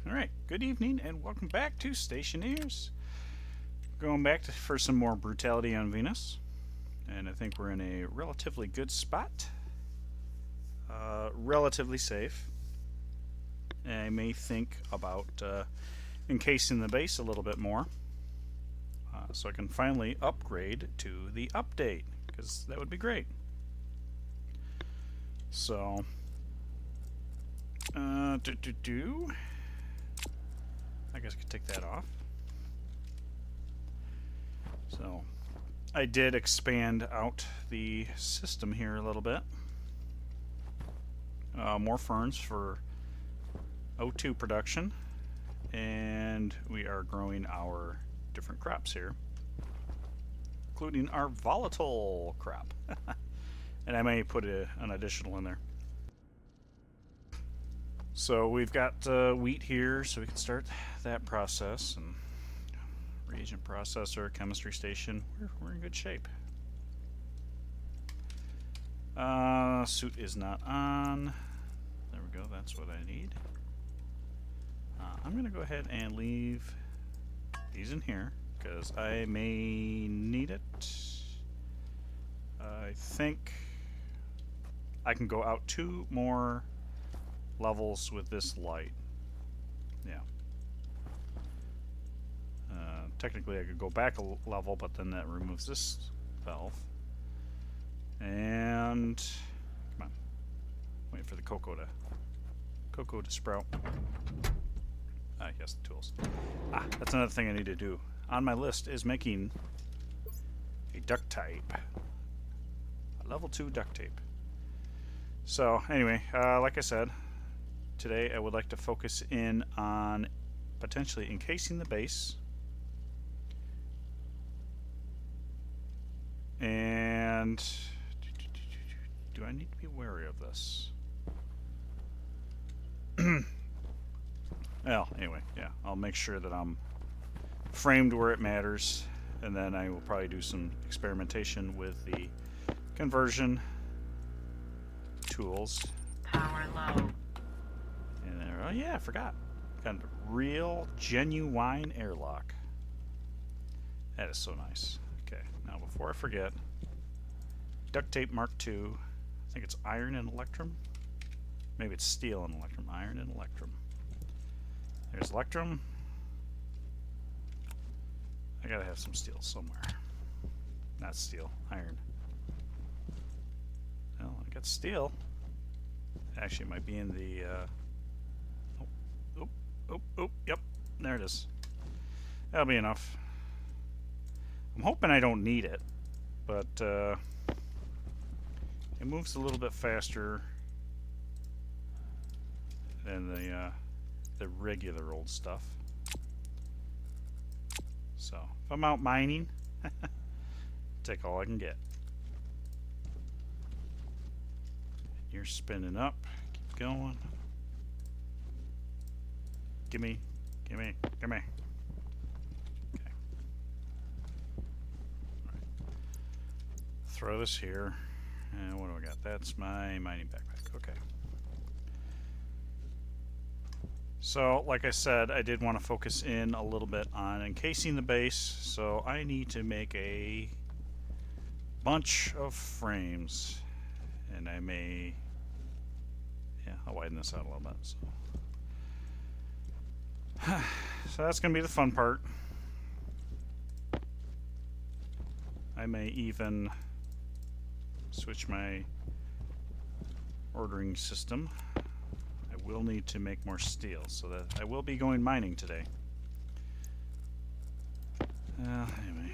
Alright, good evening and welcome back to Stationeers. Going back for some more Brutality on Venus. And I think we're in a relatively good spot. Relatively safe. And I may think about encasing the base a little bit more. So I can finally upgrade to the update. Because that would be great. So... I guess I could take that off. So, I did expand out the system here a little bit. More ferns for O2 production. And we are growing our different crops here. Including our volatile crop. And I may put an additional in there. So we've got wheat here, so we can start that process. And reagent processor, chemistry station, we're in good shape. Suit is not on. There we go, that's what I need. I'm going to go ahead and leave these in here, because I may need it. I think I can go out 2 more levels with this light. Yeah. Technically I could go back a level, but then that removes this valve. And come on. Wait for the cocoa to sprout. Ah, yes, the tools. That's another thing I need to do. On my list is making a duct tape. A level 2 duct tape. So anyway, like I said, today I would like to focus in on potentially encasing the base and do I need to be wary of this? Well, anyway, yeah, I'll make sure that I'm framed where it matters, and then I will probably do some experimentation with the conversion tools. Power low. And there, oh yeah, I forgot. Got a real, genuine airlock. That is so nice. Okay, now before I forget, duct tape Mark II. I think it's iron and electrum. Maybe it's steel and electrum. Iron and electrum. There's electrum. I gotta have some steel somewhere. Not steel, iron. Well, I got steel. Actually, it might be in the. Yep, there it is. That'll be enough. I'm hoping I don't need it, but it moves a little bit faster than the regular old stuff. So if I'm out mining, take all I can get. You're spinning up. Keep going. Gimme. Okay. Right. Throw this here. And what do I got? That's my mining backpack. Okay. So, like I said, I did want to focus in a little bit on encasing the base. So I need to make a bunch of frames. And I may... Yeah, I'll widen this out a little bit. So that's going to be the fun part. I may even switch my ordering system. I will need to make more steel, so that I will be going mining today. Anyway,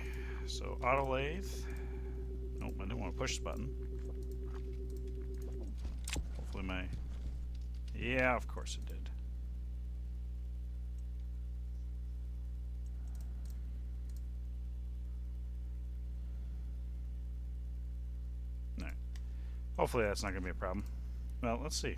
so auto lathe. Nope, I didn't want to push the button. Hopefully my... Yeah, of course it did. Hopefully that's not going to be a problem. Well, let's see.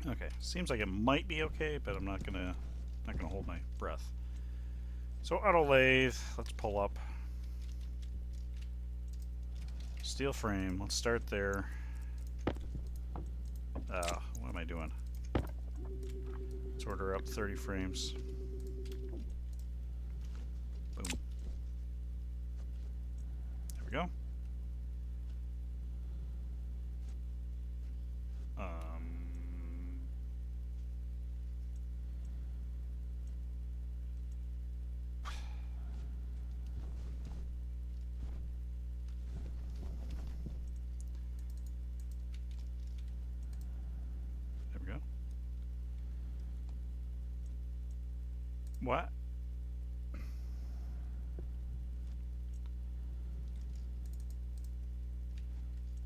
Okay, seems like it might be okay, but I'm not gonna hold my breath. So auto lathe, let's pull up. Steel frame. Let's start there. What am I doing? Let's order up 30 frames. Boom. There we go. There we go. What?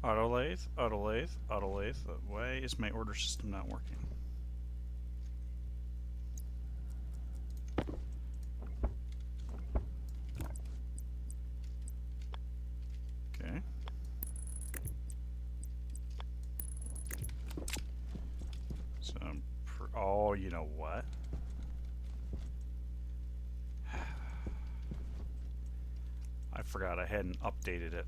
Auto lathe, auto lathe, auto lathe. Why is my order system not working? Okay. So oh, you know what? I forgot I hadn't updated it.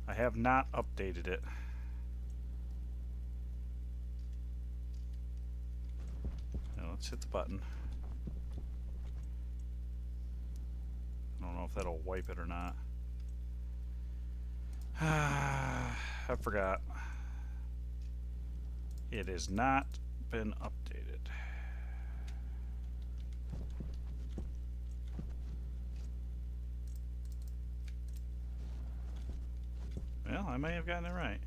I have not updated it. Now let's hit the button. I don't know if that'll wipe it or not. I forgot. It has not been updated. Well, I may have gotten it right.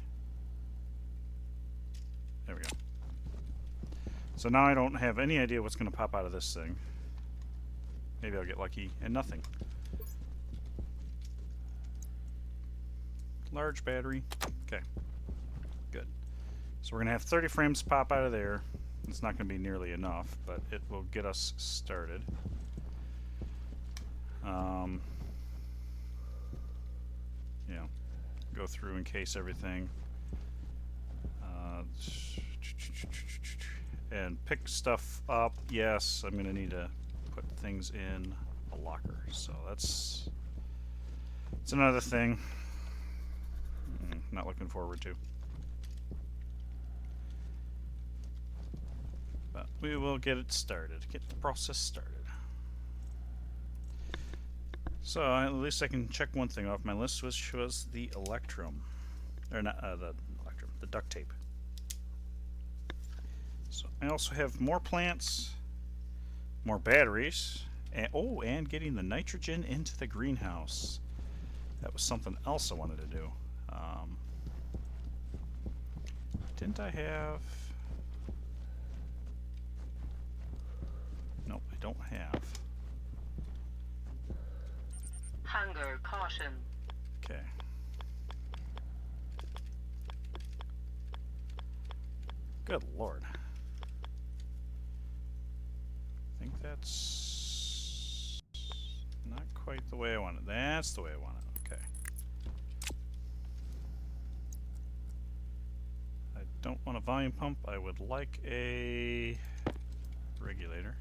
There we go. So now I don't have any idea what's going to pop out of this thing. Maybe I'll get lucky and nothing. Large battery. Okay. Good. So we're going to have 30 frames pop out of there. It's not going to be nearly enough, but it will get us started. You know, go through and case everything. And pick stuff up. Yes, I'm going to need to put things in a locker. So it's another thing. Not looking forward to. But we will get it started. Get the process started. So at least I can check one thing off my list, which was the electrum. Or not the electrum, the duct tape. So I also have more plants, more batteries, and and getting the nitrogen into the greenhouse. That was something else I wanted to do. Didn't I have... Nope, I don't have. Hunger caution. Okay. Good Lord. I think that's not quite the way I want it. That's the way I want it. Okay. I don't want a volume pump. I would like a regulator.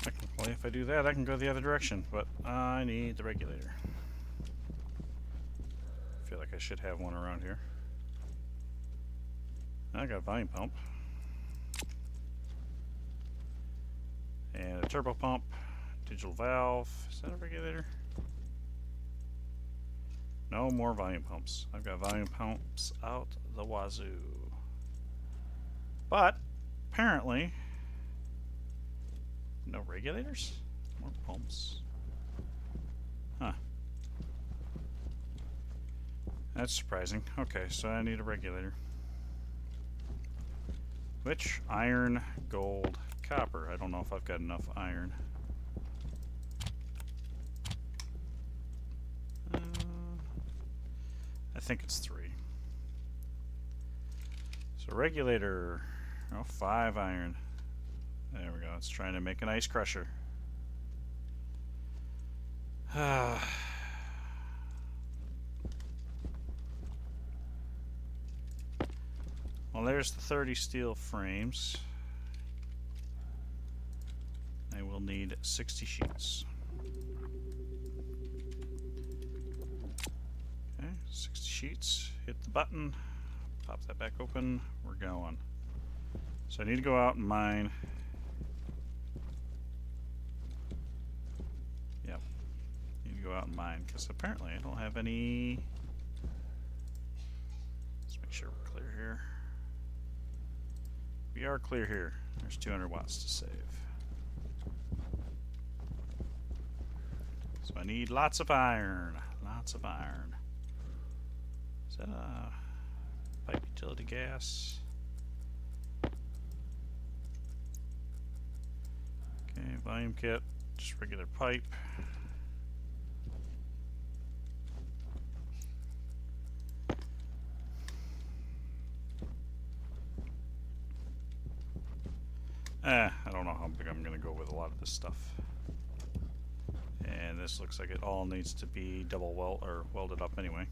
Technically, if I do that, I can go the other direction, but I need the regulator. I feel like I should have one around here. I got a volume pump. And a turbo pump. Digital valve. Is that a regulator? No more volume pumps. I've got volume pumps out the wazoo. But, apparently... no regulators? More pumps. Huh. That's surprising. Okay, so I need a regulator. Which? Iron, gold, copper. I don't know if I've got enough iron. I think it's 3. So regulator, oh, 5 iron. There we go. It's trying to make an ice crusher. Well, there's the 30 steel frames. I will need 60 sheets. Okay, 60 sheets. Hit the button. Pop that back open. We're going. So I need to go out and mine. Yep. Need to go out and mine because apparently I don't have any. Let's make sure we're clear here. We are clear here. There's 200 watts to save. So I need lots of iron. Lots of iron. Is that a pipe utility gas? Okay, volume kit. Just regular pipe. I don't know how big I'm going to go with a lot of this stuff. And this looks like it all needs to be double weld or welded up anyway.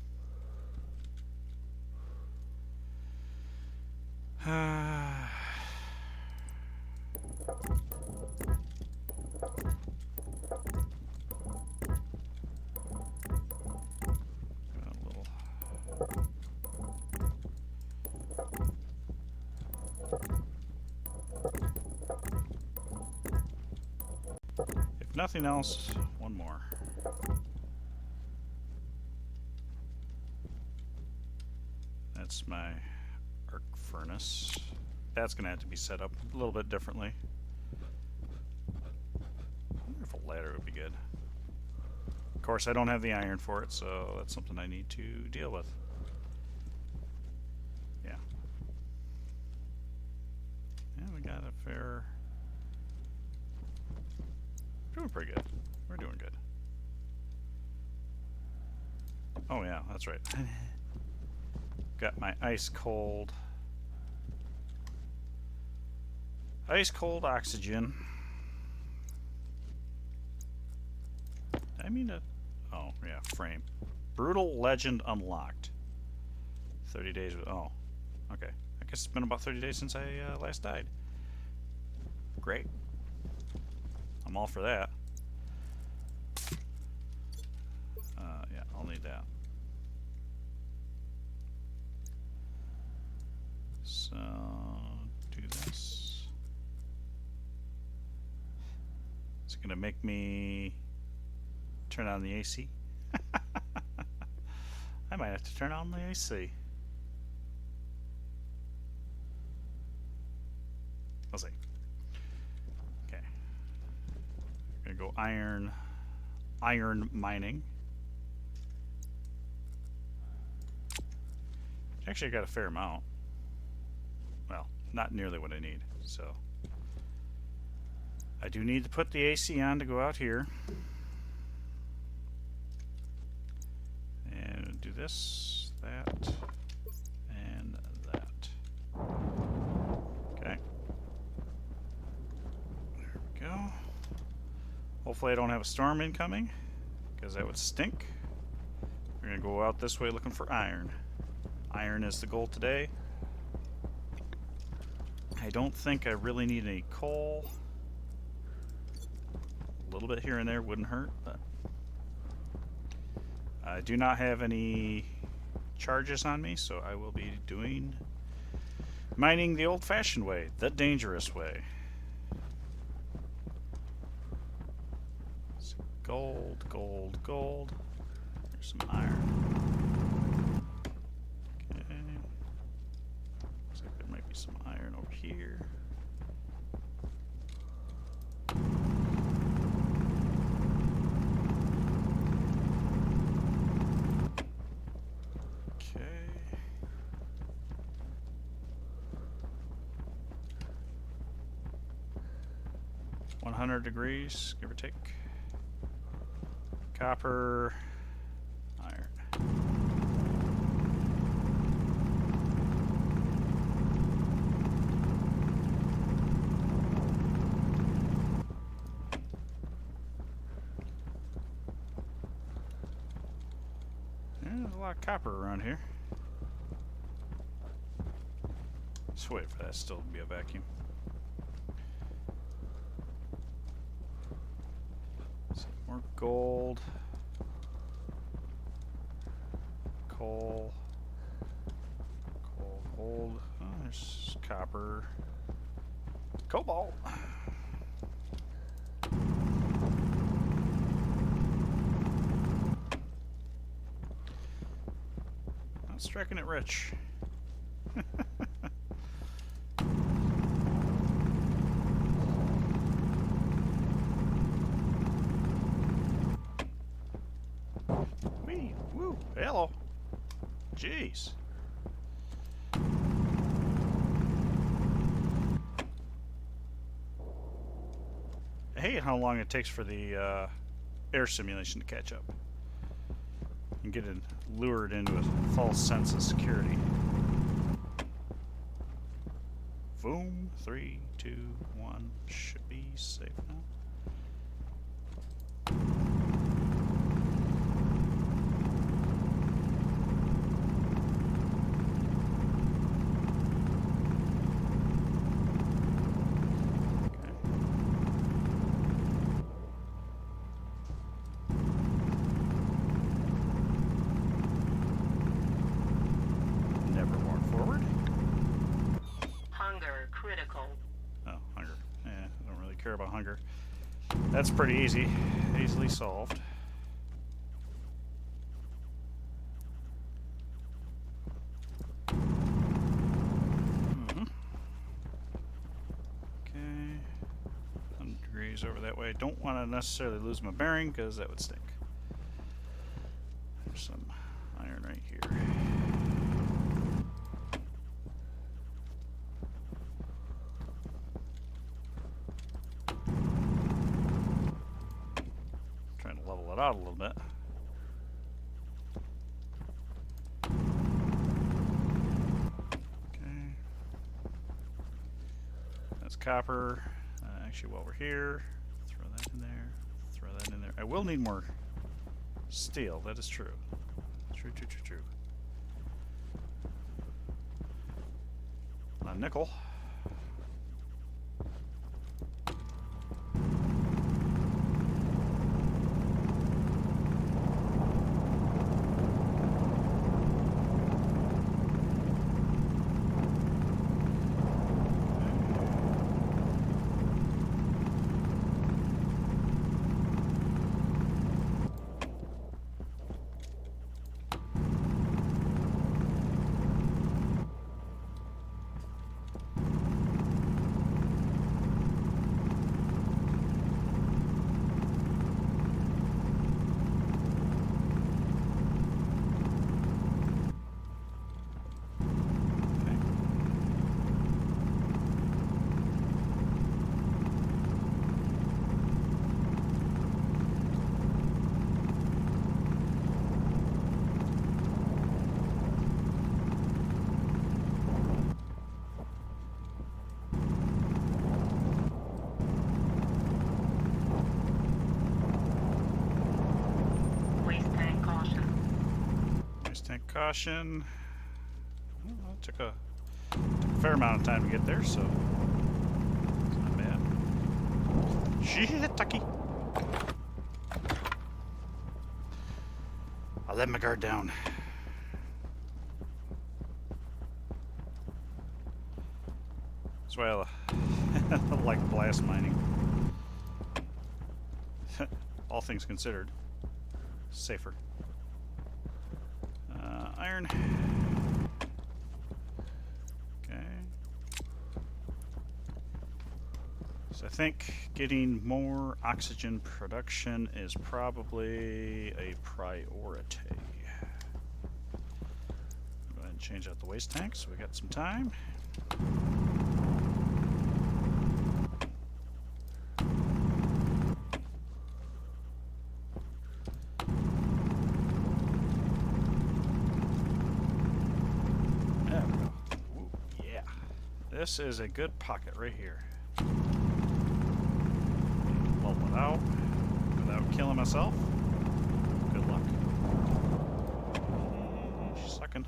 If nothing else, one more. That's my arc furnace. That's going to have to be set up a little bit differently. I wonder if a ladder would be good. Of course, I don't have the iron for it, so that's something I need to deal with. Yeah. Yeah, we got a fair... Doing pretty good. We're doing good. Oh yeah, that's right. Got my ice cold oxygen. I mean to, oh yeah, frame. Brutal Legend unlocked. 30 days with, oh, okay. I guess it's been about 30 days since I last died. Great. I'm all for that. Yeah, I'll need that. So, do this. It's gonna make me turn on the AC. I might have to turn on the AC. We'll see. Okay. Gonna go iron mining. Actually, I got a fair amount. Well, not nearly what I need, so I do need to put the AC on to go out here. And do this, that, and that. Okay. There we go. Hopefully I don't have a storm incoming, because that would stink. We're going to go out this way looking for iron. Iron is the goal today. I don't think I really need any coal. A little bit here and there wouldn't hurt, but I do not have any charges on me, so I will be doing mining the old-fashioned way, the dangerous way. So gold, gold, gold. There's some iron. Looks like there might be some iron over here. Okay. 100 degrees, give or take. Copper, iron. There's a lot of copper around here. Just wait for that still to be a vacuum. Some more gold. Coal. Coal, gold. Oh, there's copper. Cobalt. Not striking it rich. Wee, woo, hello. Jeez. I hate how long it takes for the air simulation to catch up. You get lured into a false sense of security. Boom, 3, 2, 1. Should be safe now. Critical. Oh, hunger. Yeah, I don't really care about hunger. That's pretty easy. Easily solved. Okay. 100 degrees over that way. Don't want to necessarily lose my bearing because that would stink. There's some iron right here. Level it out a little bit. Okay. That's copper. Actually, while we're here, throw that in there. Throw that in there. I will need more steel. That is true. True, true, true, true. Nickel. Caution. Well, it took a fair amount of time to get there, so it's not bad. Shit, Tucky. I let my guard down. That's why I like blast mining. All things considered, safer. Iron. Okay. So I think getting more oxygen production is probably a priority. Go ahead and change out the waste tank so we got some time. This is a good pocket right here. Pull it out without killing myself. Good luck. She's sucking.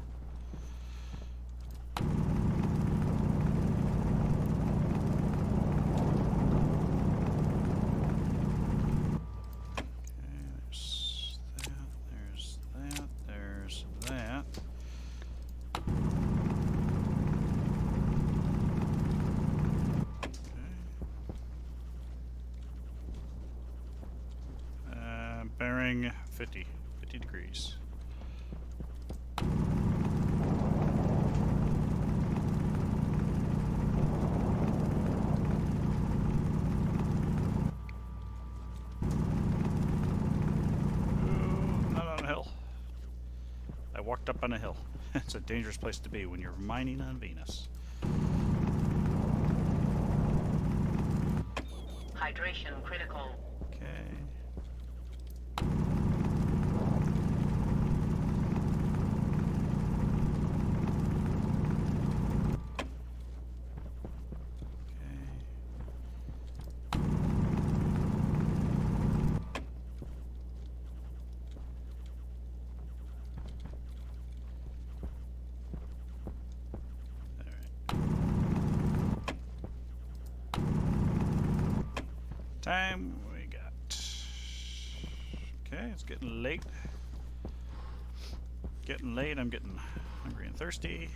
Bearing 50 degrees. Ooh, not on a hill. I walked up on a hill. It's a dangerous place to be when you're mining on Venus. Hydration critical. Okay. Time we got. Okay, it's getting late. Getting late, I'm getting hungry and thirsty.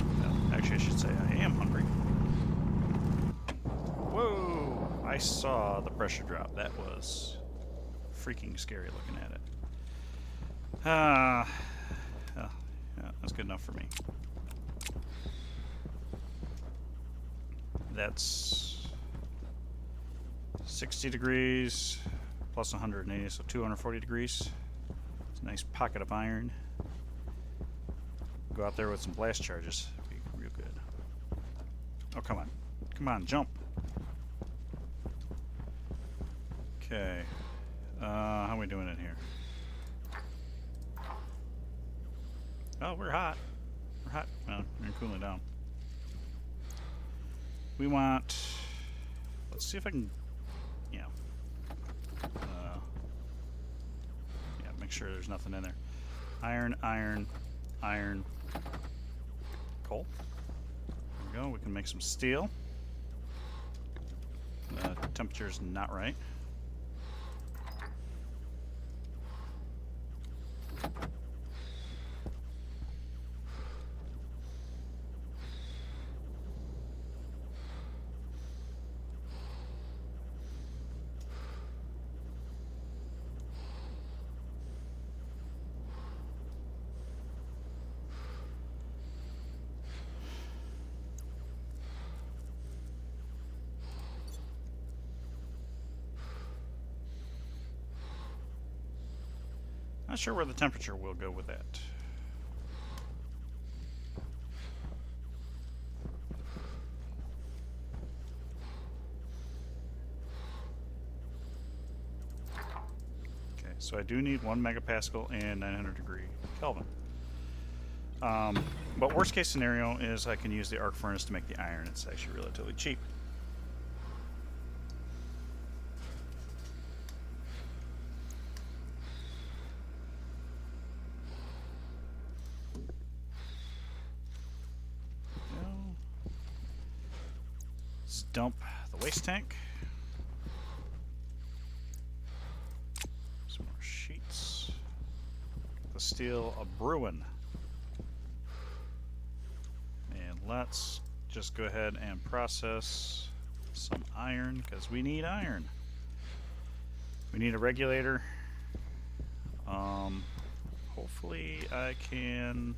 Well, actually, I should say I am hungry. Whoa! I saw the pressure drop. That was freaking scary looking at it. Yeah, that's good enough for me. That's 60 degrees plus 180, so 240 degrees. It's a nice pocket of iron. Go out there with some blast charges. Be real good. Oh, come on. Come on, jump. Okay. How are we doing in here? Oh, we're hot. We're hot. Well, we're cooling down. We want... Let's see if I can... Yeah. Yeah, make sure there's nothing in there. Iron, iron, iron. Coal. There we go. We can make some steel. The temperature's not right. Not sure where the temperature will go with that. Okay, so I do need 1 megapascal and 900 degree Kelvin. But worst case scenario is I can use the arc furnace to make the iron. It's actually relatively cheap. Let's dump the waste tank. Some more sheets. Get the steel a-brewing. And let's just go ahead and process some iron, because we need iron. We need a regulator. Hopefully I can...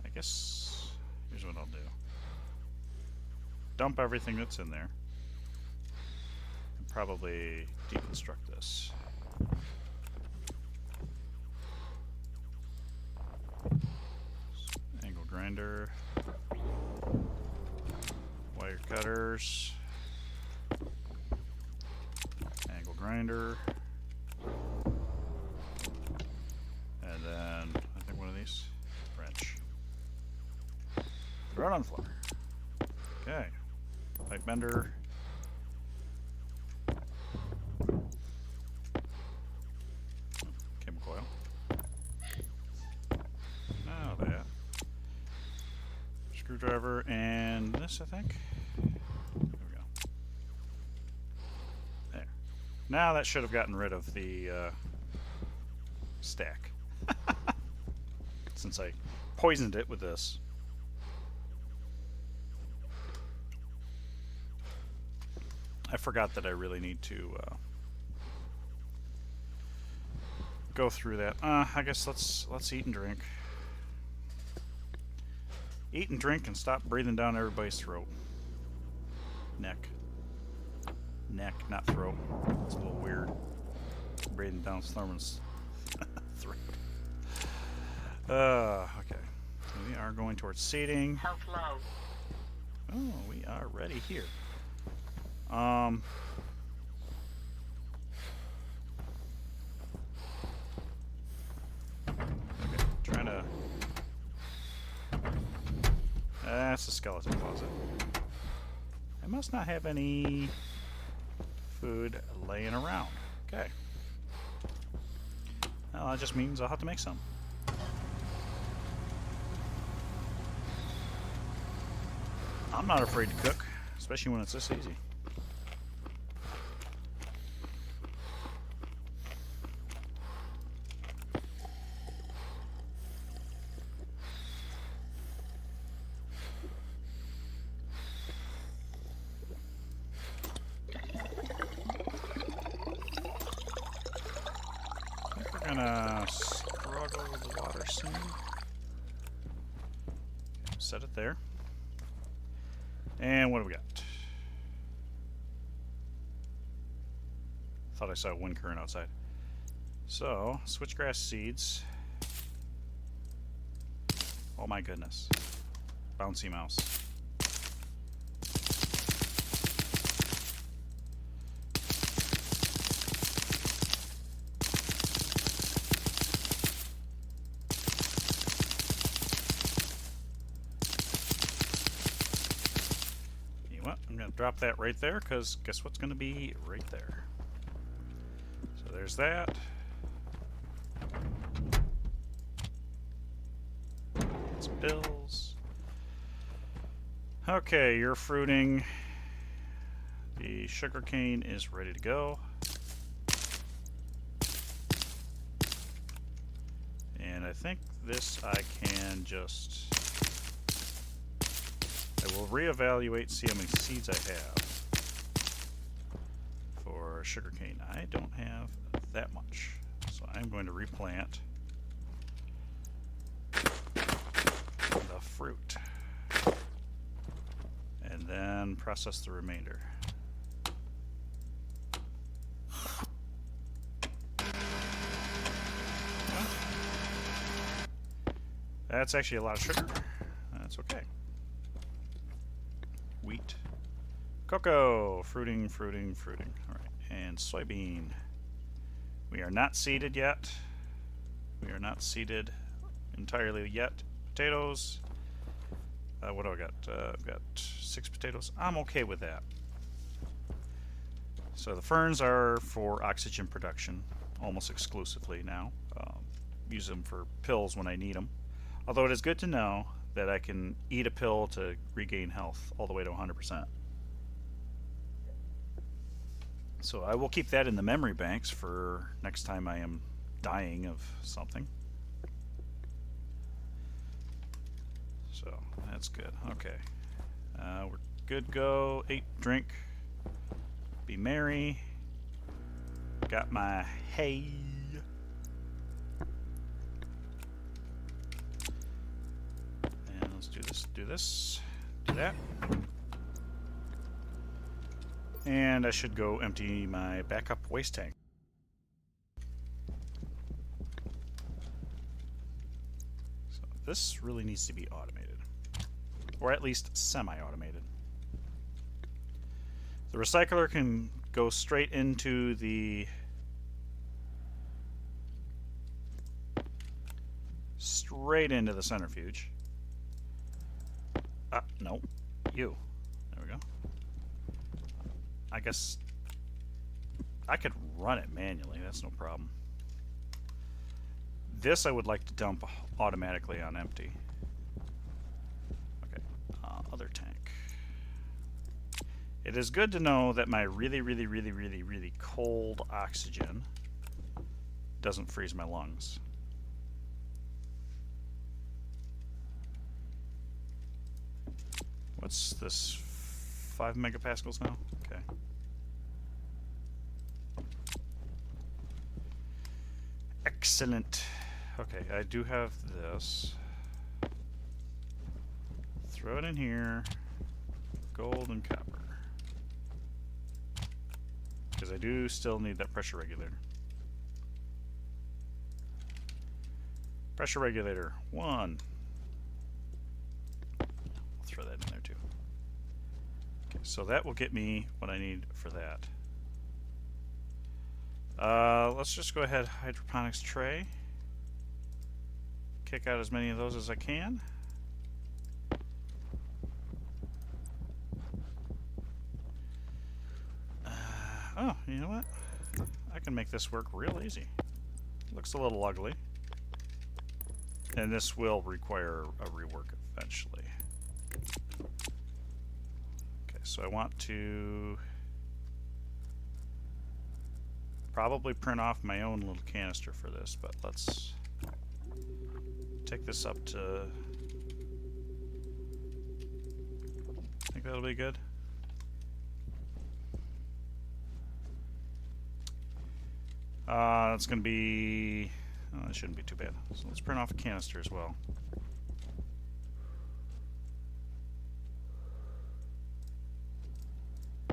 I guess... Here's what I'll do. Dump everything that's in there. And probably deconstruct this. Angle grinder. Wire cutters. Angle grinder. And then, I think one of these. Wrench. Throw it on the floor. Okay. Pipe bender. Chemical oil. Now that. Screwdriver and this, I think. There we go. There. Now that should have gotten rid of the stack. Since I poisoned it with this. I forgot that I really need to go through that. I guess let's eat and drink. Eat and drink and stop breathing down everybody's throat. Neck. Neck, not throat. It's a little weird. Breathing down Thurman's throat. Okay. We are going towards seating. Health low. Oh, we are ready here. Okay, trying to... That's a skeleton closet. I must not have any food laying around. Okay. Well, that just means I'll have to make some. I'm not afraid to cook, especially when it's this easy. I think we're gonna struggle with the water soon. Set it there. And what do we got? Thought I saw a wind current outside. So, switchgrass seeds. Oh my goodness. Bouncy mouse. Drop that right there, because guess what's going to be right there. So there's that. Some pills. Okay, you're fruiting. The sugar cane is ready to go. And I think this I can just... I will reevaluate, see how many seeds I have for sugarcane. I don't have that much, so I'm going to replant the fruit and then process the remainder. That's actually a lot of sugar. That's okay. Wheat. Cocoa. Fruiting. Alright. And soybean. We are not seeded yet. We are not seeded entirely yet. Potatoes. What do I got? I've got 6 potatoes. I'm okay with that. So the ferns are for oxygen production almost exclusively now. Use them for pills when I need them. Although it is good to know that I can eat a pill to regain health all the way to 100%. So I will keep that in the memory banks for next time I am dying of something. So that's good. Okay. We're good go. Eat, drink, be merry. Got my hay. Let's do this, do that. And I should go empty my backup waste tank. So this really needs to be automated. Or at least semi-automated. The recycler can go straight into the centrifuge. Nope. You. There we go. I guess I could run it manually. That's no problem. This I would like to dump automatically on empty. Okay. Other tank. It is good to know that my really, really, really, really, really cold oxygen doesn't freeze my lungs. What's this? 5 megapascals now? Okay. Excellent. Okay, I do have this. Throw it in here. Gold and copper. Because I do still need that pressure regulator. Pressure regulator 1. I'll throw that in there too. Okay, so that will get me what I need for that. Let's just go ahead, hydroponics tray. Kick out as many of those as I can. Oh, you know what? I can make this work real easy. Looks a little ugly. And this will require a rework eventually. Okay, so I want to probably print off my own little canister for this, but let's take this up to... I think that'll be good. It's going to be... Oh, that shouldn't be too bad. So let's print off a canister as well.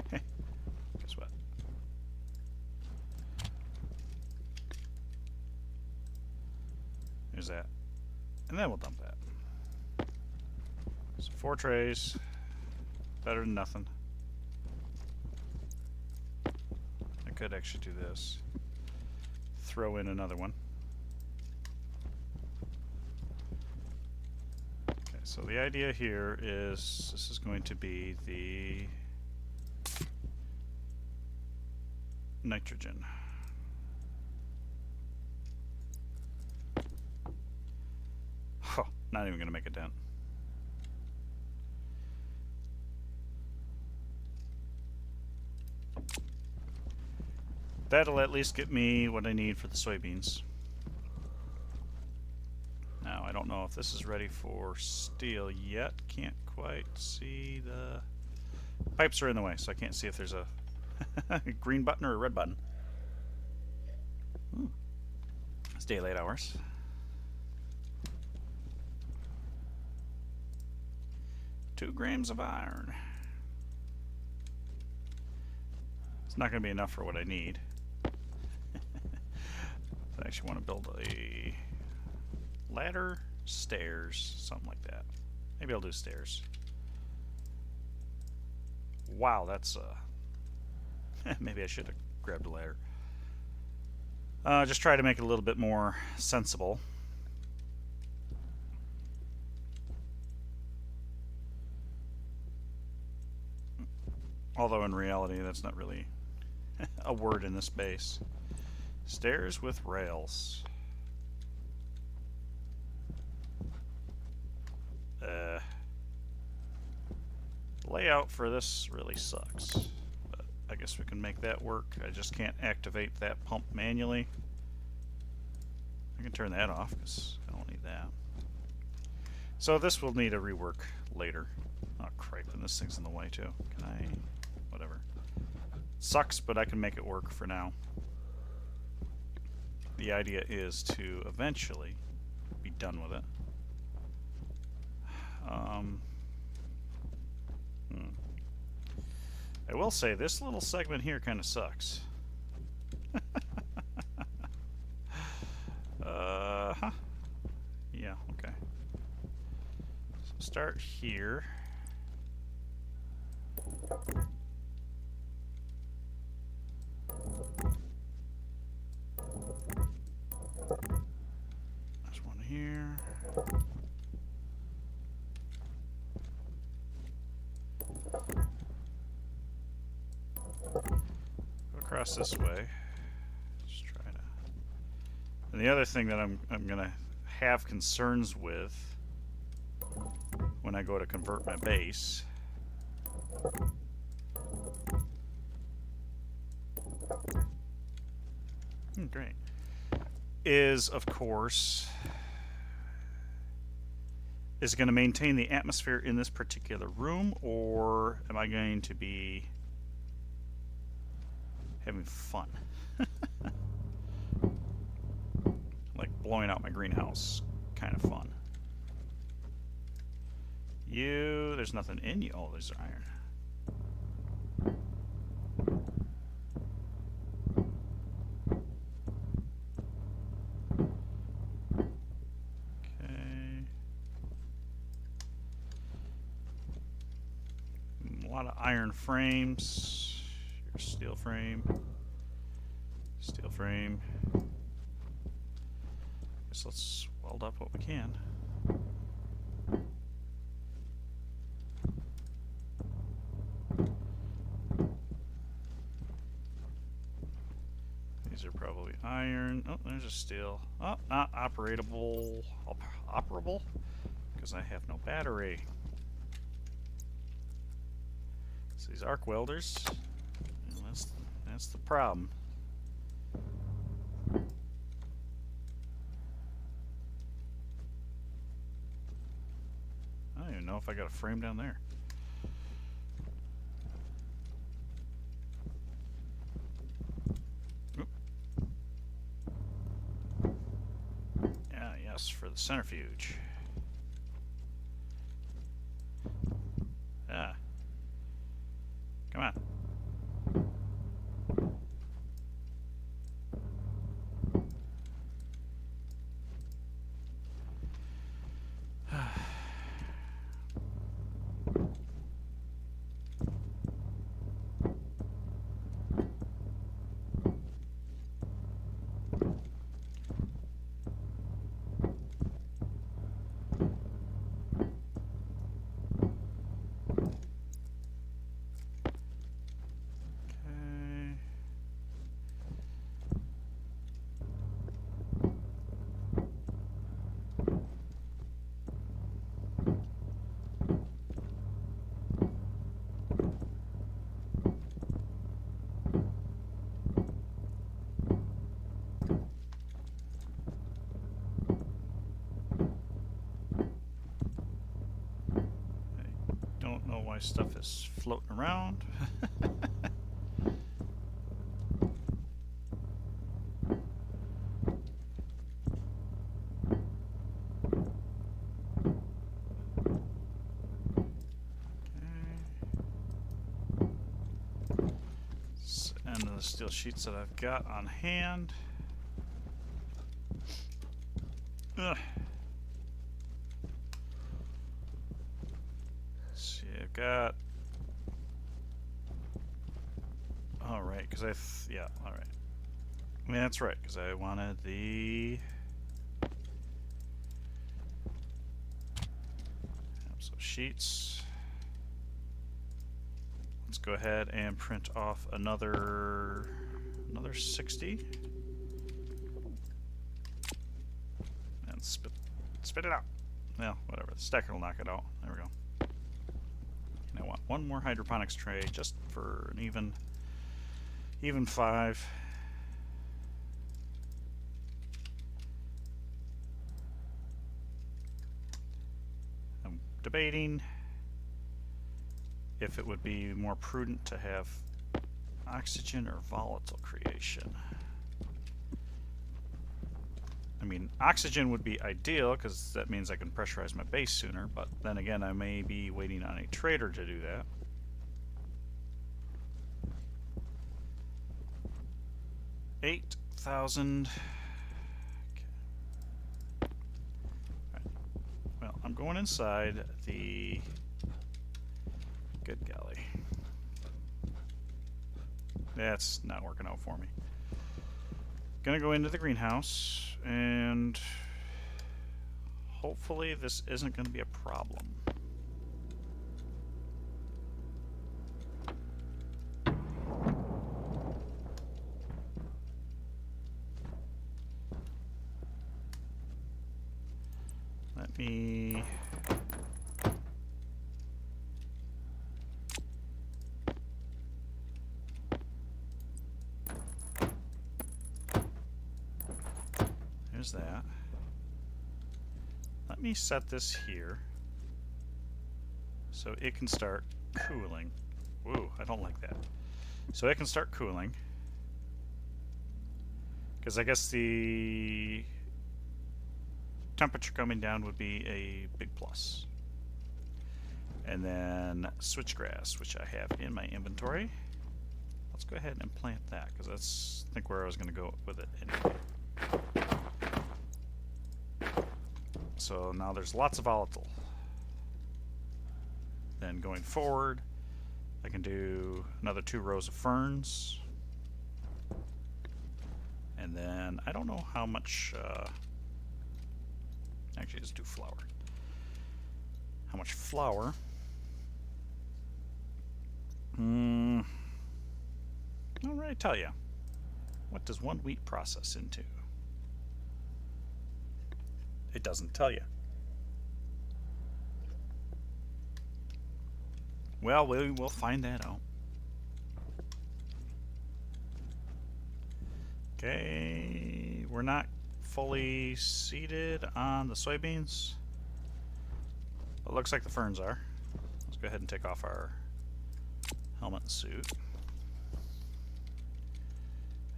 Hey, guess what? There's that. And then we'll dump that. So 4 trays. Better than nothing. I could actually do this. Throw in another one. Okay, so the idea here is this is going to be the nitrogen. Huh, not even going to make a dent. That'll at least get me what I need for the soybeans. Now, I don't know if this is ready for steel yet. Can't quite see the... Pipes are in the way, so I can't see if there's a green button or a red button. Ooh. It's daylight hours. Two grams of iron. It's not going to be enough for what I need. I actually want to build a ladder, stairs, something like that. Maybe I'll do stairs. Wow, that's maybe I should have grabbed a ladder. Just try to make it a little bit more sensible. Although in reality that's not really a word in this base. Stairs with rails. Layout for this really sucks, but I guess we can make that work. I just can't activate that pump manually. I can turn that off because I don't need that. So this will need a rework later. Oh cripe, and this thing's in the way too. Can I... whatever. Sucks, but I can make it work for now. The idea is to eventually be done with it. I will say this little segment here kind of sucks. Yeah, okay. So start here. There's one here. across this way. Just try to. And the other thing that I'm gonna have concerns with when I go to convert my base great is, of course, is it going to maintain the atmosphere in this particular room, or am I going to be having fun? Like blowing out my greenhouse kind of fun. There's nothing in you. Oh, there's iron. Okay. A lot of iron frames. Your steel frame. Steel frame. Guess let's weld up what we can. These are probably iron. Oh, there's a steel. Oh, not operable. Operable? Because I have no battery. So these arc welders. That's the problem. I don't even know if I got a frame down there. Oop. Yeah, yes, for the centrifuge. Yeah. Come on. Don't know why stuff is floating around. And the steel sheets that I've got on hand. Ugh. See, I've got. All right, because yeah, all right. I mean, that's right, because I wanted the. So sheets. Let's go ahead and print off another 60. And spit it out. Well, whatever. The stacker will knock it out. There we go. And I want one more hydroponics tray just for an even 5. I'm debating if it would be more prudent to have oxygen or volatile creation. I mean, oxygen would be ideal because that means I can pressurize my base sooner, but then again, I may be waiting on a trader to do that. $8,000. Okay. Right. Well, I'm going inside the. Good golly. That's not working out for me. Gonna go into the greenhouse and hopefully this isn't gonna be a problem. me... There's that. Let me set this here so it can start cooling. Whoa, I don't like that. So it can start cooling. Because I guess the temperature coming down would be a big plus. And then switchgrass, which I have in my inventory. Let's go ahead and plant that, because that's, I think, where I was going to go with it anyway. So now there's lots of volatile. Then going forward, I can do another 2 rows of ferns. And then I don't know how much, actually let's do flour. How much flour? I don't really tell you. What does 1 wheat process into? It doesn't tell you. Well, we will find that out. Okay, we're not fully seeded on the soybeans. It looks like the ferns are. Let's go ahead and take off our helmet and suit.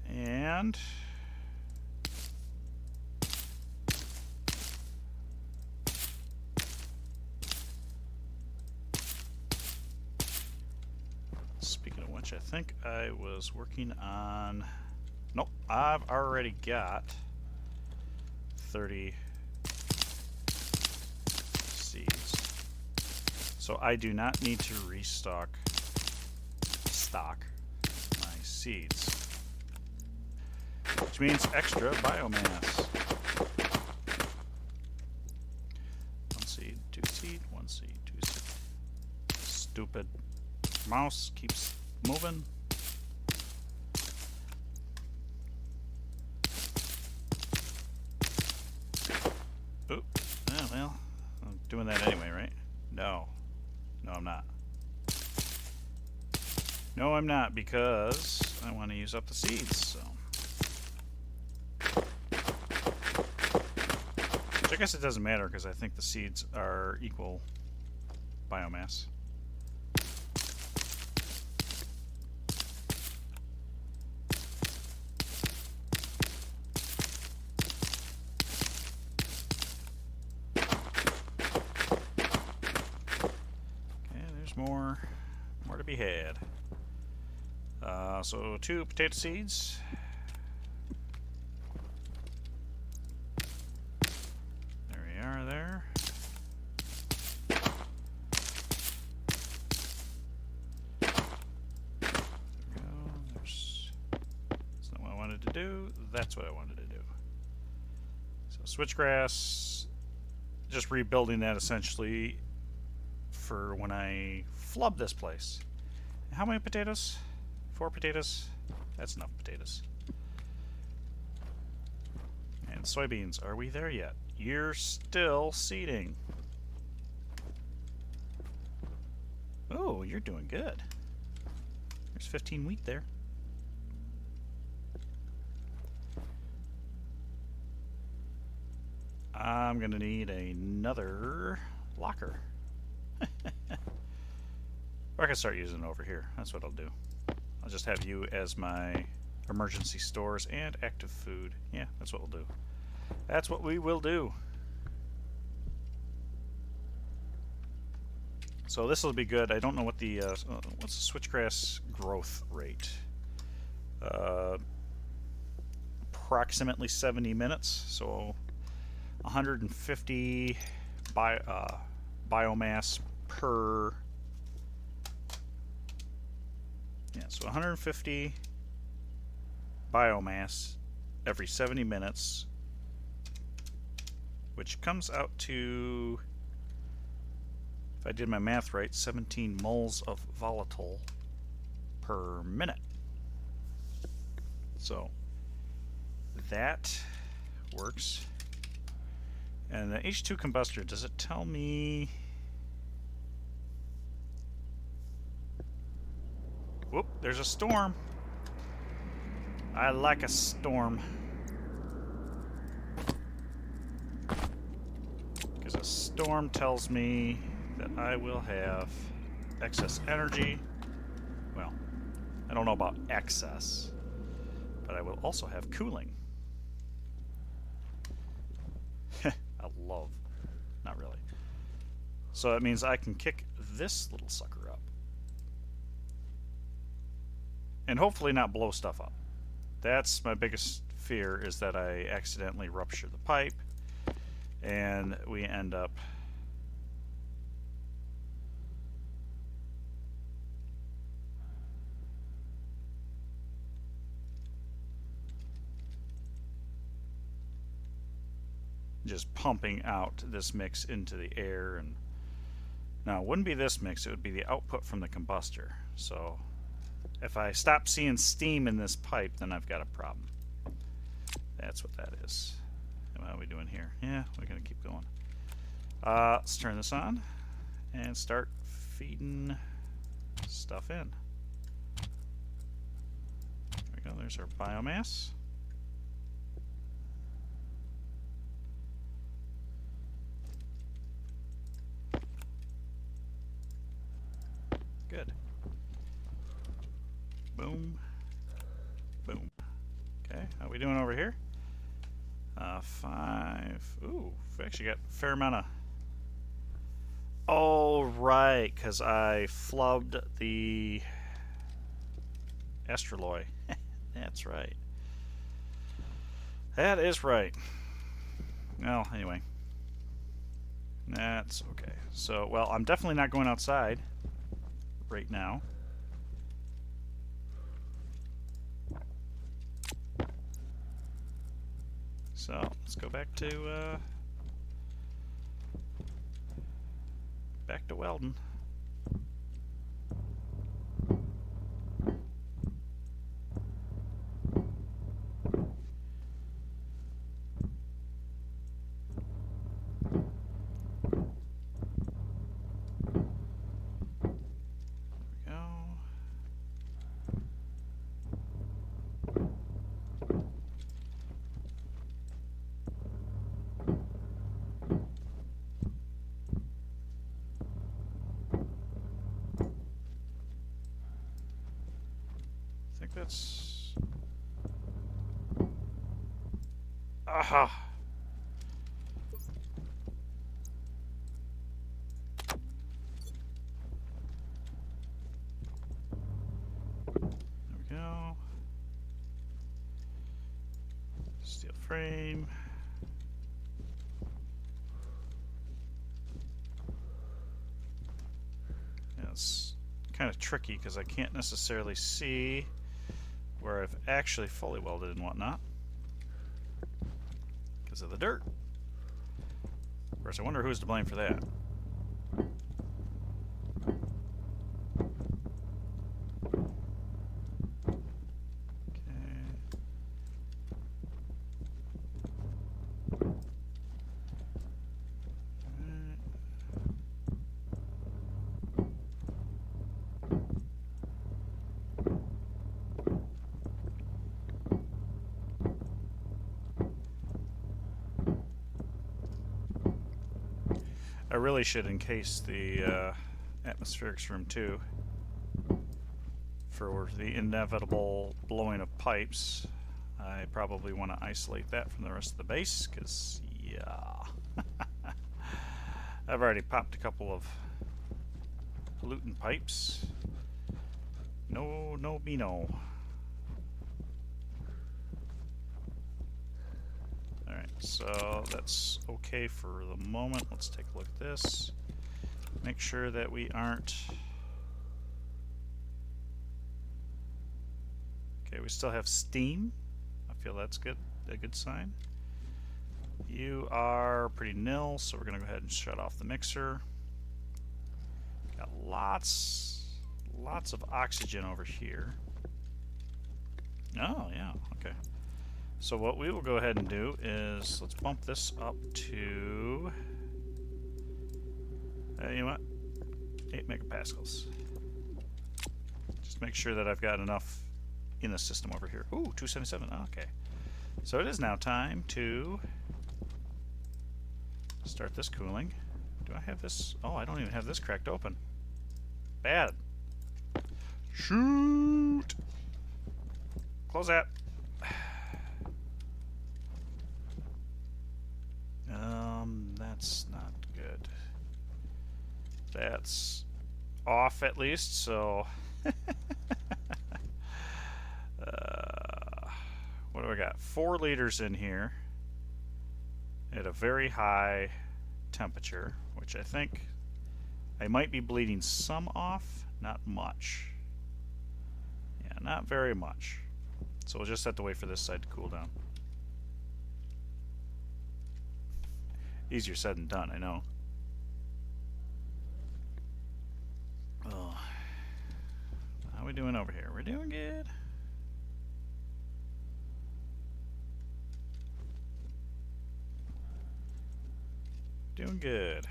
And speaking of which, I think I was working on... Nope, I've already got 30 seeds. So I do not need to stock my seeds. Which means extra biomass. 1 seed, 2 seed, 1 seed, 2 seed. Stupid mouse keeps moving. Oop. Oh, well, I'm doing that anyway, right? No. No, I'm not. No, I'm not, because I want to use up the seeds, so. Which I guess it doesn't matter, because I think the seeds are equal biomass. More to be had. So 2 potato seeds. There we are there. There we go. That's not what I wanted to do. That's what I wanted to do. So switchgrass, just rebuilding that essentially for when I flub this place. How many potatoes? 4 potatoes? That's enough potatoes. And soybeans, are we there yet? You're still seeding. Oh, you're doing good. There's 15 wheat there. I'm gonna need another locker. Or I can start using it over here. That's what I'll do. I'll just have you as my emergency stores and active food. Yeah, that's what we'll do. That's what we will do. So this will be good. I don't know what the what's the switchgrass growth rate. Approximately 70 minutes. So 150 biomass per. Yeah, so 150 biomass every 70 minutes, which comes out to, if I did my math right, 17 moles of volatile per minute. So that works. And the H2 combustor, does it tell me... Whoop, there's a storm. I like a storm. Because a storm tells me that I will have excess energy. Well, I don't know about excess, but I will also have cooling. I love, not really. So that means I can kick this little sucker up. And hopefully not blow stuff up. That's my biggest fear, is that I accidentally rupture the pipe and we end up just pumping out this mix into the air. And now it wouldn't be this mix, it would be the output from the combustor. So if I stop seeing steam in this pipe, then I've got a problem. That's what that is. What are we doing here? Yeah, we're gonna keep going. Let's turn this on and start feeding stuff in. There we go, there's our biomass. Good. Boom. Boom. Okay, how are we doing over here? 5. Ooh, we actually got a fair amount of... Oh, right, because I flubbed the astroloy. That's right. That is right. Well, anyway. That's okay. So, well, I'm definitely not going outside right now. So let's go back to welding. There we go. I think that's... Aha! There we go. Steel frame. Yeah, it's kind of tricky because I can't necessarily see where I've actually fully welded and whatnot because of the dirt. Of course, I wonder who's to blame for that. I really should encase the atmospherics room too, for the inevitable blowing of pipes. I probably want to isolate that from the rest of the base, because, yeah. I've already popped a couple of pollutant pipes. No, no, me no. Alright, so that's okay for the moment. Let's take a look at this. Make sure that we aren't... Okay, we still have steam. I feel that's good, a good sign. You are pretty nil, so we're going to go ahead and shut off the mixer. Got lots of oxygen over here. Oh, yeah, okay. So what we will go ahead and do is let's bump this up to you know what, 8 megapascals. Just make sure that I've got enough in the system over here. Ooh, 277. Okay. So it is now time to start this cooling. Do I have this? Oh, I don't even have this cracked open. Bad. Shoot! Close that. That's not good. That's off at least, so... what do I got? 4 liters in here at a very high temperature, which I think I might be bleeding some off, not much. Yeah, not very much. So we'll just have to wait for this side to cool down. Easier said than done, I know. Oh. How are we doing over here? We're doing good. Doing good.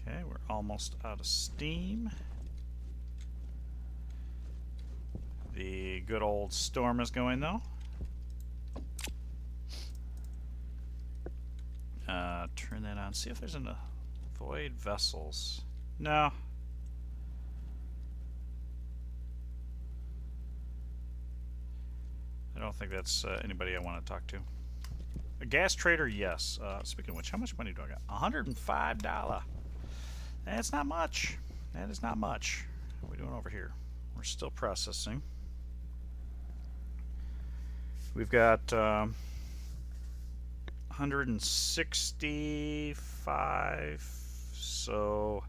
Okay, we're almost out of steam. The good old storm is going though. Turn that on. See if there's an avoid vessels. No. I don't think that's anybody I want to talk to. A gas trader, yes. Speaking of which, how much money do I got? $105. That's not much. That is not much. What are we doing over here? We're still processing. We've got 165, so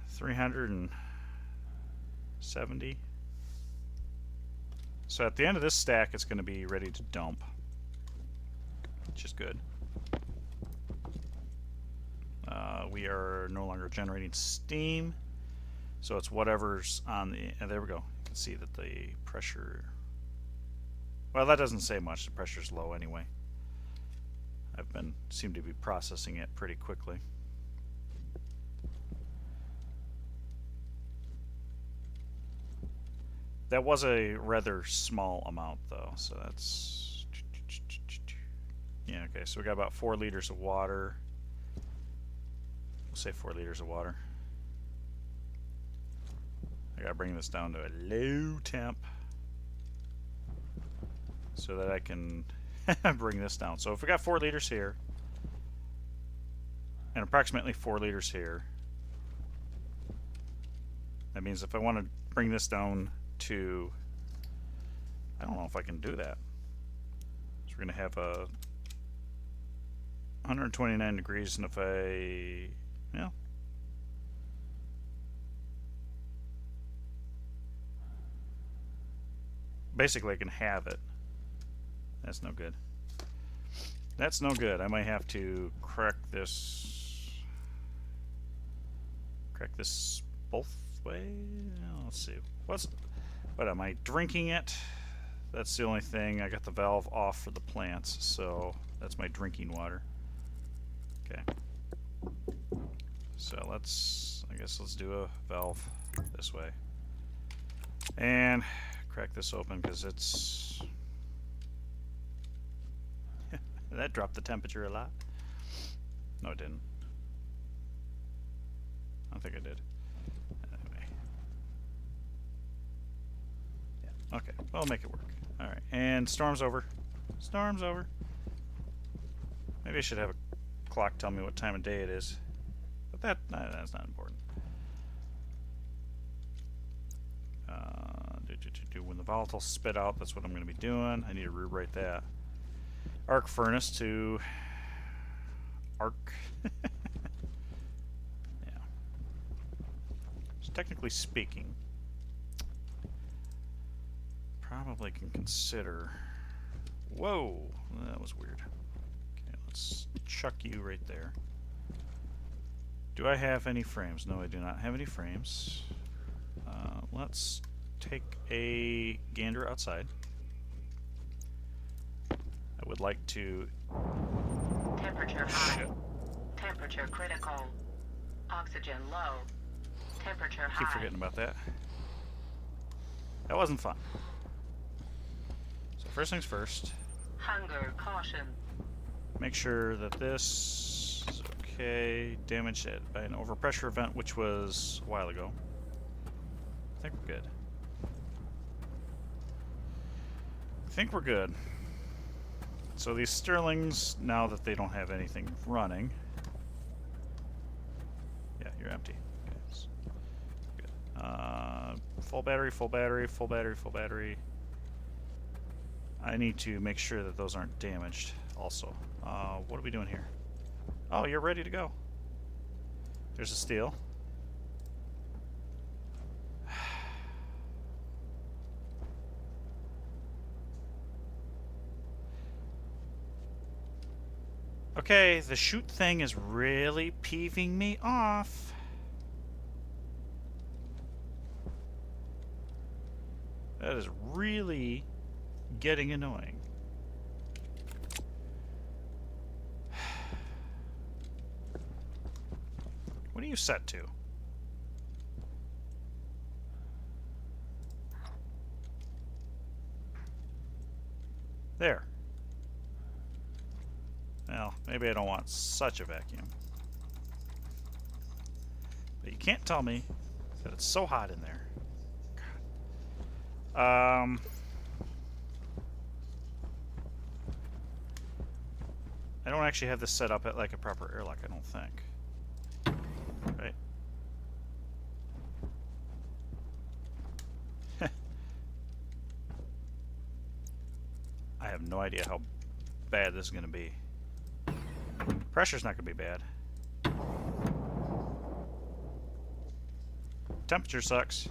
370. So at the end of this stack, it's going to be ready to dump, which is good. We are no longer generating steam, so it's whatever's on the... there we go. You can see that the pressure... Well, that doesn't say much. The pressure's low anyway. Seem to be processing it pretty quickly. That was a rather small amount, though, so that's... Yeah, okay, so we got about 4 liters of water. We'll say 4 liters of water. I gotta bring this down to a low temp so that I can bring this down. So if we got 4 liters here and approximately 4 liters here, that means if I want to bring this down to, I don't know if I can do that. So we're going to have a 129 degrees, and if I, yeah. Basically I can have it. That's no good. That's no good. I might have to crack this both ways. Let's see. What am I drinking it? That's the only thing. I got the valve off for the plants, so that's my drinking water. Okay. So I guess let's do a valve this way. And crack this open because it's... That dropped the temperature a lot. No, it didn't. I don't think I did. Anyway. Yeah, okay. Well, I'll make it work. Alright, and storm's over. Storm's over. Maybe I should have a clock tell me what time of day it is. But that's not important. When the volatiles spit out, that's what I'm going to be doing. I need to rewrite that. Arc furnace to arc. Yeah. So technically speaking, probably can consider... Whoa! That was weird. Okay, let's chuck you right there. Do I have any frames? No, I do not have any frames. Let's take a gander outside. I would like to... Temperature high. Shit. Temperature critical. Oxygen low. Temperature Keep high. forgetting about that. That wasn't fun. So first things first. Hunger caution. Make sure that this is okay. Damaged by an overpressure event, which was a while ago. I think we're good. I think we're good. So these Sterlings, now that they don't have anything running... Yeah, you're empty. Okay, so good. Full battery, full battery, full battery, full battery. I need to make sure that those aren't damaged also. What are we doing here? Oh, you're ready to go. There's a steel. Okay, the shoot thing is really peeving me off. That is really getting annoying. What are you set to? There. Well, maybe I don't want such a vacuum. But you can't tell me that it's so hot in there. God. I don't actually have this set up at like a proper airlock, I don't think. Right? I have no idea how bad this is going to be. Pressure's not going to be bad. Temperature sucks.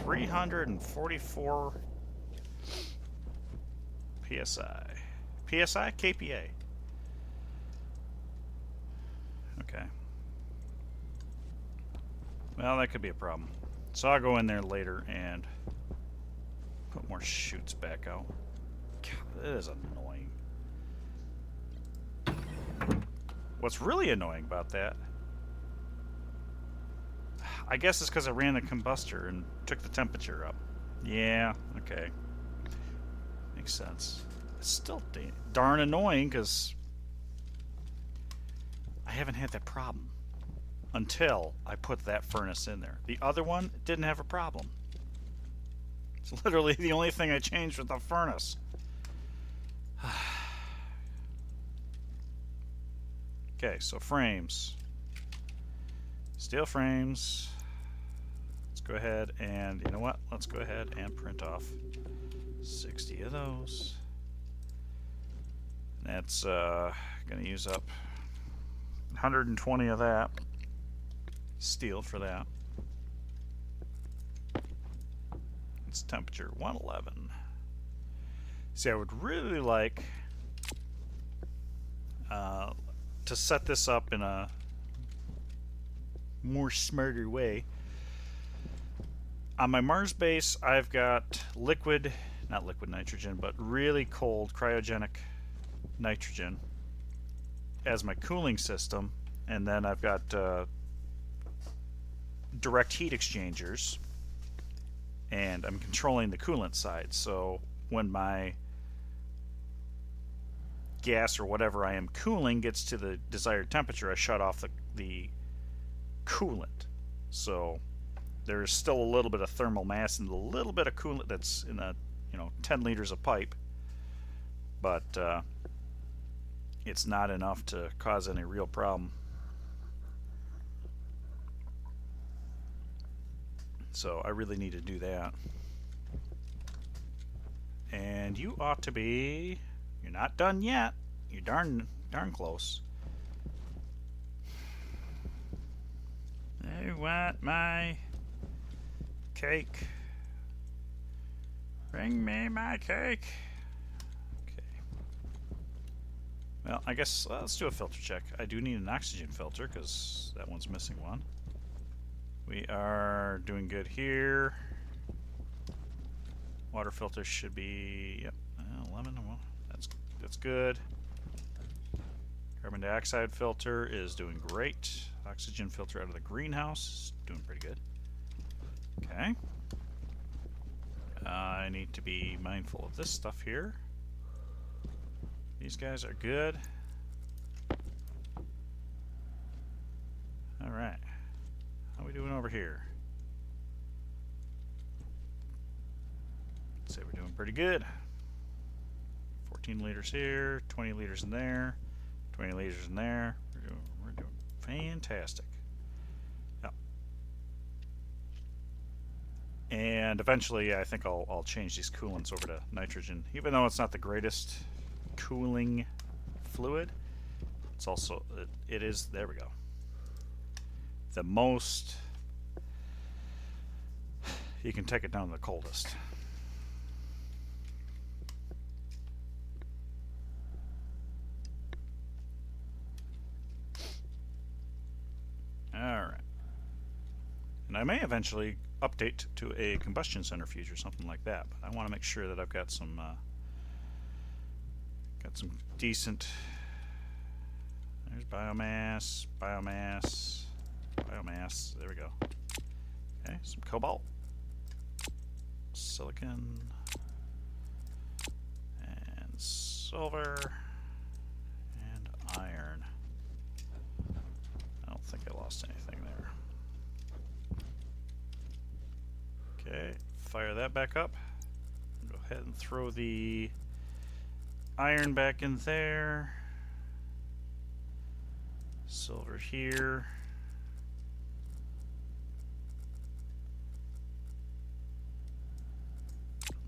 .344 PSI. PSI? KPA. Okay. Well, that could be a problem. So I'll go in there later and put more chutes back out. God, that is annoying. What's really annoying about that, I guess it's because I ran the combustor and took the temperature up. Yeah, okay. Makes sense. It's still darn annoying because I haven't had that problem until I put that furnace in there. The other one didn't have a problem. It's literally the only thing I changed with the furnace. Okay, so frames. Steel frames. Let's go ahead and, you know what? Let's go ahead and print off 60 of those. That's going to use up 120 of that. Steel for that. It's temperature 111. See, I would really like to set this up in a more smarter way. On my Mars base, I've got liquid, not liquid nitrogen, but really cold cryogenic nitrogen as my cooling system, and then I've got direct heat exchangers, and I'm controlling the coolant side. So when my gas or whatever I am cooling gets to the desired temperature, I shut off the coolant. So there's still a little bit of thermal mass and a little bit of coolant that's in a 10 liters of pipe, but it's not enough to cause any real problem. So I really need to do that. And you ought to be... You're not done yet. You're darn close. I want my cake. Bring me my cake. Okay. Well, I guess let's do a filter check. I do need an oxygen filter because that one's missing one. We are doing good here. Water filter should be, yep, 11. Well, that's good. Carbon dioxide filter is doing great. Oxygen filter out of the greenhouse is doing pretty good. Okay. I need to be mindful of this stuff here. These guys are good. Alright. How are we doing over here? I'd say we're doing pretty good. 14 liters here, 20 liters in there, 20 liters in there. We're doing fantastic. Yep. And eventually I think I'll change these coolants over to nitrogen. Even though it's not the greatest cooling fluid, it's also it is, there we go, the most, you can take it down to the coldest. Alright. And I may eventually update to a combustion centrifuge or something like that, but I want to make sure that I've got some decent, there's biomass, there we go. Okay, some cobalt, silicon, and silver, and iron. I don't think I lost anything there. Okay, fire that back up. Go ahead and throw the iron back in there. Silver here.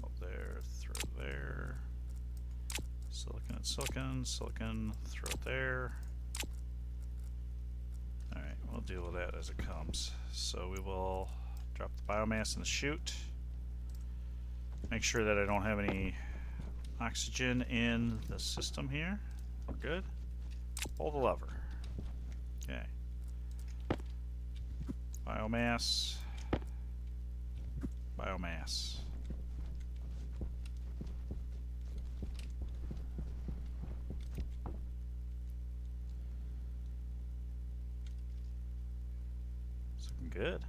Up there, throw it there. Silicon and silicon, silicon, throw it there. Alright, we'll deal with that as it comes. So we will drop the biomass in the chute. Make sure that I don't have any oxygen in the system here. We're good. Pull the lever. Okay. Biomass. Biomass. It's looking good.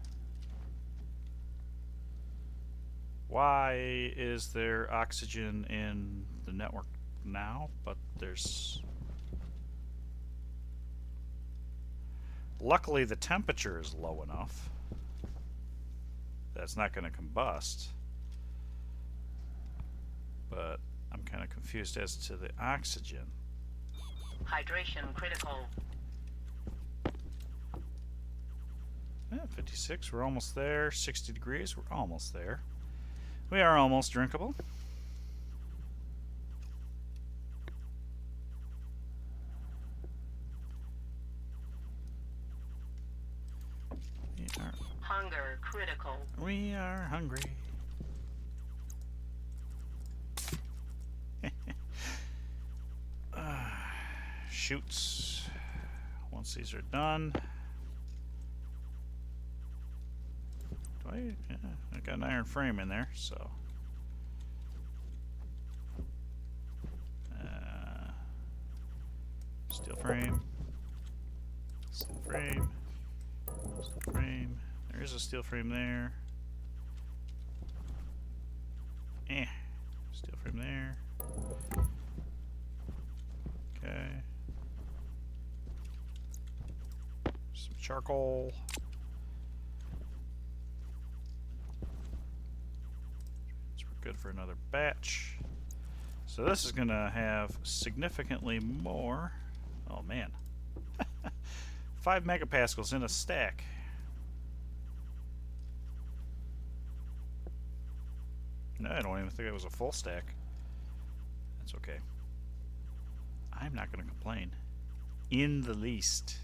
Why is there oxygen in the network now, but there's... Luckily the temperature is low enough that it's not going to combust, but I'm kind of confused as to the oxygen. Hydration critical. Yeah, 56, we're almost there. 60 degrees, we're almost there. We are almost drinkable. Hunger critical. We are hungry. Shoots. Once these are done. Yeah, I got an iron frame in there, so. Steel frame. Steel frame. Steel frame. There's a steel frame there. Steel frame there. Okay. Some charcoal. So we're good for another batch. So this is gonna have significantly more. Oh man. 5 megapascals in a stack. No, I don't even think it was a full stack. That's okay. I'm not going to complain in the least,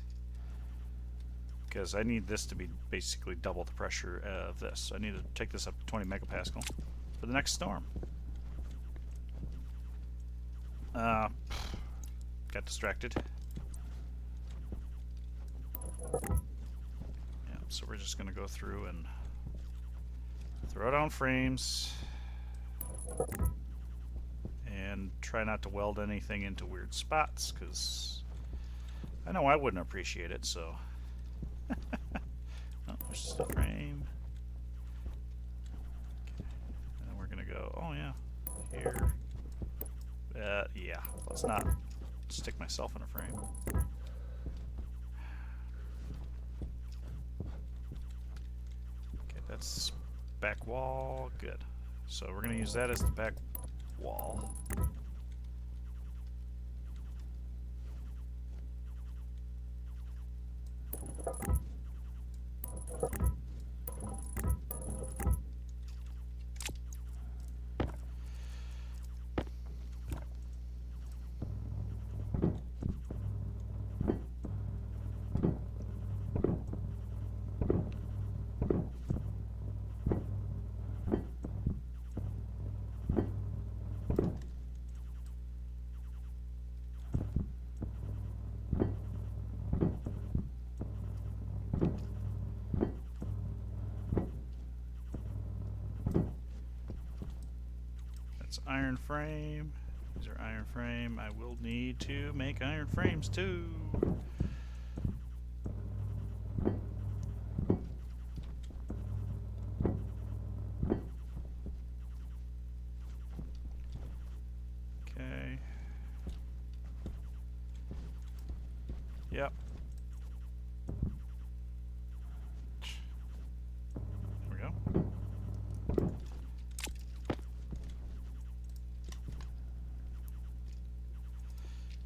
because I need this to be basically double the pressure of this. I need to take this up to 20 megapascal. for the next storm. Got distracted. Yeah, so we're just going to go through and throw down frames and try not to weld anything into weird spots, because I know I wouldn't appreciate it, so. Oh, there's just a frame. Okay. And then we're going to go, oh yeah, here. Yeah, let's not stick myself in a frame. Okay, that's back wall. Good. So we're going to use that as the back wall. Iron frame. These are iron frame. I will need to make iron frames too. Okay. Yep. There we go.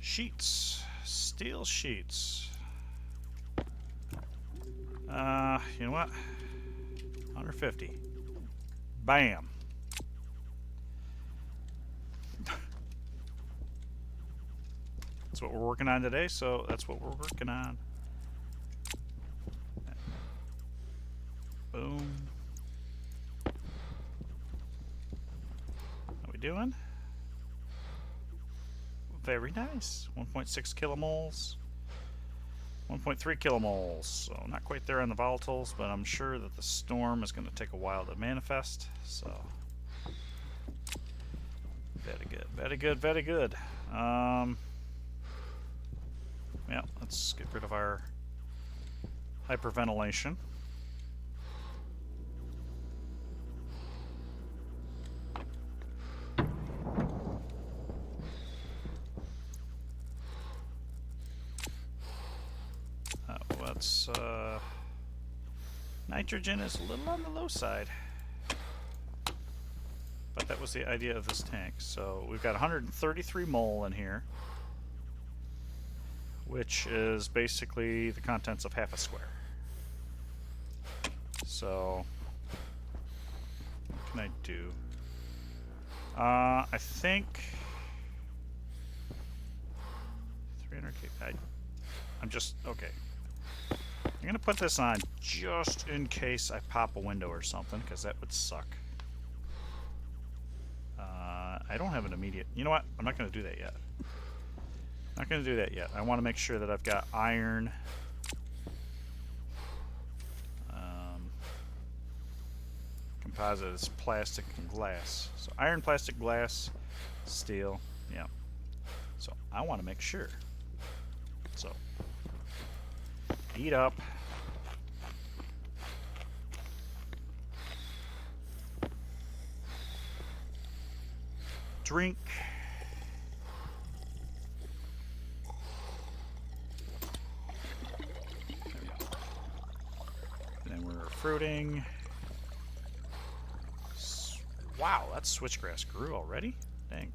Sheets. Steel sheets. You know what? 150. Bam. That's what we're working on today, so that's what we're working on. Boom. How we doing? Very nice. 1.6 kilomoles. 1.3 kilomoles. So not quite there on the volatiles, but I'm sure that the storm is going to take a while to manifest. So very good, very good, very good. Yeah, let's get rid of our hyperventilation. Nitrogen is a little on the low side, but that was the idea of this tank. So we've got 133 mole in here, which is basically the contents of half a square. So what can I do? I think 300K. I'm just okay. I'm going to put this on just in case I pop a window or something, because that would suck. I don't have an immediate... You know what? I'm not going to do that yet. Not going to do that yet. I want to make sure that I've got iron. Composite is plastic and glass. So iron, plastic, glass, steel. Yeah. So I want to make sure. So... Eat up. Drink. And then we're fruiting. Wow, that switchgrass grew already? Dang.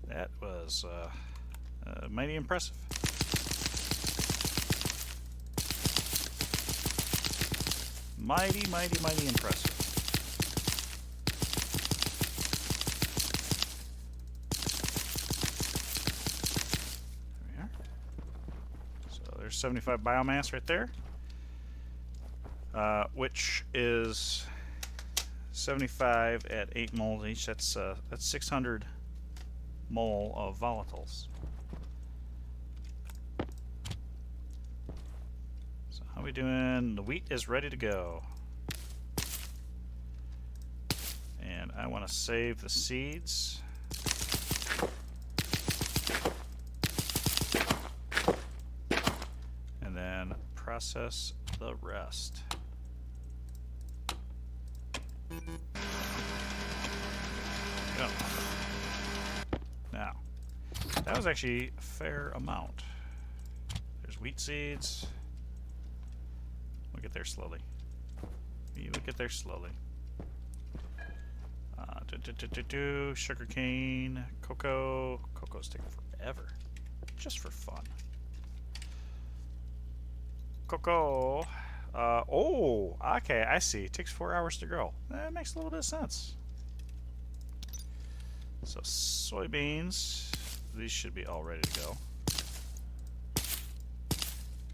That was mighty impressive. Mighty, mighty, mighty impressive. There we are. So there's 75 biomass right there. which is 75 at 8 moles each. That's 600 mole of volatiles. So how are we doing? The wheat is ready to go. And I want to save the seeds. And then process the rest. Go. Now, that was actually a fair amount. There's wheat seeds. We'll get there slowly. We will get there slowly. Sugar cane, cocoa. Cocoa's taking forever, just for fun. Cocoa. Oh, okay, I see. It takes 4 hours to grow. That makes a little bit of sense. So soybeans, these should be all ready to go.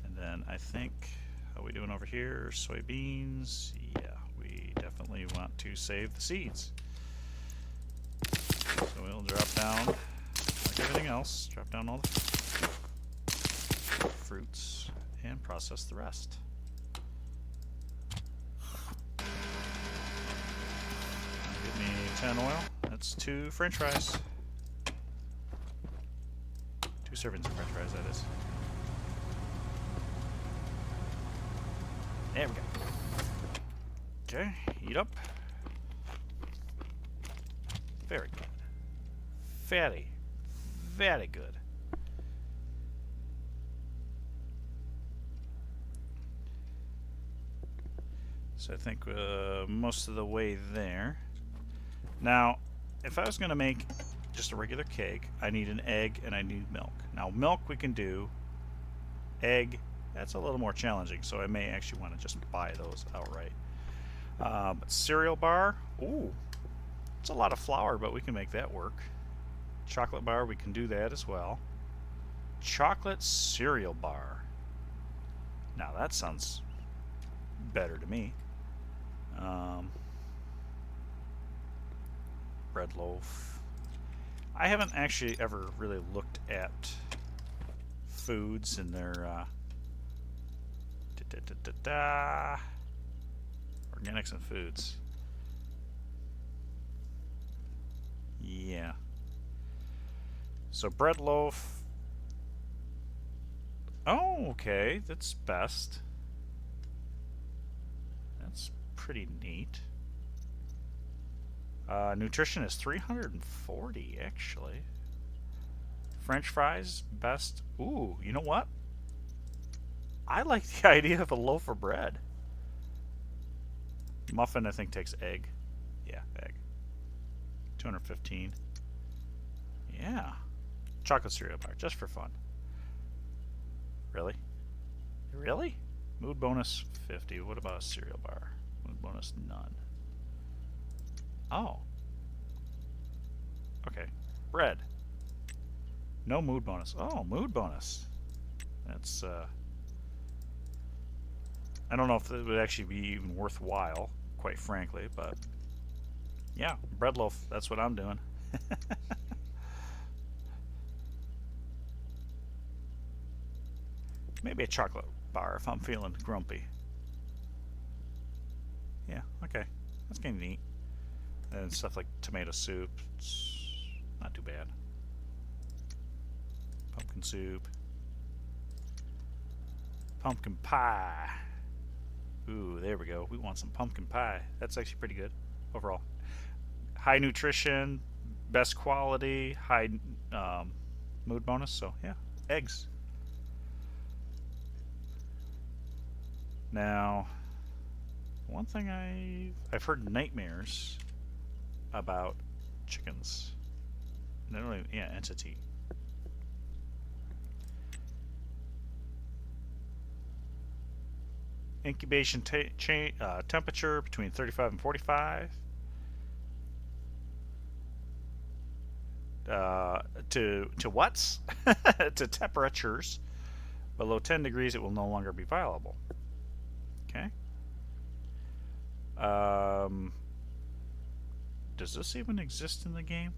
And then I think, how are we doing over here? Soybeans, yeah, we definitely want to save the seeds. So we'll drop down, like everything else, drop down all the fruits and process the rest. Give me 10 oil. That's 2 French fries. 2 servings of French fries, that is. There we go. Okay, heat up. Very good. Very, very good. So I think most of the way there. Now, if I was going to make just a regular cake, I need an egg and I need milk. Now, milk we can do. Egg, that's a little more challenging, so I may actually want to just buy those outright. Cereal bar, ooh, it's a lot of flour, but we can make that work. Chocolate bar, we can do that as well. Chocolate cereal bar. Now, that sounds better to me. Bread loaf. I haven't actually ever really looked at foods and their organics and foods. Yeah. So bread loaf. Oh, okay. That's best. That's pretty neat. Nutrition is 340, actually. French fries, best. Ooh, you know what? I like the idea of a loaf of bread. Muffin, I think, takes egg. Yeah, egg. 215. Yeah. Chocolate cereal bar, just for fun. Really? Really? Mood bonus 50. What about a cereal bar? Mood bonus none. Oh. Okay. Bread. No mood bonus. Oh, mood bonus. That's, I don't know if it would actually be even worthwhile, quite frankly, but yeah, bread loaf, that's what I'm doing. Maybe a chocolate bar if I'm feeling grumpy. Yeah, okay. That's kind of neat. And stuff like tomato soup, it's not too bad. Pumpkin soup. Pumpkin pie. Ooh, there we go. We want some pumpkin pie. That's actually pretty good overall. High nutrition, best quality, high mood bonus. So yeah, eggs. Now, one thing I've heard nightmares about chickens. Not only, yeah, entity. Incubation temperature between 35 and 45. To what's? To temperatures below 10 degrees, it will no longer be viable. Okay. Does this even exist in the game?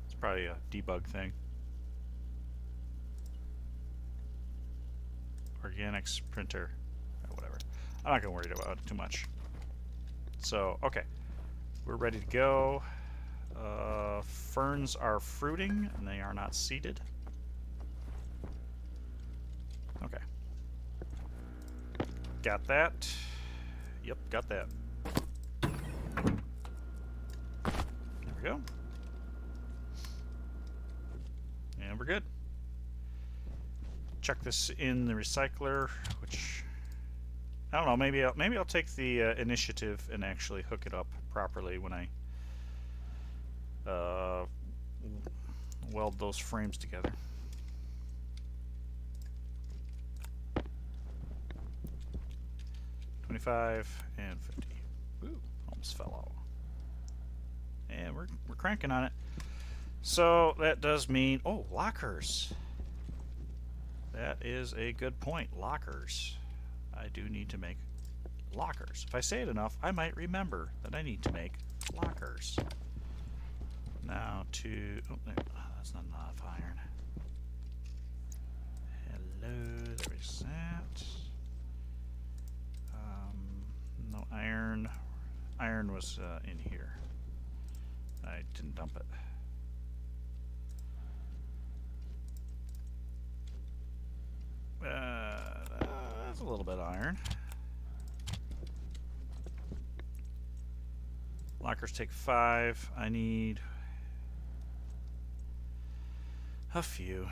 It's probably a debug thing. Organics printer, or whatever. I'm not gonna worry about it too much. So, okay, we're ready to go. Ferns are fruiting, and they are not seeded. Okay. Got that. Yep, got that. There we go. And we're good. Chuck this in the recycler, which I don't know. Maybe I'll take the initiative and actually hook it up properly when I weld those frames together. $25 and $50. Ooh, almost fell out. And we're cranking on it. So that does mean, oh, lockers. That is a good point. Lockers. I do need to make lockers. If I say it enough, I might remember that I need to make lockers. Now to... oh, that's not enough iron. Hello, there is that. No iron. Iron was in here. I didn't dump it. That's a little bit of iron. Lockers take 5. I need a few.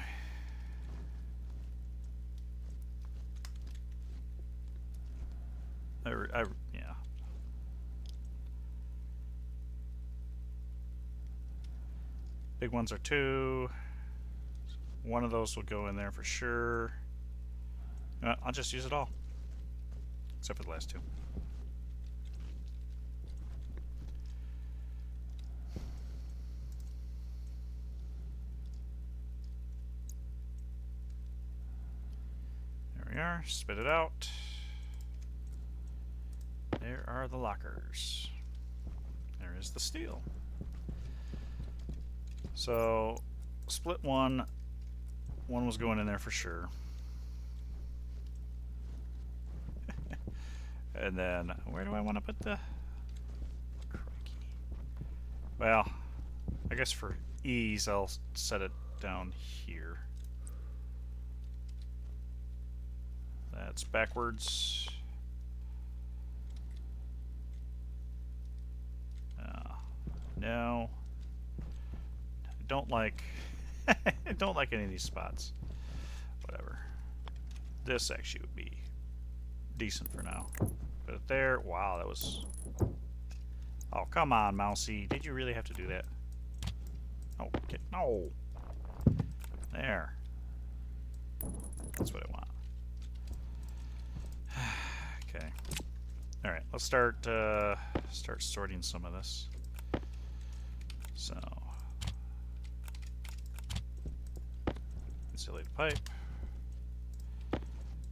Yeah. Big ones are 2. One of those will go in there for sure. I'll just use it all, except for the last 2. There we are. Spit it out. There are the lockers. There is the steel. So, split one. One was going in there for sure. And then, where do I want to put the... crikey. Well, I guess for ease, I'll set it down here. That's backwards. No. I don't like... I don't like any of these spots. Whatever. This actually would be decent for now. Put it there. Wow, that was... oh, come on, Mousy. Did you really have to do that? Oh, okay. No. There. That's what I want. Okay. All right. Let's start sorting some of this. So, insulated pipe,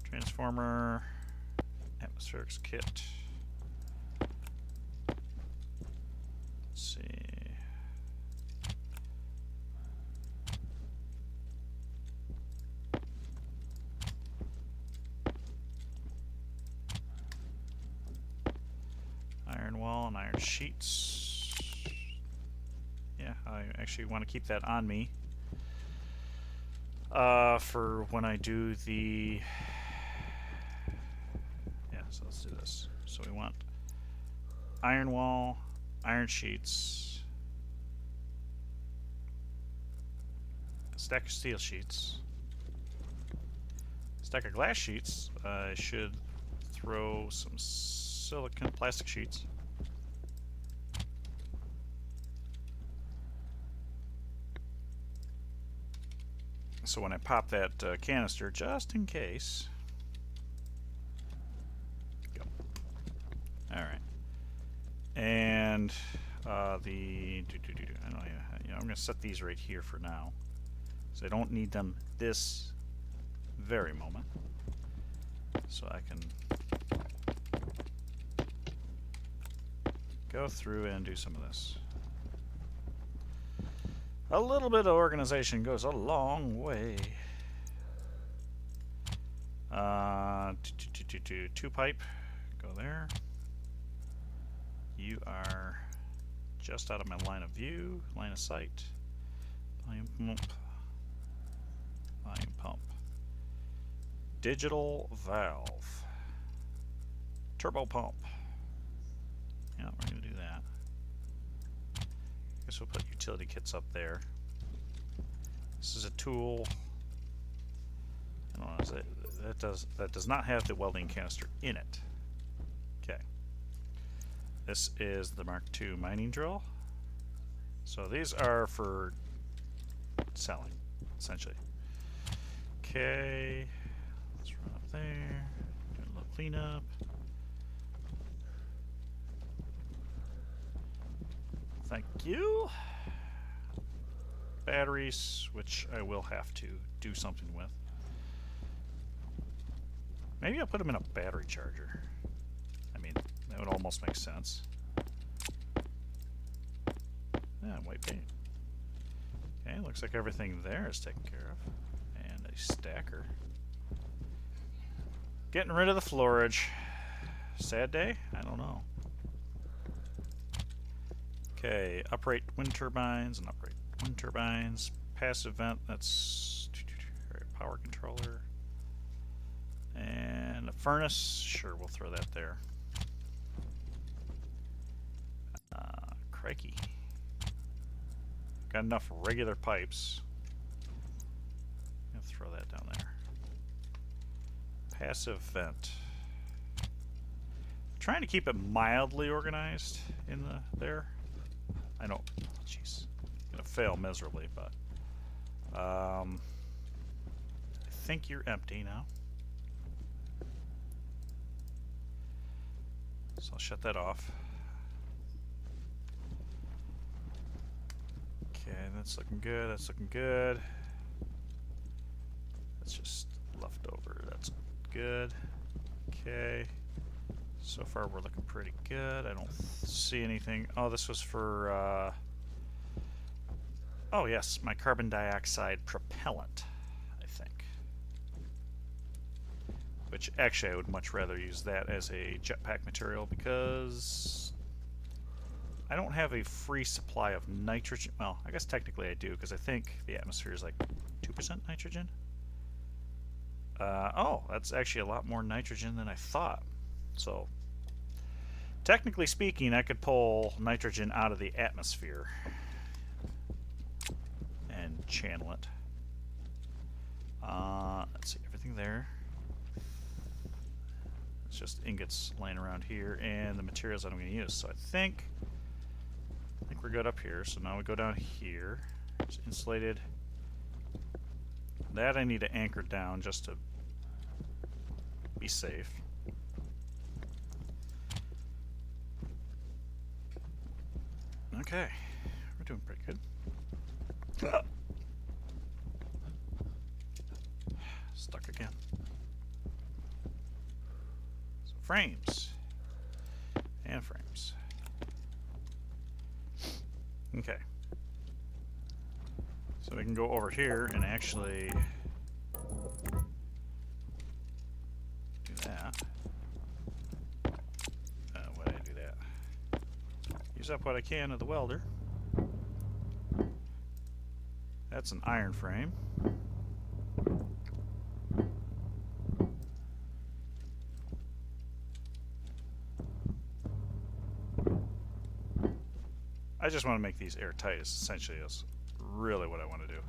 transformer, atmospherics kit. Let's see. Iron wall and iron sheets. Yeah, I actually want to keep that on me for when I do the... yeah, so let's do this. So we want iron wall, iron sheets, a stack of steel sheets, a stack of glass sheets. I should throw some silicon plastic sheets. So when I pop that canister, just in case. Go. All right. And I don't know, I'm going to set these right here for now, so I don't need them this very moment. So I can go through and do some of this. A little bit of organization goes a long way. Two pipe, go there. You are just out of my line of view, line of sight. Volume pump. Volume pump. Digital valve. Turbo pump. Yeah, we're going to do that. Guess we'll put utility kits up there. This is a tool. I don't know, is that does not have the welding canister in it. Okay. This is the Mark II mining drill. So these are for selling, essentially. Okay. Let's run up there. Do a little cleanup. Thank you. Batteries, which I will have to do something with. Maybe I'll put them in a battery charger. I mean, that would almost make sense. Yeah, white paint. Okay, looks like everything there is taken care of. And a stacker. Getting rid of the floorage. Sad day? I don't know. Okay, uprate wind turbines and uprate wind turbines. Passive vent, that's power controller. And a furnace, sure, we'll throw that there. Crikey. Got enough regular pipes. I'll throw that down there. Passive vent. Trying to keep it mildly organized in there. I know, jeez, gonna fail miserably, but I think you're empty now. So I'll shut that off. Okay, that's looking good. That's looking good. That's just leftover. That's good. Okay. So far we're looking pretty good. I don't see anything. Oh, this was for oh yes, my carbon dioxide propellant, I think. Which actually I would much rather use that as a jetpack material because I don't have a free supply of nitrogen. Well, I guess technically I do because I think the atmosphere is like 2% nitrogen. Oh, that's actually a lot more nitrogen than I thought. So, technically speaking, I could pull nitrogen out of the atmosphere and channel it. Let's see, everything there. It's just ingots laying around here and the materials that I'm going to use. So I think we're good up here. So now we go down here. It's insulated. That I need to anchor down just to be safe. Okay, we're doing pretty good. Stuck again. So frames. And frames. Okay. So we can go over here and actually do that. Why did I do that? Use up what I can of the welder. That's an iron frame. I just want to make these airtight, essentially, is really what I want to do.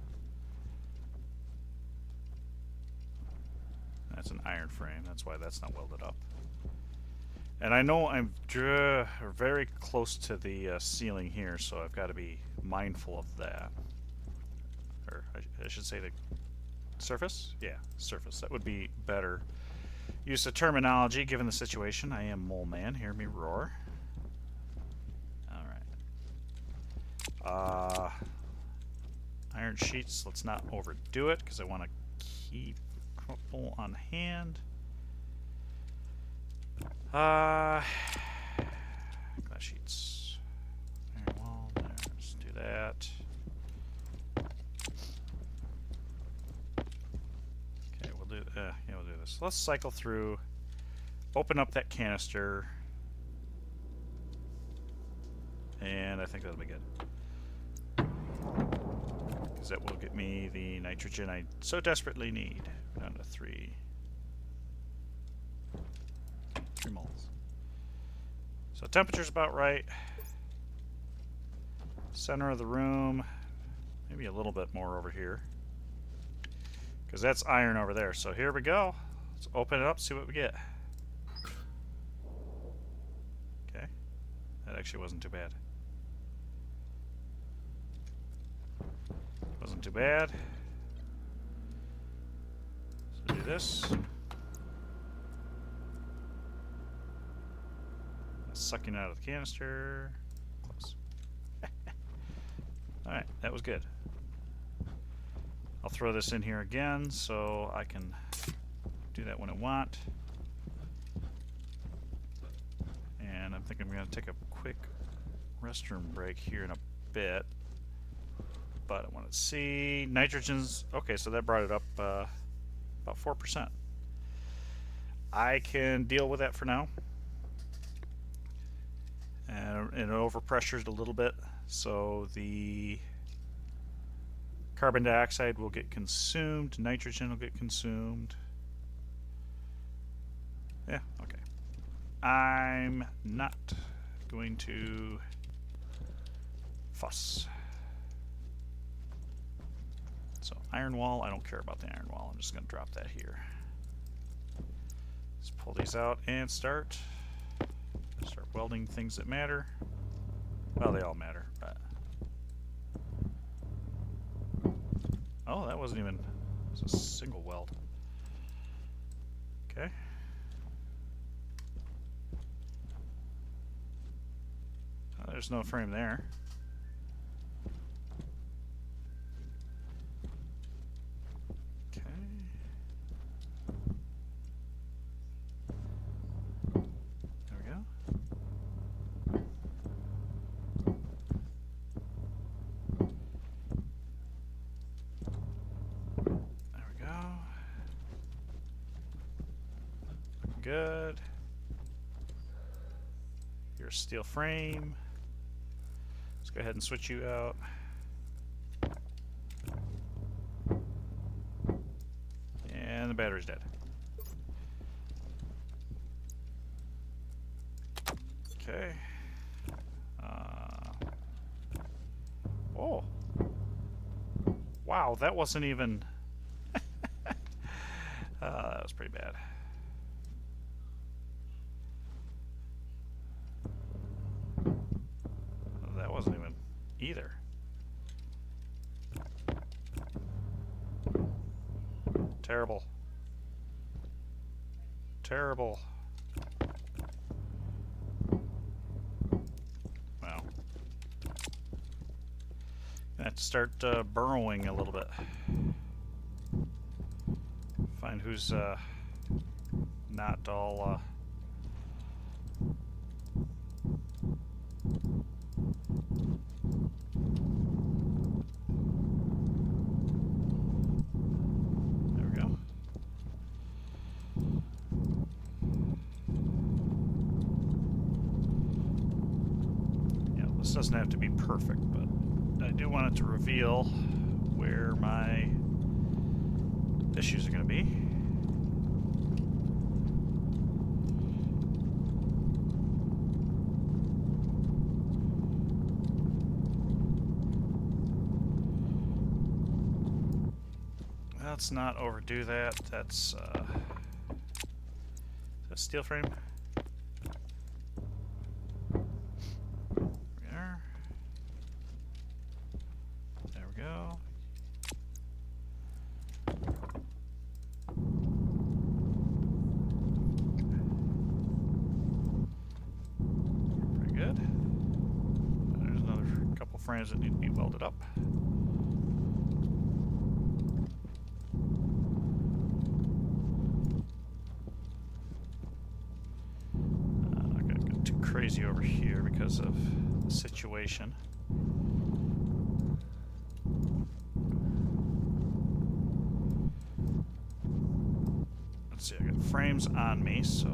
That's an iron frame, that's why that's not welded up. And I know I'm very close to the ceiling here, so I've got to be mindful of that. Or I should say the surface? Yeah, surface. That would be better use of terminology given the situation. I am Mole Man, hear me roar. Alright. Iron sheets, let's not overdo it because I want to keep a couple on hand. Glass sheets. So let's cycle through, open up that canister, and I think that'll be good. Because that will get me the nitrogen I so desperately need. Down to 3 moles. So temperature's about right. Center of the room, maybe a little bit more over here. Because that's iron over there. So here we go. Let's open it up, see what we get. Okay. That actually wasn't too bad. Wasn't too bad. So do this. That's sucking out of the canister. Close. Alright, that was good. I'll throw this in here again so I can do that when I want. And I'm thinking I'm going to take a quick restroom break here in a bit. But I want to see nitrogen's okay, so that brought it up about 4%. I can deal with that for now. And it overpressured a little bit, so the carbon dioxide will get consumed, nitrogen will get consumed. Yeah, okay. I'm not going to fuss. So iron wall, I don't care about the iron wall. I'm just going to drop that here. Let's pull these out and start welding things that matter. Well, they all matter, but oh, that wasn't even, it was a single weld. Okay. Oh, there's no frame there. Okay. There we go. There we go. Looking good. Here's steel frame. Let's go ahead and switch you out. And the battery's dead. Okay. Oh. Wow, that wasn't even... that was pretty bad. That wasn't even either. Terrible. Terrible. Wow. Gonna have to start burrowing a little bit. Find who's not all there we go. Yeah, this doesn't have to be perfect, but I do want it to reveal where my issues are going to be. Let's not overdo that. That's steel frame. There. There we go. Pretty good. There's another couple frames that need to be welded up. Crazy over here because of the situation. Let's see, I got frames on me, so.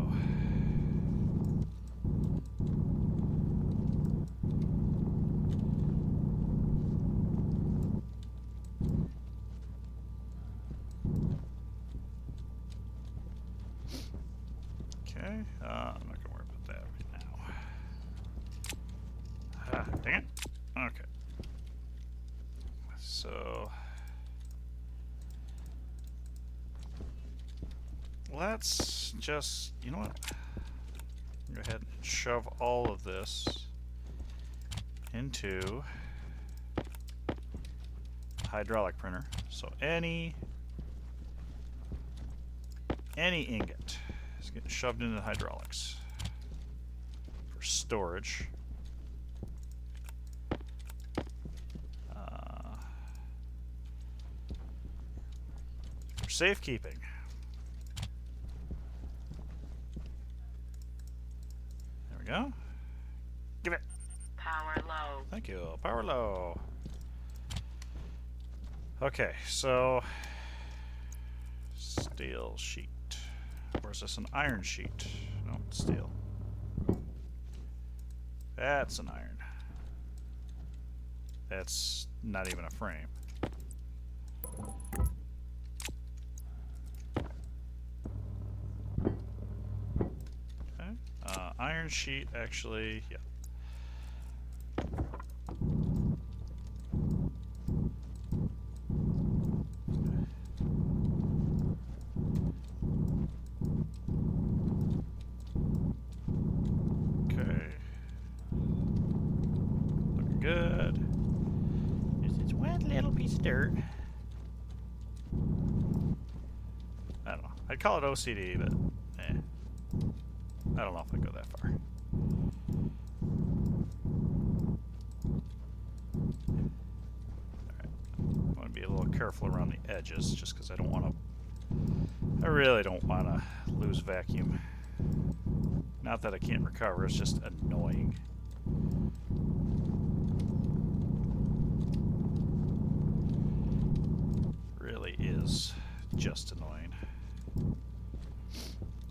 Okay, I'm not gonna worry about that right now. Ah, dang it. Okay. So let's just, you know what? Go ahead and shove all of this into a hydraulic printer. So any ingot is getting shoved into the hydraulics for storage. For safekeeping. There we go. Give it. Power low. Thank you. Power low. Okay, so steel sheet. Or is this an iron sheet? No, it's steel. That's an iron. That's not even a frame. Okay. Iron sheet actually, yeah. Good. Just this one little piece of dirt. I don't know. I'd call it OCD, but I don't know if I'd go that far. Alright. I want to be a little careful around the edges just because I don't want to. I really don't want to lose vacuum. Not that I can't recover, it's just annoying. Is just annoying. And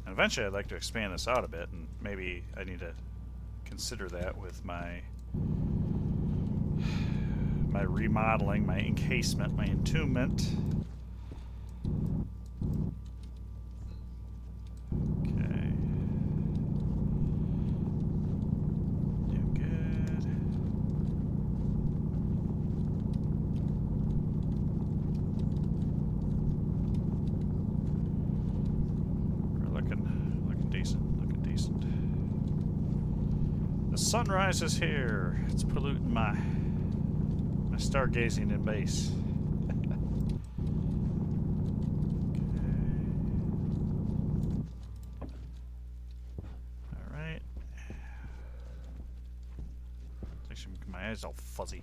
eventually I'd like to expand this out a bit, and maybe I need to consider that with my remodeling, my encasement, my entombment. Okay. Doing good. Looking decent. The sunrise is here. It's polluting my stargazing in base. Okay. Alright. My eyes all fuzzy.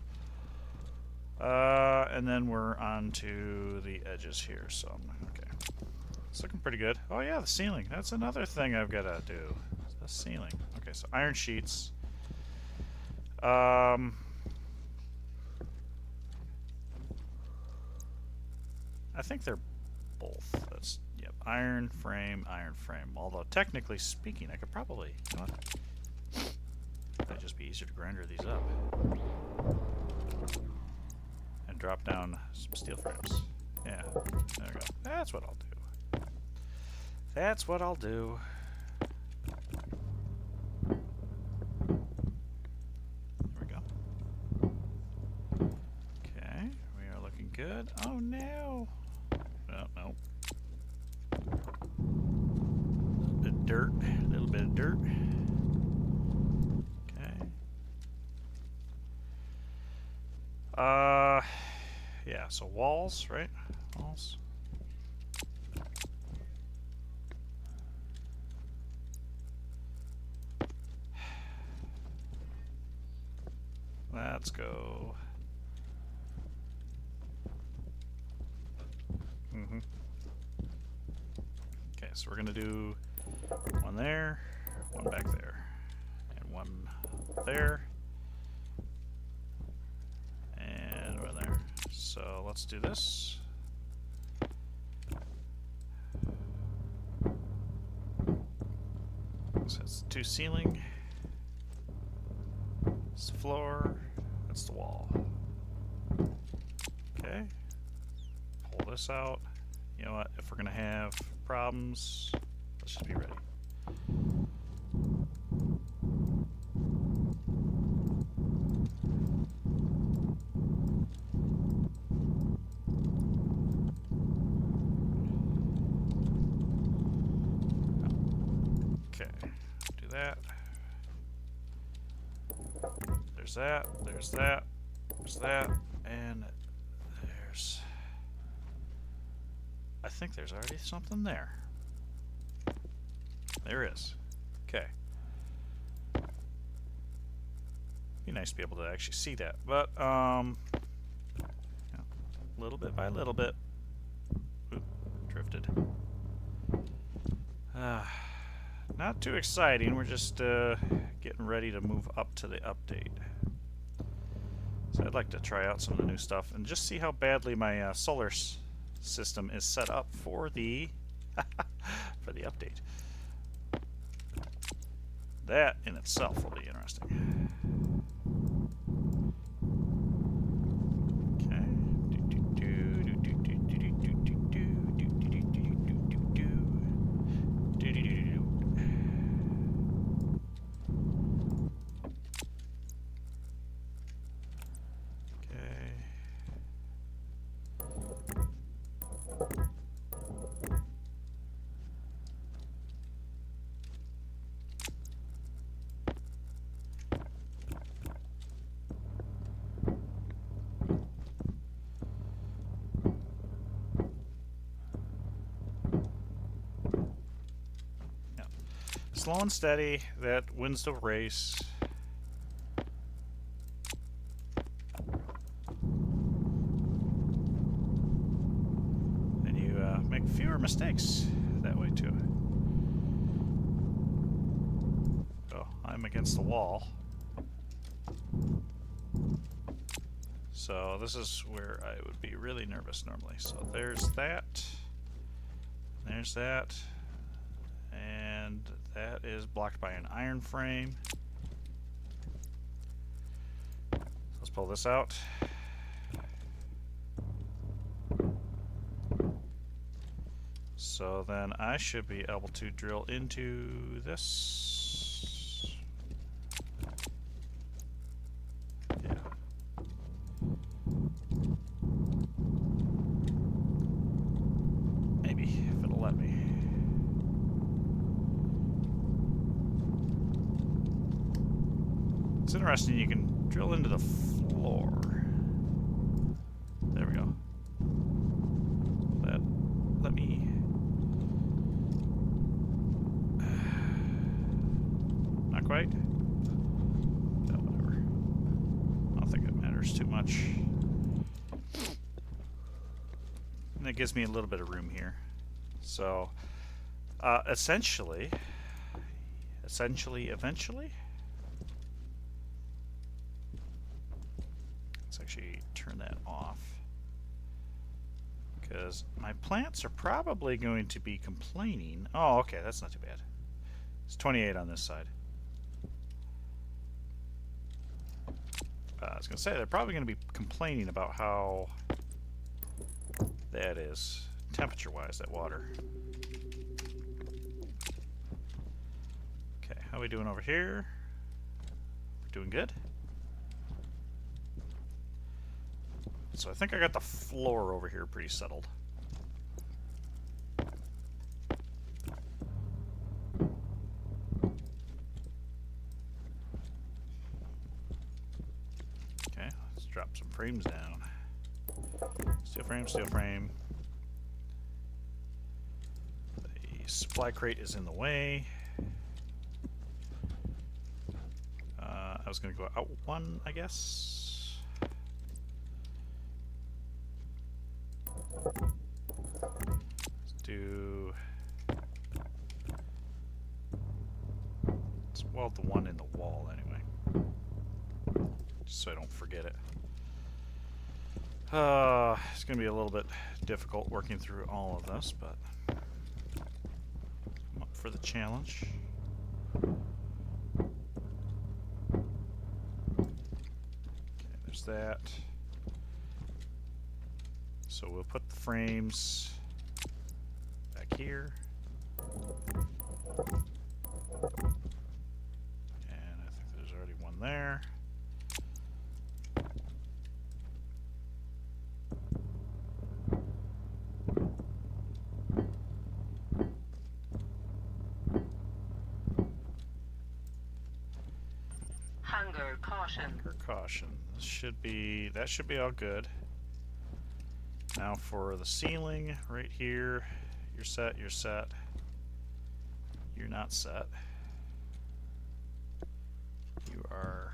And then we're on to the edges here, so okay. It's looking pretty good. Oh yeah, the ceiling. That's another thing I've got to do. The ceiling. Okay, so iron sheets. I think they're both. That's, yep, iron frame. Although technically speaking, I could probably, you know what? That'd just be easier to grinder these up and drop down some steel frames. Yeah, there we go. That's what I'll do. That's what I'll do. There we go. Okay, we are looking good. Oh no! Oh, no. A little bit of dirt. Okay. Yeah, so walls, right? Walls. Let's go. Okay, so we're gonna do one there, one back there, and one there, and one there. So let's do this. to ceiling. It's the floor. That's the wall. Okay. Pull this out. You know what? If we're gonna have problems, let's just be ready. Okay. Do that. There's that. There's that. There's that. And there's... I think there's already something there. There is. Okay. Be nice to be able to actually see that, but yeah, little bit by little bit. Oop, drifted. Not too exciting. We're just getting ready to move up to the update. So I'd like to try out some of the new stuff and just see how badly my solar system is set up for the for the update. That in itself will be interesting. Okay. Slow and steady, that wins the race. And you make fewer mistakes that way too. Oh, I'm against the wall. So this is where I would be really nervous normally. So there's that. There's that. And that is blocked by an iron frame. Let's pull this out. So then I should be able to drill into this. Yeah. Maybe, if it'll let me. It's interesting, you can drill into the floor. There we go. Let me... Not quite? No, whatever. I don't think it matters too much. And it gives me a little bit of room here. So, eventually... Let's actually turn that off, because my plants are probably going to be complaining. Oh, okay, that's not too bad. It's 28 on this side. I was going to say, they're probably going to be complaining about how that is, temperature-wise, that water. Okay, how are we doing over here? We're doing good. So I think I got the floor over here pretty settled. Okay, let's drop some frames down. Steel frame, steel frame. The supply crate is in the way. I was going to go out one, I guess. Let's weld the one in the wall anyway, just so I don't forget it. It's going to be a little bit difficult working through all of this, but I'm up for the challenge. There's that. So we'll put the frames back here. And I think there's already one there. Hunger caution. Hunger caution. This should be, that should be all good. Now for the ceiling, right here, you're set, you're set. You're not set. You are,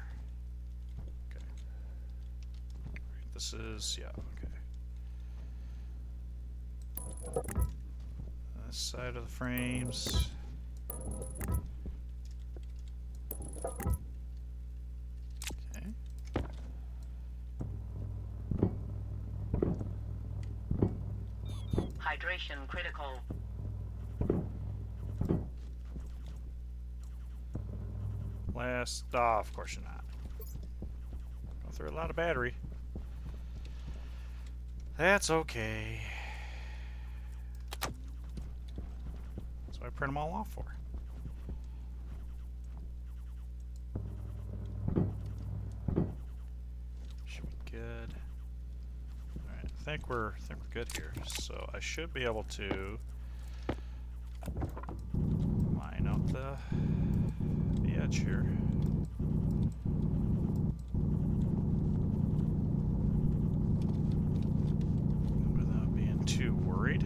okay. This is, yeah, okay. This side of the frames. Okay. Hydration critical. Last, oh, of course you're not. Go through a lot of battery. That's okay. That's what I print them all off for. Should be good. Alright, I think we're good here. So I should be able to line up the edge here. Without being too worried.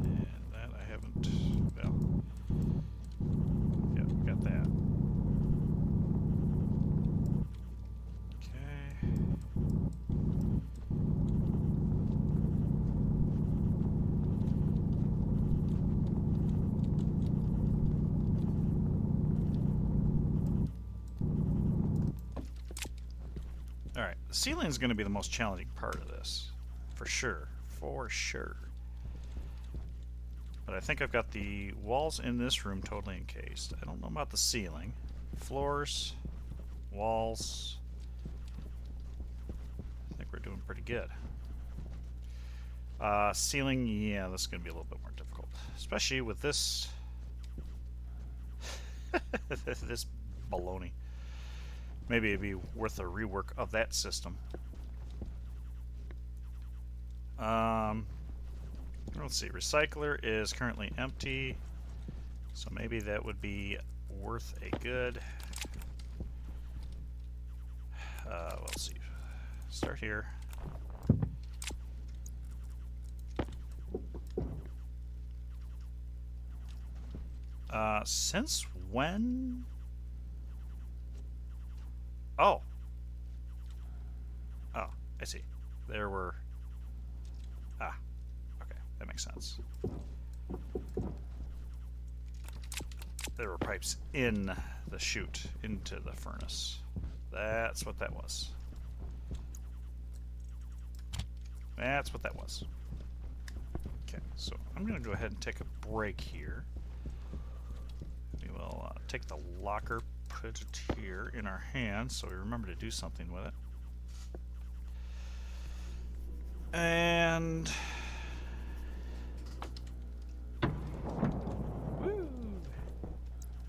And that I haven't, well, yeah, we got that. Okay. Alright, the ceiling is going to be the most challenging part of this. For sure. For sure. But I think I've got the walls in this room totally encased. I don't know about the ceiling. Floors, walls. I think we're doing pretty good. Ceiling, yeah, this is going to be a little bit more difficult. Especially with this... this baloney. Maybe it'd be worth a rework of that system. Let's see. Recycler is currently empty, so maybe that would be worth a good. Let's see. Start here. Since when? Oh. Oh, I see. There were... Ah, okay. That makes sense. There were pipes in the chute, into the furnace. That's what that was. That's what that was. Okay, so I'm going to go ahead and take a break here. We will take the locker, put it here in our hands so we remember to do something with it. And woo!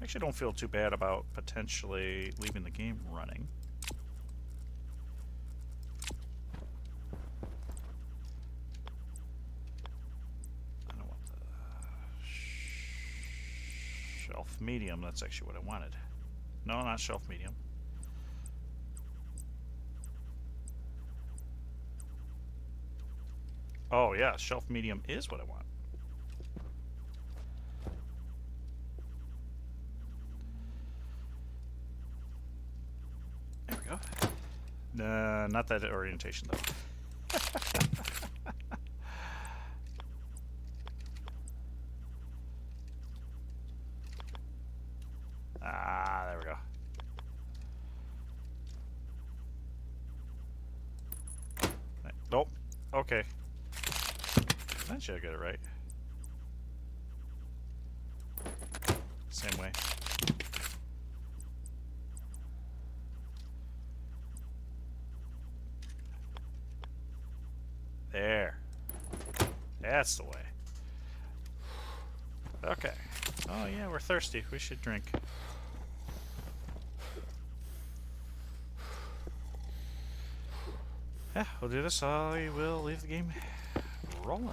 Actually, don't feel too bad about potentially leaving the game running. I don't want the shelf medium. That's actually what I wanted. No, not shelf medium. Oh yeah, shelf medium is what I want. There we go. Not that orientation though. Ah, there we go. Nope. Okay. Eventually I get it right. same way. There. That's the way. Okay. Oh yeah, we're thirsty. We should drink. Yeah, we'll do this. I will leave the game rolling.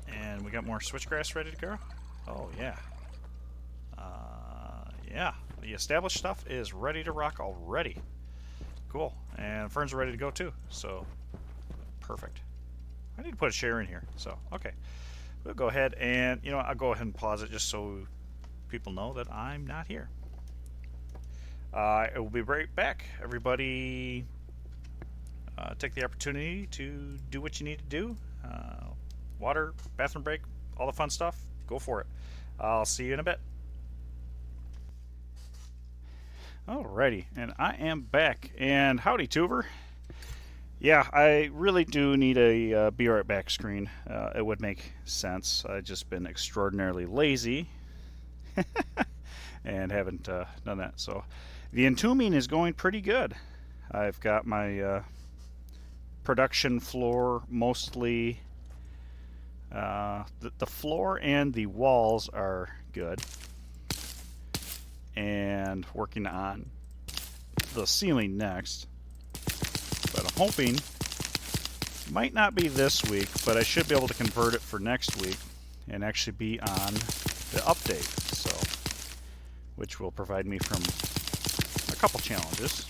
And we got more switchgrass ready to go. Oh yeah. Yeah, the established stuff is ready to rock already. Cool. And ferns are ready to go too. So perfect. I need to put a share in here. So okay. We'll go ahead and, you know, I'll go ahead and pause it just so people know that I'm not here. I will be right back. Everybody take the opportunity to do what you need to do. Water, bathroom break, all the fun stuff. Go for it. I'll see you in a bit. Alrighty, and I am back. And howdy, Tuber. Yeah, I really do need a be right back screen. It would make sense. I've just been extraordinarily lazy and haven't done that. So the entombing is going pretty good. I've got my production floor mostly. The floor and the walls are good. And working on the ceiling next. But I'm hoping, might not be this week, but I should be able to convert it for next week and actually be on the update, so which will provide me from a couple challenges.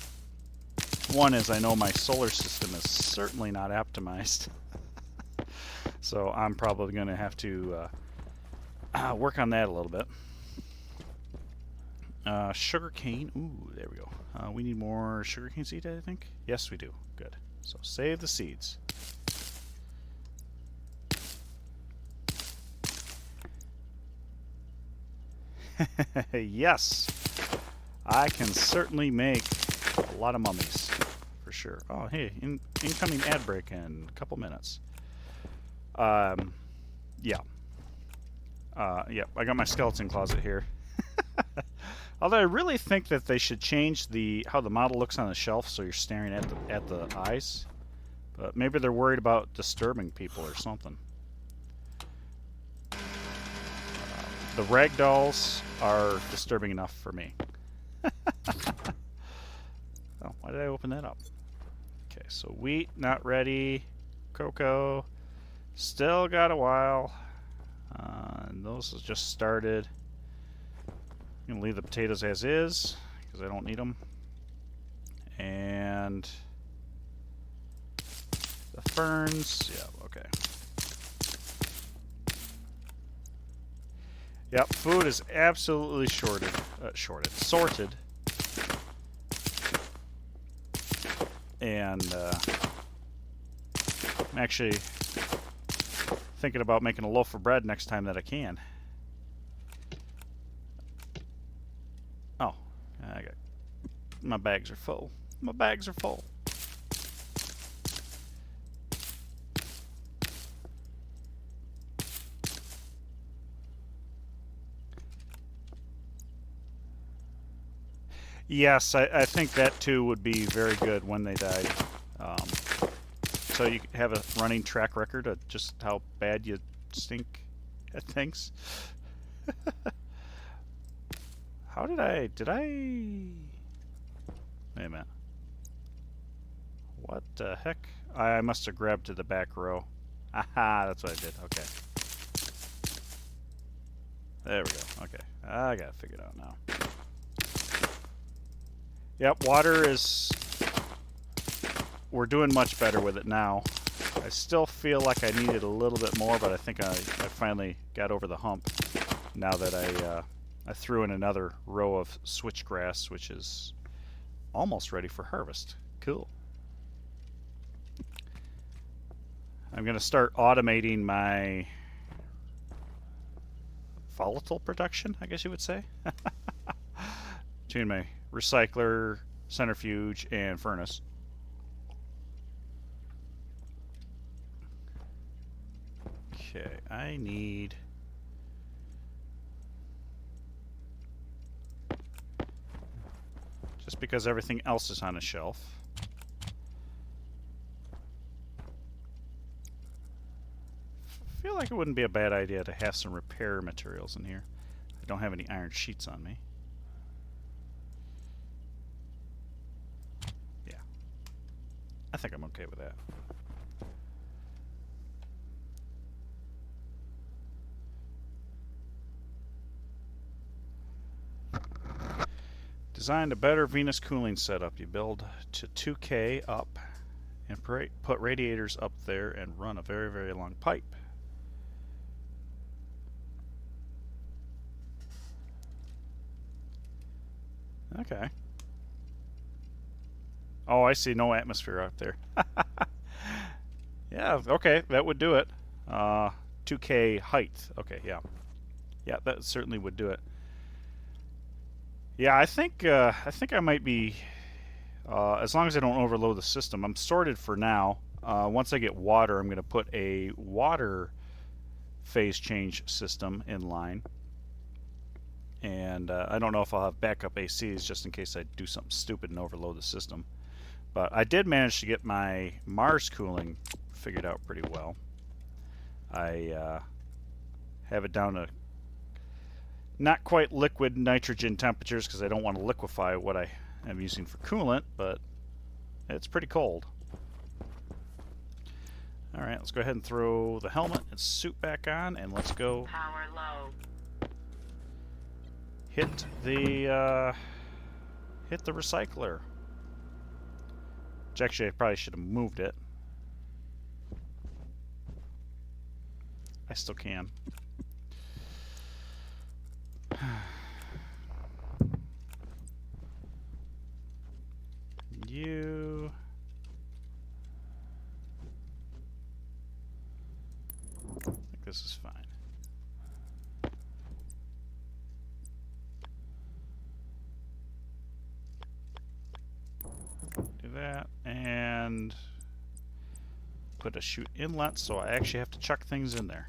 One is I know my solar system is certainly not optimized, so I'm probably going to have to work on that a little bit. Sugar cane. Ooh, there we go. We need more sugar cane seed, I think. Yes, we do. Good. So save the seeds. Yes, I can certainly make a lot of mummies for sure. Oh, hey, incoming ad break in a couple minutes. Yeah. Yeah, I got my skeleton closet here. Although I really think that they should change how the model looks on the shelf, so you're staring at the eyes. But maybe they're worried about disturbing people or something. The ragdolls are disturbing enough for me. Oh, why did I open that up? Okay, so wheat not ready. Cocoa still got a while. And those have just started. I'm going to leave the potatoes as is, because I don't need them. And the ferns, yeah, okay. Yep, food is absolutely sorted. And I'm actually thinking about making a loaf of bread next time that I can. Oh, I got my bags are full. My bags are full. Yes, I think that too would be very good when they died. So you have a running track record of just how bad you stink at things. How did I... Wait a minute. What the heck? I must have grabbed to the back row. Aha, that's what I did. Okay. There we go. Okay. I got it figured out now. Yep, water is... We're doing much better with it now. I still feel like I needed a little bit more, but I think I finally got over the hump now that I threw in another row of switchgrass, which is almost ready for harvest. Cool. I'm going to start automating my volatile production, I guess you would say. Between my recycler, centrifuge, and furnace. Okay, I need... just because everything else is on a shelf. I feel like it wouldn't be a bad idea to have some repair materials in here. I don't have any iron sheets on me. Yeah. I think I'm okay with that. Designed a better Venus cooling setup. You build to 2K up and put radiators up there and run a very, very long pipe. Okay. Oh, I see. No atmosphere up there. Yeah, okay. That would do it. 2K height. Okay, yeah. Yeah, that certainly would do it. Yeah, I think I might be, as long as I don't overload the system. I'm sorted for now. Once I get water, I'm going to put a water phase change system in line. And I don't know if I'll have backup ACs just in case I do something stupid and overload the system. But I did manage to get my Mars cooling figured out pretty well. I have it down to not quite liquid nitrogen temperatures because I don't want to liquefy what I am using for coolant, but it's pretty cold. Alright, let's go ahead and throw the helmet and suit back on, and let's go Power low. hit the recycler. Which actually I probably should have moved it. I still can. You... I think this is fine. Do that, and put a chute inlet, so I actually have to chuck things in there.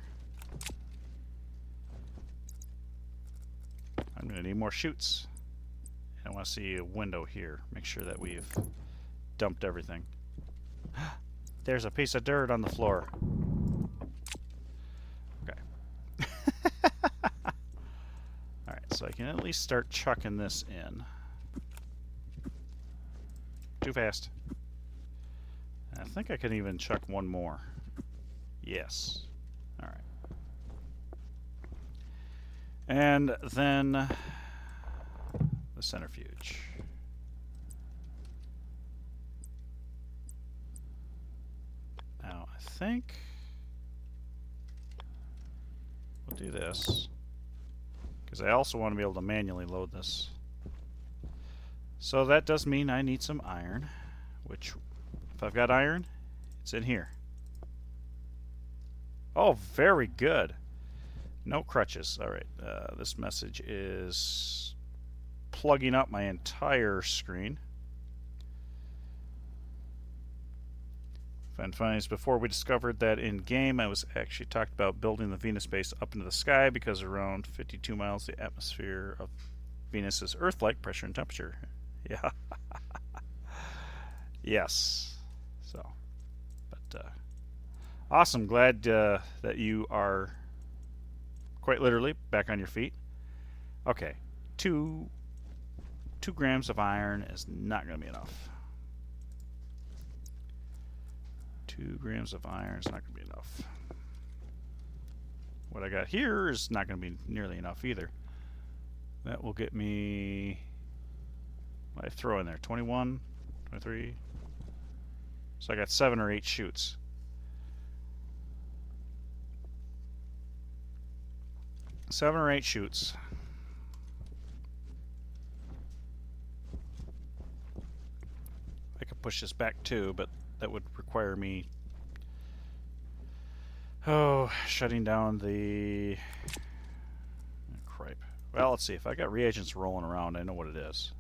I'm going to need more chutes. I want to see a window here. Make sure that we've dumped everything. There's a piece of dirt on the floor. Okay. Alright, so I can at least start chucking this in. Too fast. I think I can even chuck one more. Yes. Alright. And then the centrifuge. Now, I think we'll do this because I also want to be able to manually load this. So that does mean I need some iron, which, if I've got iron, it's in here. Oh, very good. No crutches. All right, this message is plugging up my entire screen. Fun finds before we discovered that in game I was actually talked about building the Venus base up into the sky because around 52 miles the atmosphere of Venus is Earth-like pressure and temperature. Yeah. Yes. So, but awesome. Glad that you are quite literally back on your feet. Okay, 2 grams of iron is not going to be enough. 2 grams of iron is not going to be enough. What I got here is not going to be nearly enough either. That will get me, what did I throw in there? 21, 23. So I got 7 or 8 chutes. Seven or 8 chutes. I could push this back too, but that would require me shutting down the cripe. Well, let's see. If I got reagents rolling around, I know what it is.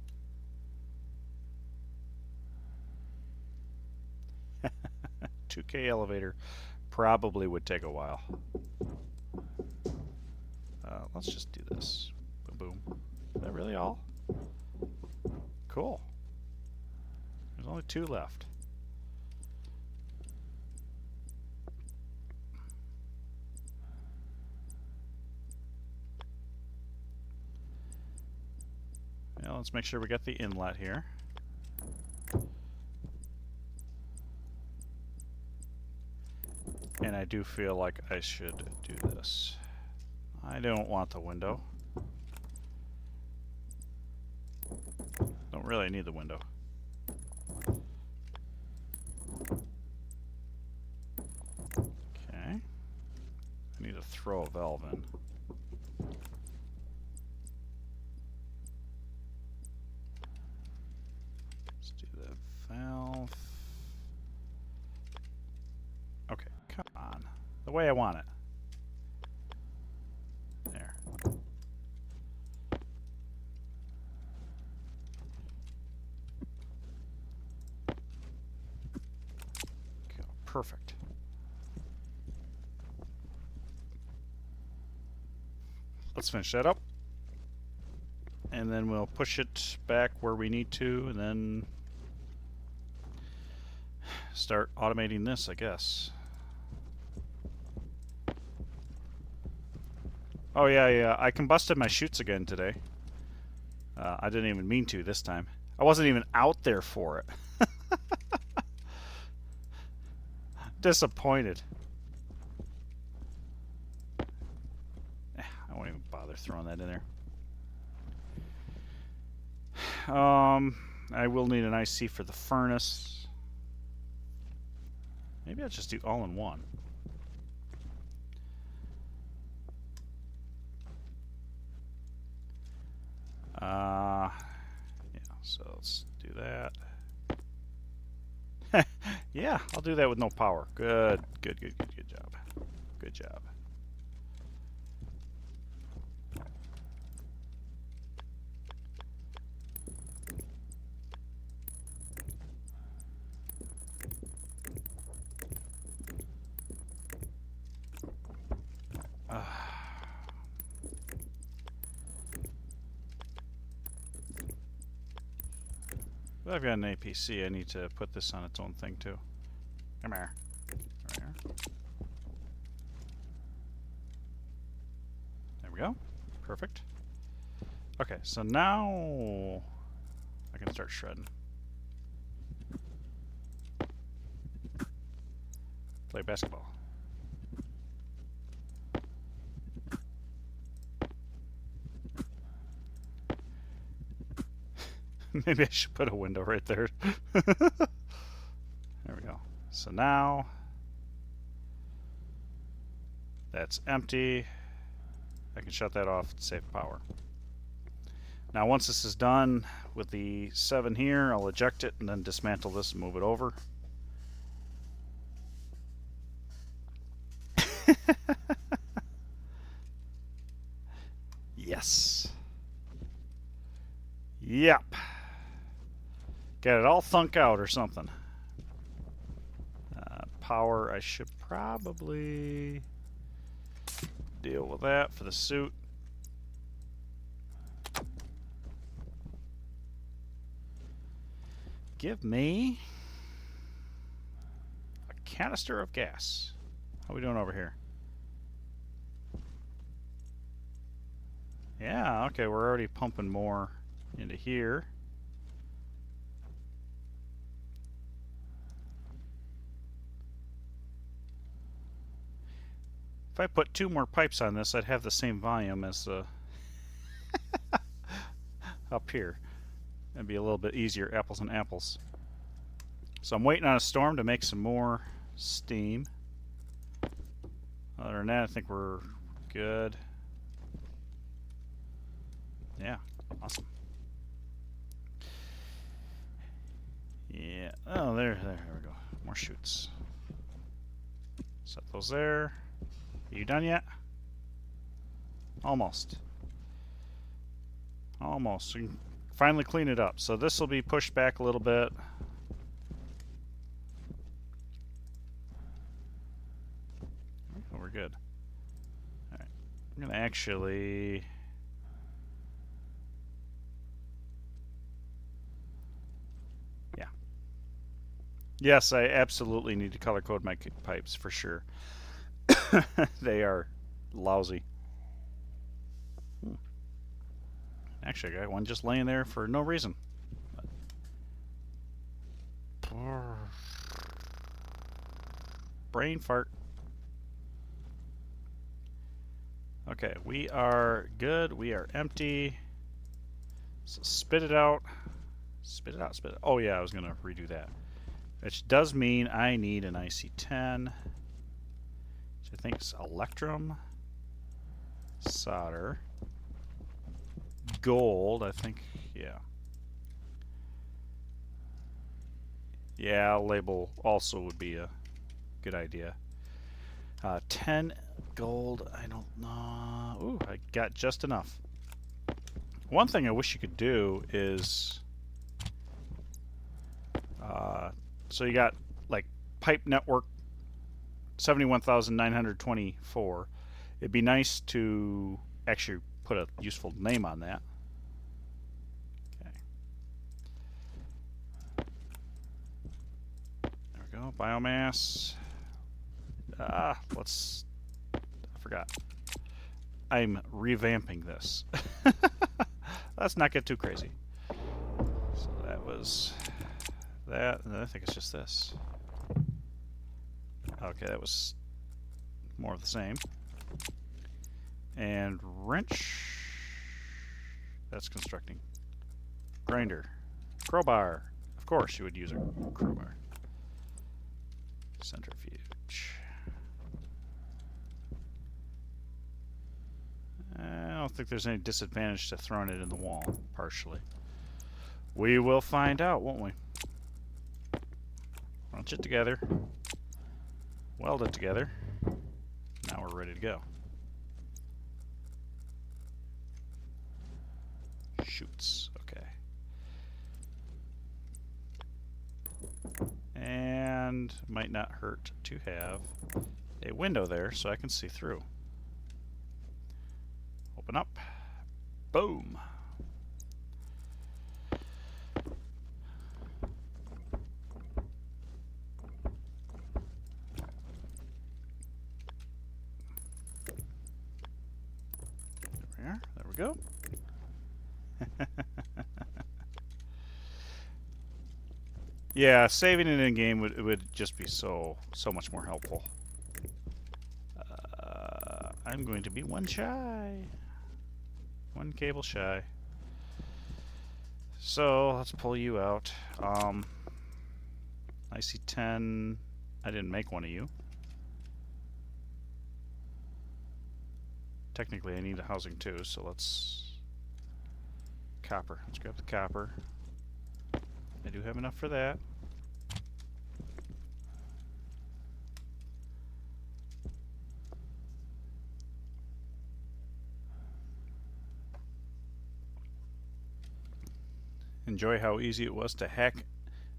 2K elevator. probably would take a while. Let's just do this. Boom, boom. Is that really all? Cool. There's only 2 left. Now let's make sure we got the inlet here. And I do feel like I should do this. I don't want the window. Don't really need the window. Okay. I need to throw a valve in. Let's do the valve. Okay, come on. The way I want it. There. Okay, perfect. Let's finish that up. And then we'll push it back where we need to, and then start automating this, I guess. Oh yeah, I combusted my chutes again today. I didn't even mean to this time. I wasn't even out there for it. Disappointed. I won't even bother throwing that in there. I will need an IC for the furnace. Maybe I'll just do all in one. Yeah, so let's do that. Yeah, I'll do that with no power. Good job. Good job. If I've got an APC, I need to put this on its own thing too. Come here. Come here. There we go. Perfect. Okay, so now I can start shredding. Play basketball. Maybe I should put a window right there. There we go. So now that's empty. I can shut that off to save power. Now once this is done with the 7 here, I'll eject it and then dismantle this and move it over. Yes. Yep. Got it all thunk out or something. Power, I should probably deal with that for the suit. Give me a canister of gas. How are we doing over here? Yeah, okay, we're already pumping more into here. If I put 2 more pipes on this, I'd have the same volume as the up here. It'd be a little bit easier, apples and apples. So I'm waiting on a storm to make some more steam. Other than that, I think we're good. Yeah, awesome. Yeah, oh, there we go. More chutes. Set those there. Are you done yet? Almost. Almost. So you can finally clean it up. So this will be pushed back a little bit. going to actually... Yeah. Yes, I absolutely need to color code my pipes, for sure. They are lousy. Actually, I got one just laying there for no reason. Brain fart. Okay, we are good. We are empty. So spit it out. Spit it out, spit it. Oh yeah, I was going to redo that. Which does mean I need an IC10. Which I think is electrum. Solder. Gold, I think, yeah. Yeah, label also would be a good idea. 10 gold, I don't know. Ooh, I got just enough. One thing I wish you could do is... so you got, like, pipe network 71,924. It'd be nice to actually put a useful name on that. Okay. There we go. Biomass. Let's... I forgot. I'm revamping this. Let's not get too crazy. So that was that, and then I think it's just this. Okay, that was more of the same. And wrench. That's constructing. Grinder. Crowbar. Of course you would use a crowbar. Centrifuge. I don't think there's any disadvantage to throwing it in the wall, partially. We will find out, won't we? Bunch it together. Weld it together. Now we're ready to go. Shoots. Okay. And might not hurt to have a window there so I can see through. Open up. Boom. There we are. There we go. Yeah, saving it in game would just be so much more helpful. I'm going to be one shy. One cable shy. So let's pull you out. I see 10. I didn't make one of you. Technically, I need a housing too, so let's... Copper. Let's grab the copper. I do have enough for that. Enjoy how easy it was to hack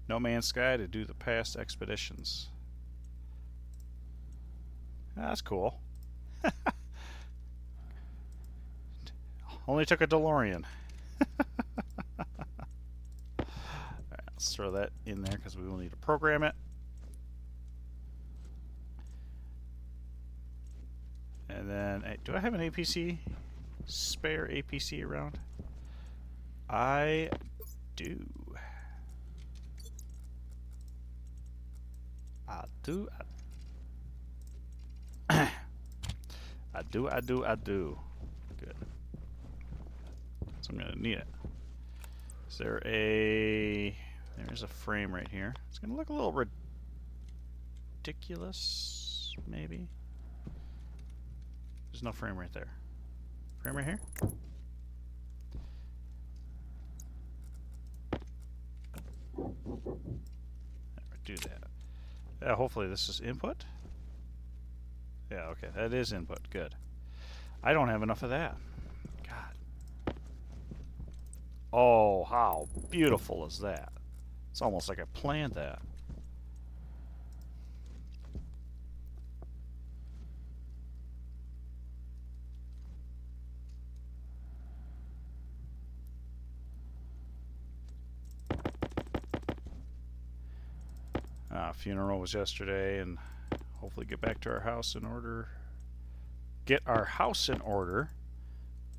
No Man's Sky to do the past expeditions. That's cool. Only took a DeLorean. Alright, let's throw that in there because we will need to program it. And then, hey, do I have an APC? Spare APC around? I do. I do. I do. Good. So I'm going to need it. Is there a... There's a frame right here. It's going to look a little ridiculous, maybe. There's no frame right there. Frame right here? Do that. Yeah, hopefully this is input. Yeah, okay, that is input. Good. I don't have enough of that. God. Oh, how beautiful is that? It's almost like I planned that. Funeral was yesterday, and hopefully get back to our house in order. Get our house in order.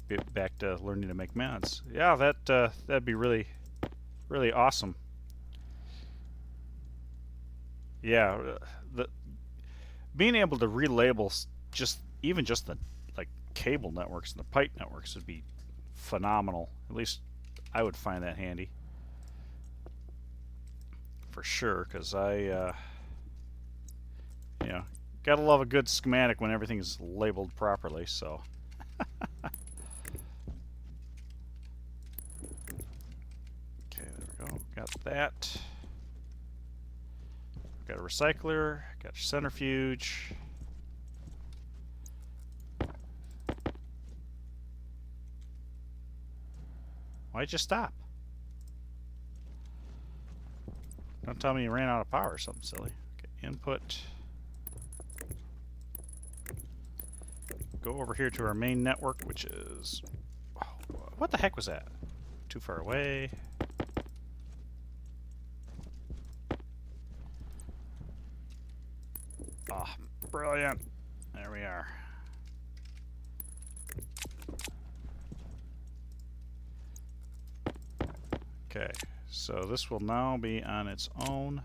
Get back to learning to make mods. Yeah, that'd be really, really awesome. Yeah, the being able to relabel just the like cable networks and the pipe networks would be phenomenal. At least I would find that handy for sure, because gotta love a good schematic when everything's labeled properly. So. Okay, there we go. Got that. Got a recycler. Got your centrifuge. Why'd you stop? Don't tell me you ran out of power or something silly. Okay, input. Go over here to our main network, which is... Oh, what the heck was that? Too far away. Ah, oh, brilliant. There we are. Okay, so this will now be on its own.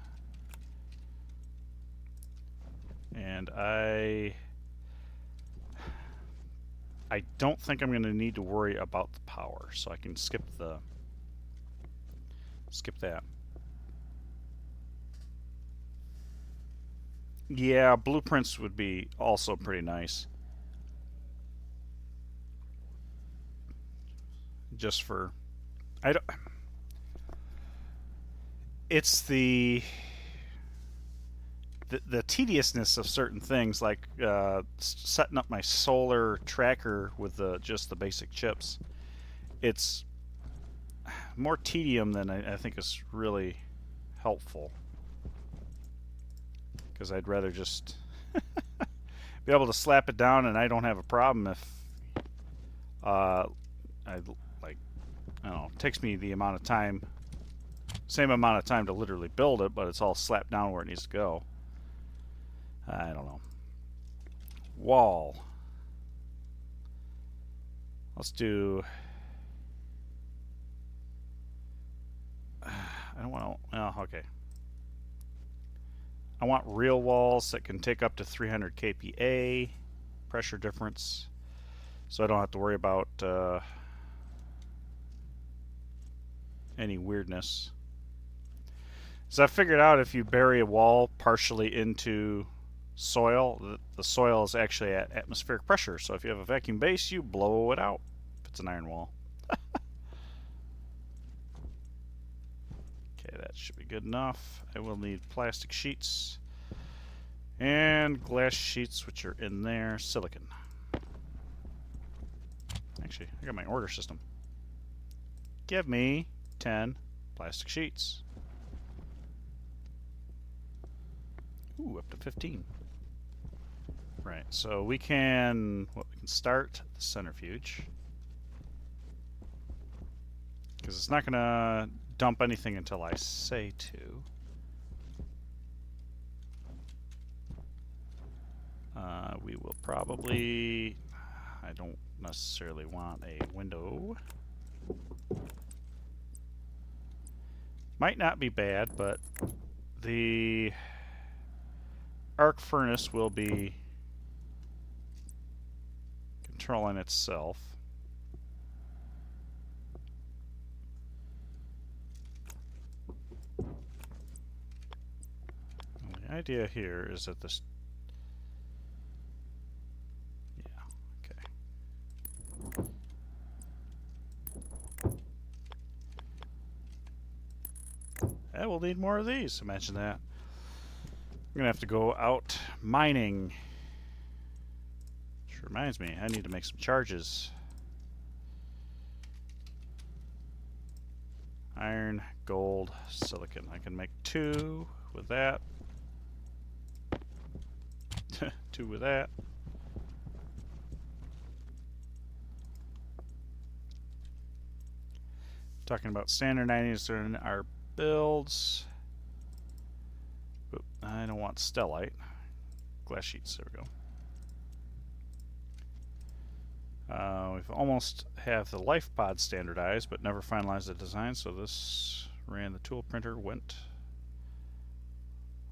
And I don't think I'm going to need to worry about the power, so I can skip that. Yeah, blueprints would be also pretty nice. Just for it's the tediousness of certain things, like setting up my solar tracker with just the basic chips. It's more tedium than I think is really helpful, because I'd rather just be able to slap it down, and I don't have a problem if I don't know, it takes me the amount of time, same amount of time to literally build it, but it's all slapped down where it needs to go. I don't know. Wall. Let's do... I don't want to... Oh, okay. I want real walls that can take up to 300 kPa pressure difference, so I don't have to worry about any weirdness. So I figured out if you bury a wall partially into soil, the soil is actually at atmospheric pressure. So if you have a vacuum base, you blow it out if it's an iron wall. Okay, that should be good enough. I will need plastic sheets and glass sheets, which are in there. Silicon. Actually, I got my order system. Give me 10 plastic sheets. Ooh, up to 15. Right, so we can start the centrifuge, because it's not going to dump anything until I say to. We will probably... I don't necessarily want a window. Might not be bad, but the arc furnace will be controlling itself. And the idea here is that this... Yeah, okay. Yeah, we'll need more of these. Imagine that. I'm gonna have to go out mining. Which reminds me, I need to make some charges. Iron, gold, silicon. I can make 2 with that. 2 with that. Talking about standardizing our builds. Oop, I don't want stellite. Glass sheets, there we go. We've almost have the life pod standardized, but never finalized the design, so this ran the tool printer, went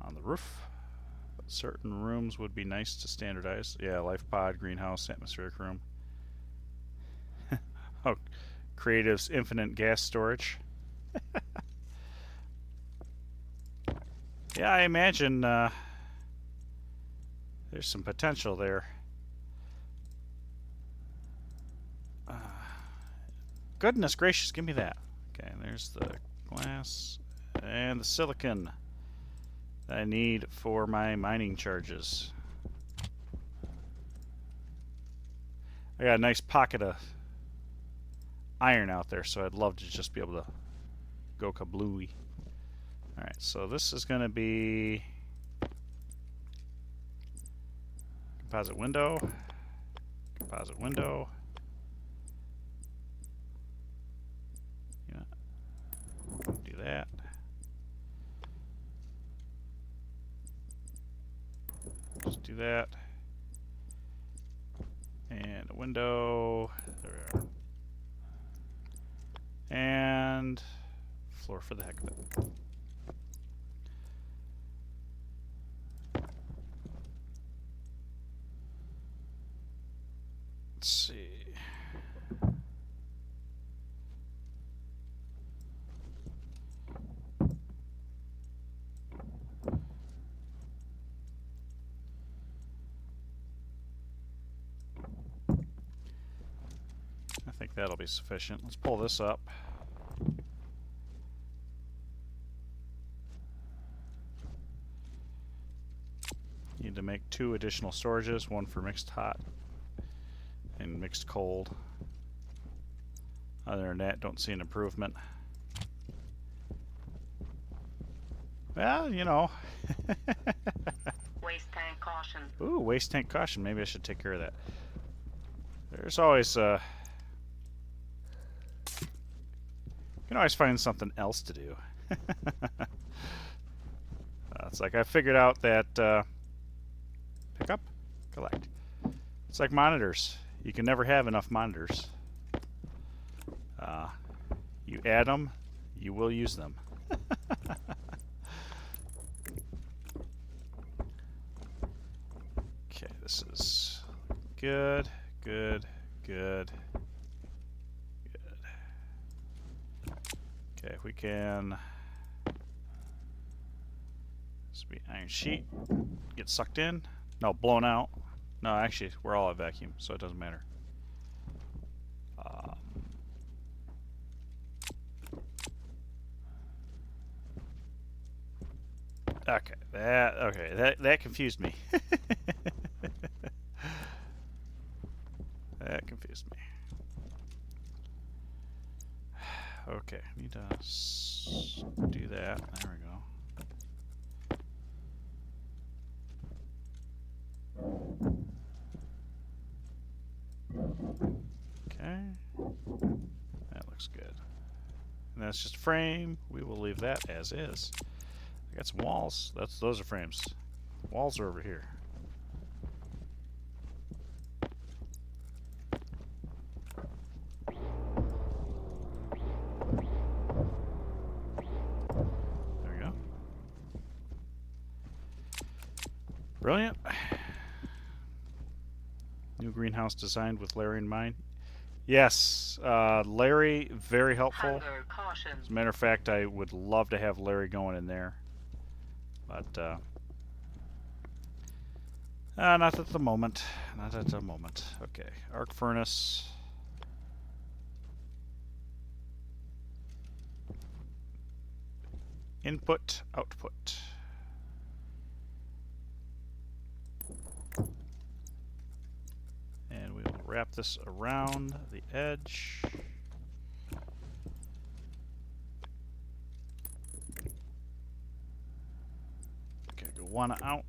on the roof. But certain rooms would be nice to standardize. Yeah, life pod, greenhouse, atmospheric room. Oh, Creative's infinite gas storage. Yeah, I imagine there's some potential there. Goodness gracious, give me that. Okay, there's the glass and the silicon that I need for my mining charges. I got a nice pocket of iron out there, so I'd love to just be able to go kablooey. Alright, so this is going to be composite window, composite window. Do that. Just do that. And a window. There we are. And floor for the heck of it. Let's see. I think that'll be sufficient. Let's pull this up. Need to make 2 additional storages, one for mixed hot and mixed cold. Other than that, don't see an improvement. Well, you know. Waste tank caution. Ooh, waste tank caution. Maybe I should take care of that. There's always you can always find something else to do. It's like I figured out that pick up, collect. It's like monitors. You can never have enough monitors. You add them, you will use them. Okay, this is good, good, good, good. Okay, if we can. This will be iron sheet. Get sucked in. No, blown out. No, actually, we're all at vacuum, so it doesn't matter. That confused me. That confused me. Okay, need to do that. There we go. Okay, that looks good. And that's just a frame. We will leave that as is. I got some walls. Those are frames. Walls are over here. There we go. Brilliant. New greenhouse designed with Larry in mind. Yes, Larry, very helpful. Hunger caution. As a matter of fact, I would love to have Larry going in there. But, not at the moment. Not at the moment. Okay, arc furnace. Input, output. And we will wrap this around the edge. Okay, go one out.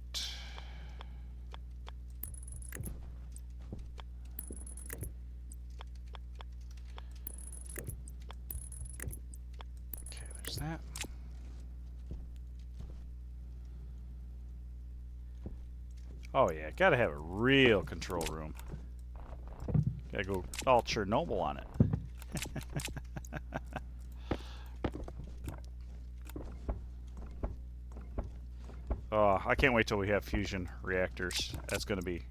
Okay, there's that. Oh yeah, gotta have a real control room. Gotta go all Chernobyl on it. Oh, I can't wait till we have fusion reactors. That's gonna be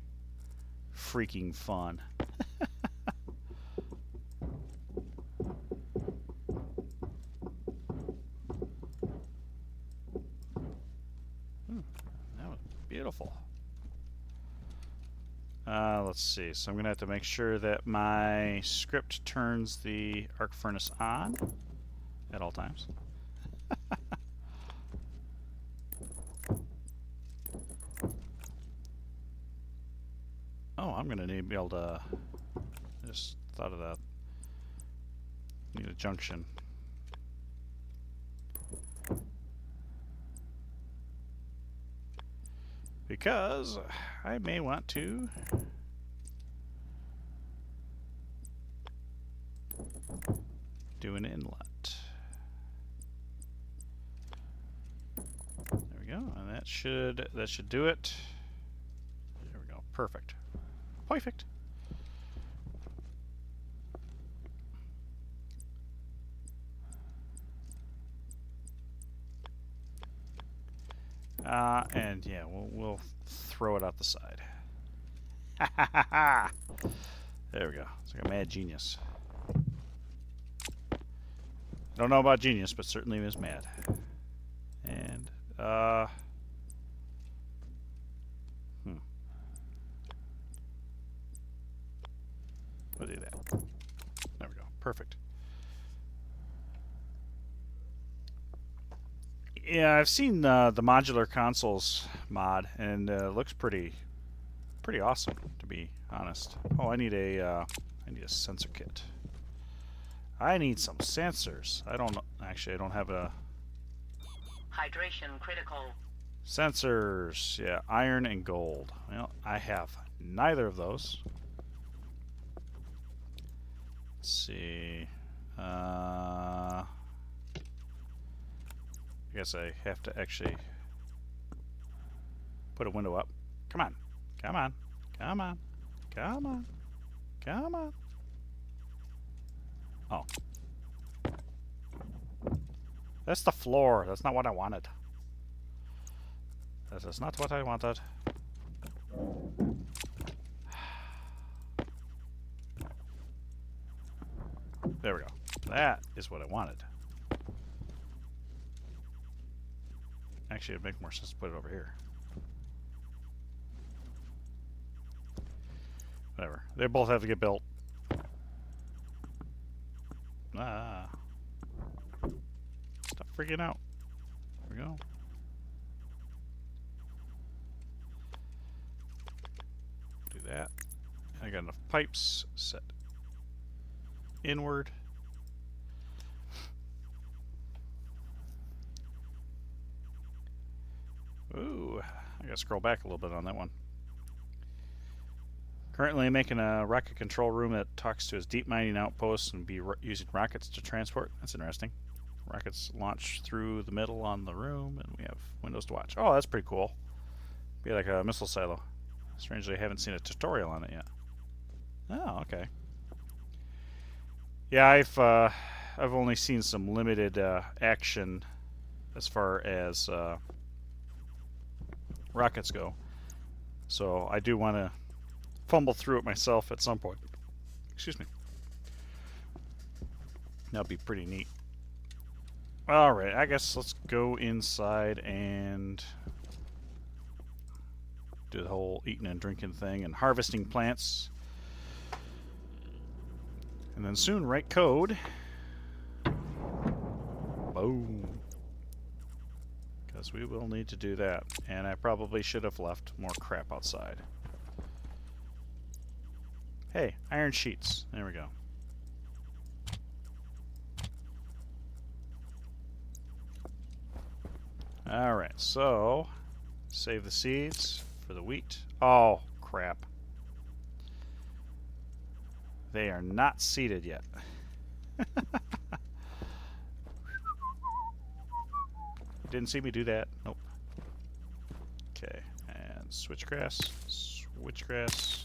freaking fun. That was beautiful. Let's see. So I'm going to have to make sure that my script turns the arc furnace on at all times. Oh, I'm going to need to be able to... I just thought of that. Need a junction. Because I may want to do an inlet. There we go, and that should do it. There we go. Perfect. Perfect. And yeah, we'll throw it out the side. Ha ha ha ha! There we go. It's like a mad genius. Don't know about genius, but certainly is mad. And we'll do that. There we go. Perfect. Yeah, I've seen the modular consoles mod, and it looks pretty awesome, to be honest. Oh, I need a sensor kit. I need some sensors. I don't know. Actually, I don't have a Hydration critical. sensors. Yeah, iron and gold. Well, I have neither of those. Let's see. I guess I have to actually put a window up. Come on. Come on. Come on. Come on. Come on. Oh. That's the floor. That's not what I wanted. That is not what I wanted. There we go. That is what I wanted. Actually, it'd make more sense to put it over here. Whatever. They both have to get built. Ah. Stop freaking out. There we go. Do that. I got enough pipes set inward. Ooh, I gotta scroll back a little bit on that one. Currently making a rocket control room that talks to his deep mining outposts and be using rockets to transport. That's interesting. Rockets launch through the middle on the room, and we have windows to watch. Oh, that's pretty cool. Be like a missile silo. Strangely, I haven't seen a tutorial on it yet. Oh, okay. Yeah, I've only seen some limited action as far as rockets go. So I do want to fumble through it myself at some point. Excuse me. That'll be pretty neat. Alright, I guess let's go inside and do the whole eating and drinking thing and harvesting plants. And then soon write code. Boom. Because we will need to do that. And I probably should have left more crap outside. Hey, iron sheets. There we go. Alright, so save the seeds for the wheat. Oh, crap. They are not seeded yet. Didn't see me do that. Nope. Okay, and Switchgrass. Switchgrass.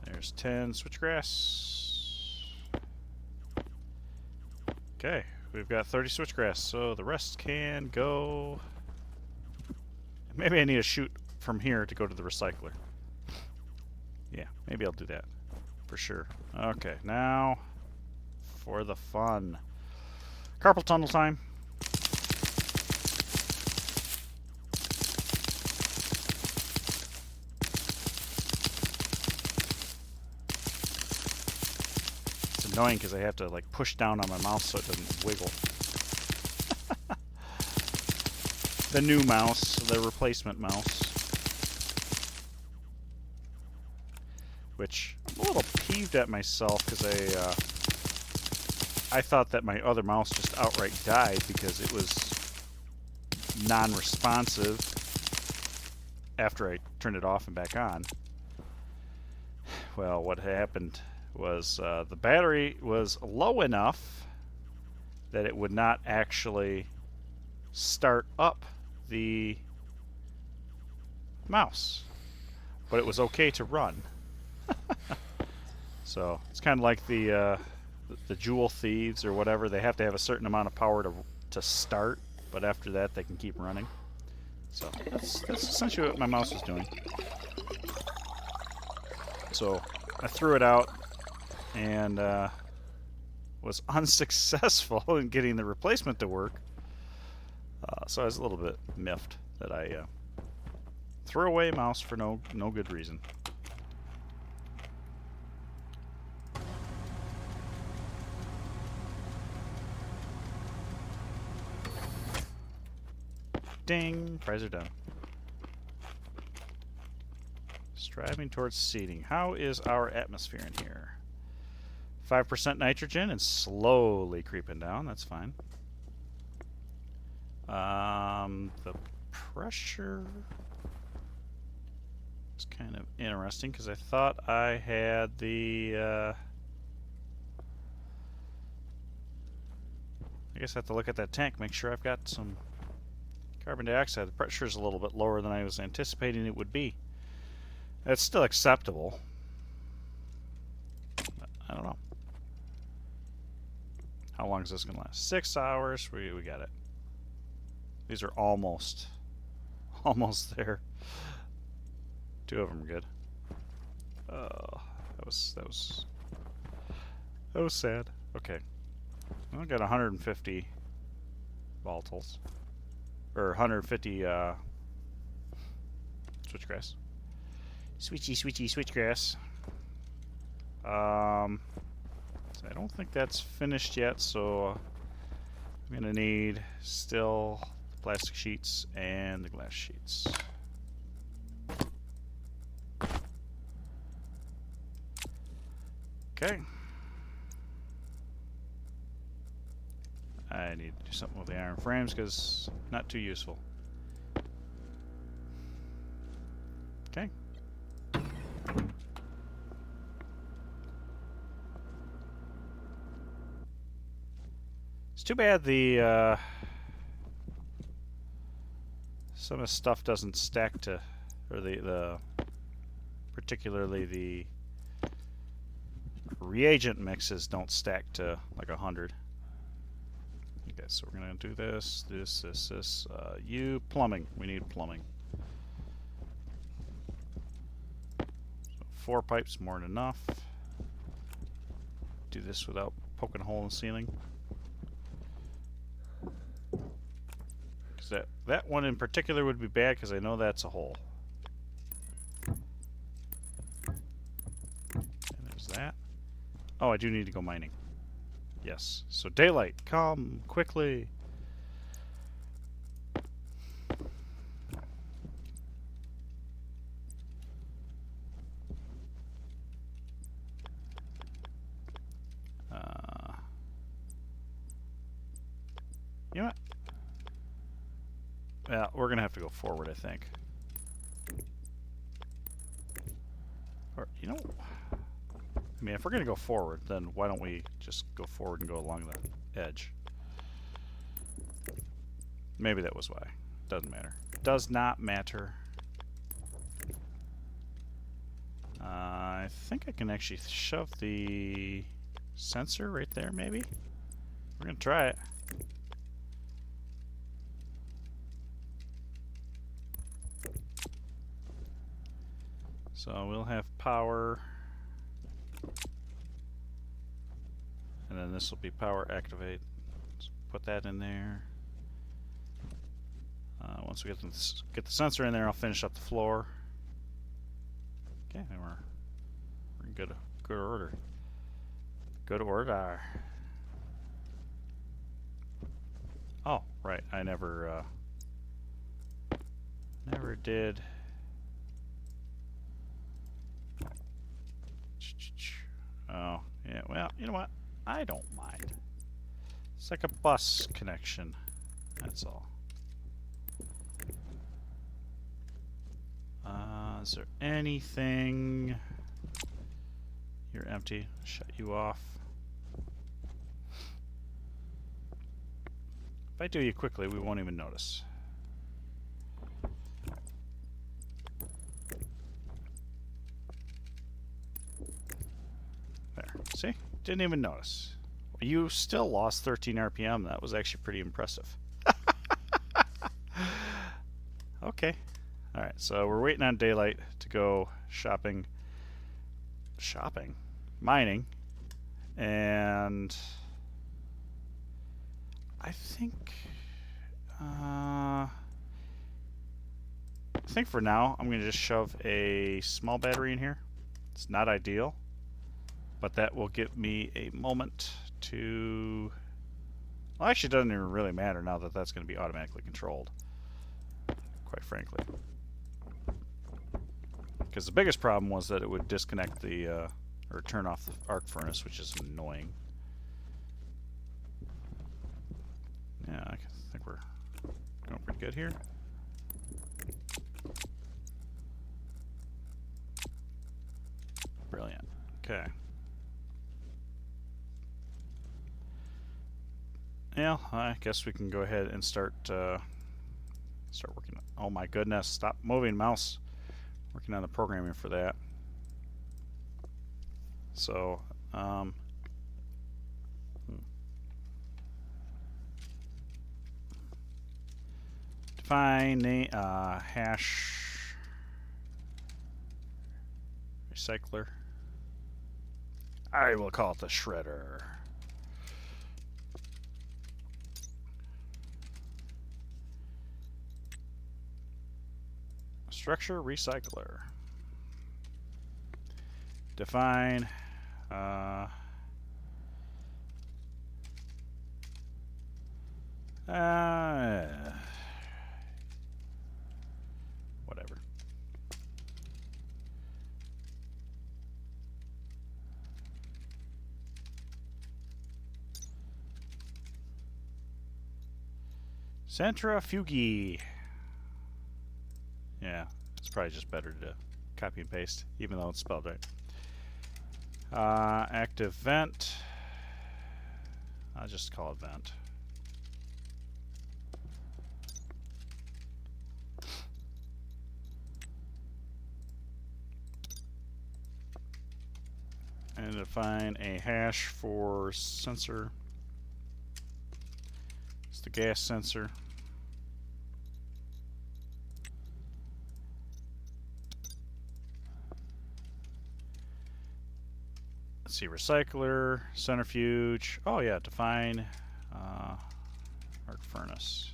There's 10 switchgrass. Okay, we've got 30 switchgrass, so the rest can go. Maybe I need to shoot from here to go to the recycler. Yeah, maybe I'll do that for sure. Okay, now for the fun. Carpal tunnel time. It's annoying because I have to like push down on my mouse so it doesn't wiggle. The new mouse, the replacement mouse. Which I'm a little peeved at myself because I thought that my other mouse just outright died because it was non-responsive after I turned it off and back on. Well, what happened was the battery was low enough that it would not actually start up the mouse, but it was okay to run. So it's kind of like the jewel thieves or whatever. They have to have a certain amount of power to start, but after that they can keep running. So that's essentially what my mouse was doing. So I threw it out and was unsuccessful in getting the replacement to work. So I was a little bit miffed that I threw away a mouse for no good reason. Ding! Prize are done. Striving towards seeding. How is our atmosphere in here? 5% nitrogen and slowly creeping down. That's fine. The pressure is kind of interesting because I thought I had the. I guess I have to look at that tank, make sure I've got some carbon dioxide. The pressure is a little bit lower than I was anticipating it would be. It's still acceptable. But I don't know. How long is this going to last? 6 hours. We got it. These are almost there. 2 of them are good. Oh, that was sad. Okay. I got 150 volatiles. Or 150 switchgrass. Switchy switchgrass. So I don't think that's finished yet, so I'm gonna need still the plastic sheets and the glass sheets. Okay. I need to do something with the iron frames because not too useful. Okay. It's too bad the some of the stuff doesn't stack to, or the particularly the reagent mixes don't stack to like 100. Okay, so we're gonna do this. Plumbing. We need plumbing. So 4 pipes more than enough. Do this without poking a hole in the ceiling. Because that one in particular would be bad because I know that's a hole. And there's that. Oh, I do need to go mining. Yes. So daylight, come quickly. You know what? Yeah, we're gonna have to go forward, I think. Or you know, I mean, if we're going to go forward, then why don't we just go forward and go along the edge? Maybe that was why. Doesn't matter. Does not matter. I think I can actually shove the sensor right there, maybe? We're going to try it. So we'll have power. And then this will be power activate. Let's put that in there. Once we get the sensor in there, I'll finish up the floor. Okay, and we're in good order. Good order. Oh, right. I never did. Oh, yeah. Well, you know what? I don't mind. It's like a bus connection. That's all. Is there anything? You're empty. Shut you off. If I do you quickly, we won't even notice. There. See? Didn't even notice. You still lost 13 RPM. That was actually pretty impressive. Okay. Alright, so we're waiting on daylight to go shopping. Mining. And I think for now I'm going to just shove a small battery in here. It's not ideal, but that will give me a moment to... Well, actually it doesn't even really matter now that that's going to be automatically controlled, quite frankly. Because the biggest problem was that it would disconnect the, or turn off the arc furnace, which is annoying. Yeah, I think we're going pretty good here. Brilliant. Okay. Yeah, I guess we can go ahead and start working. Oh my goodness! Stop moving, mouse. Working on the programming for that. So, define a hash recycler. I will call it the shredder. Structure recycler. Define whatever. Centrifuge. Yeah, it's probably just better to copy and paste, even though it's spelled right. Active vent. I'll just call it vent. And define a hash for sensor. It's the gas sensor. Let's see, recycler, centrifuge. Oh yeah, define arc furnace.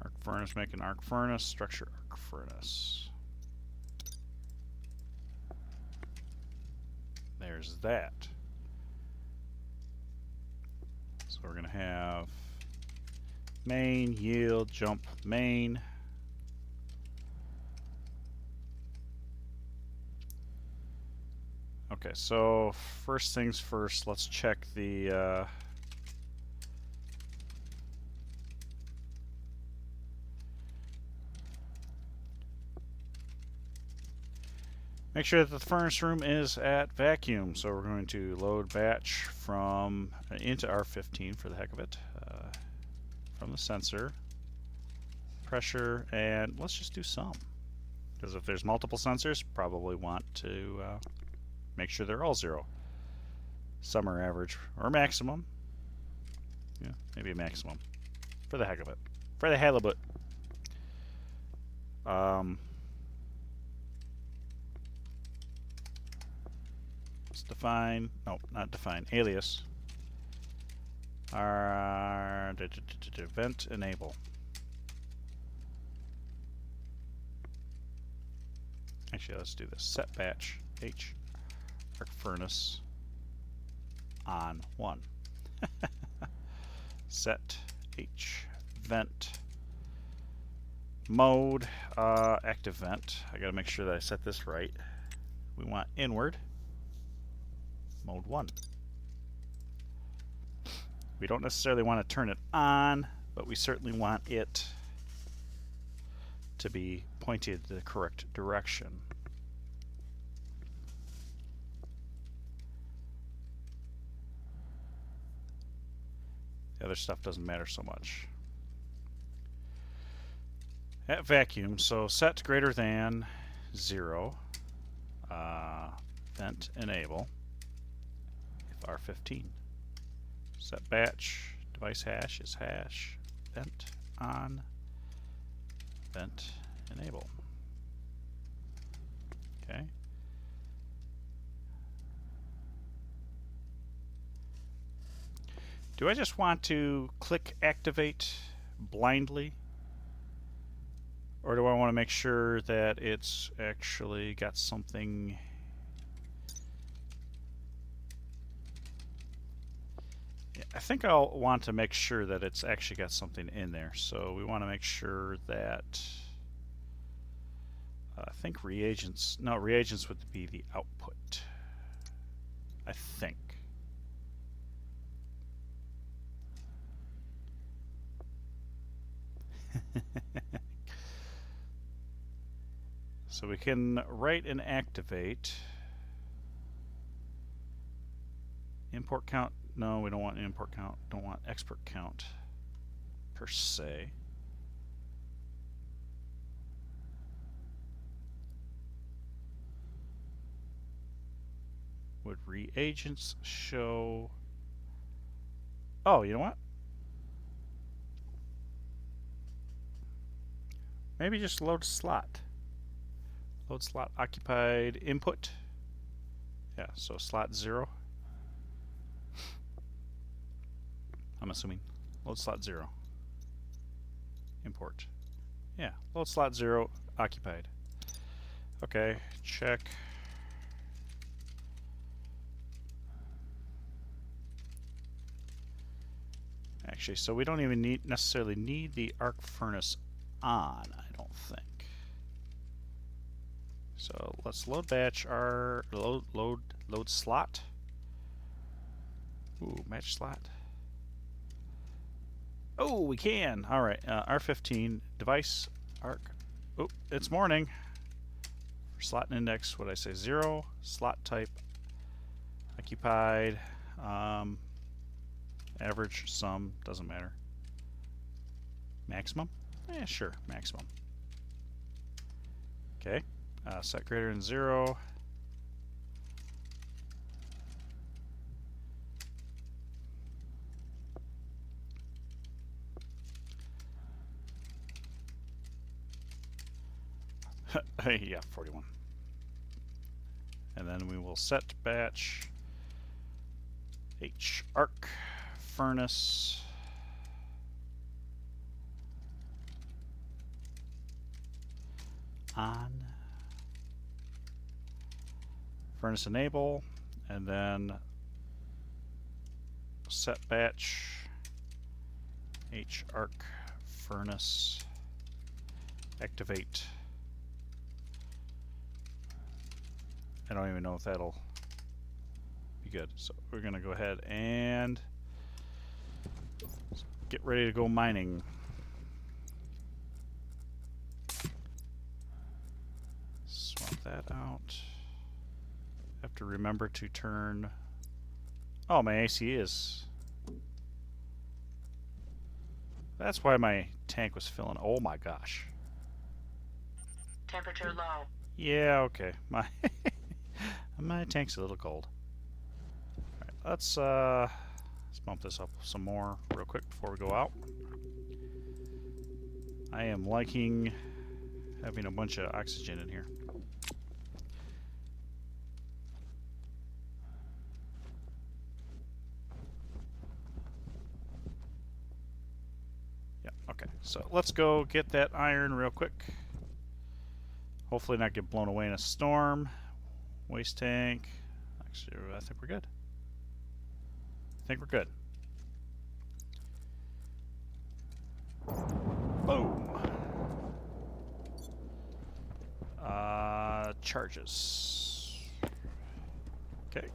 Arc furnace, make an arc furnace, structure arc furnace. There's that. So we're gonna have main, yield, jump, main. Okay, so first things first, let's check the Make sure that the furnace room is at vacuum. So we're going to load batch from into R15 for the heck of it. From the sensor, pressure, and let's just do some. Because if there's multiple sensors, probably want to make sure they're all 0. Some are average or maximum. Yeah, maybe a maximum. For the heck of it. For the halibut. Let's define, no, not define, alias. Our vent enable. Actually, let's do this. Set batch H arc furnace on 1. Set H vent mode active vent. I gotta make sure that I set this right. We want inward mode 1. We don't necessarily want to turn it on, but we certainly want it to be pointed the correct direction. The other stuff doesn't matter so much. At vacuum, so set greater than 0, vent enable, if R15. Set batch, device hash is hash, vent on, vent enable. Okay. Do I just want to click activate blindly? Or do I want to make sure that it's actually got something? Yeah, I think I'll want to make sure that it's actually got something in there. So we want to make sure that I think reagents, no, reagents would be the output. I think. So we can write and activate. Import count. No, we don't want import count. Don't want export count per se. Would reagents show? Oh, you know what? Maybe just load slot. Load slot occupied input. Yeah, so slot 0. I'm assuming. Load slot 0. Import. Yeah, load slot 0 occupied. Okay, check. Actually, so we don't even necessarily need the arc furnace on, I don't think. So let's load batch our load slot. Ooh, match slot. Oh, we can. All right, R15 device arc. Oh, it's morning. For slot and index, what I say 0 slot type occupied. Average, sum, doesn't matter. Maximum? Yeah, sure, maximum. Okay, set greater than 0. Yeah, 41. And then we will set batch H arc furnace on, furnace enable, and then set batch H arc furnace activate. I don't even know if that'll be good. So we're going to go ahead and get ready to go mining. Swap that out. to remember to turn... Oh, my AC is... That's why my tank was filling. Oh my gosh. Temperature low. Yeah, okay. My my tank's a little cold. Alright, let's bump this up some more real quick before we go out. I am liking having a bunch of oxygen in here. Yeah, okay. So let's go get that iron real quick. Hopefully not get blown away in a storm. Waste tank. Actually, I think we're good. I think we're good. Boom. Charges. Okay.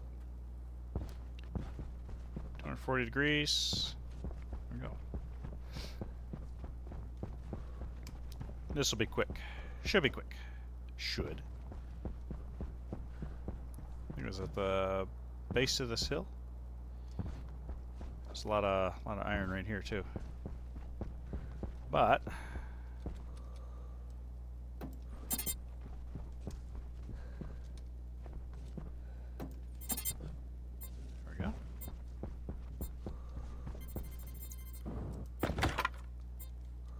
240 degrees. There we go. This will be quick. Should be quick. Should. I think it was at the base of this hill. There's a lot of iron right here too. But there we go.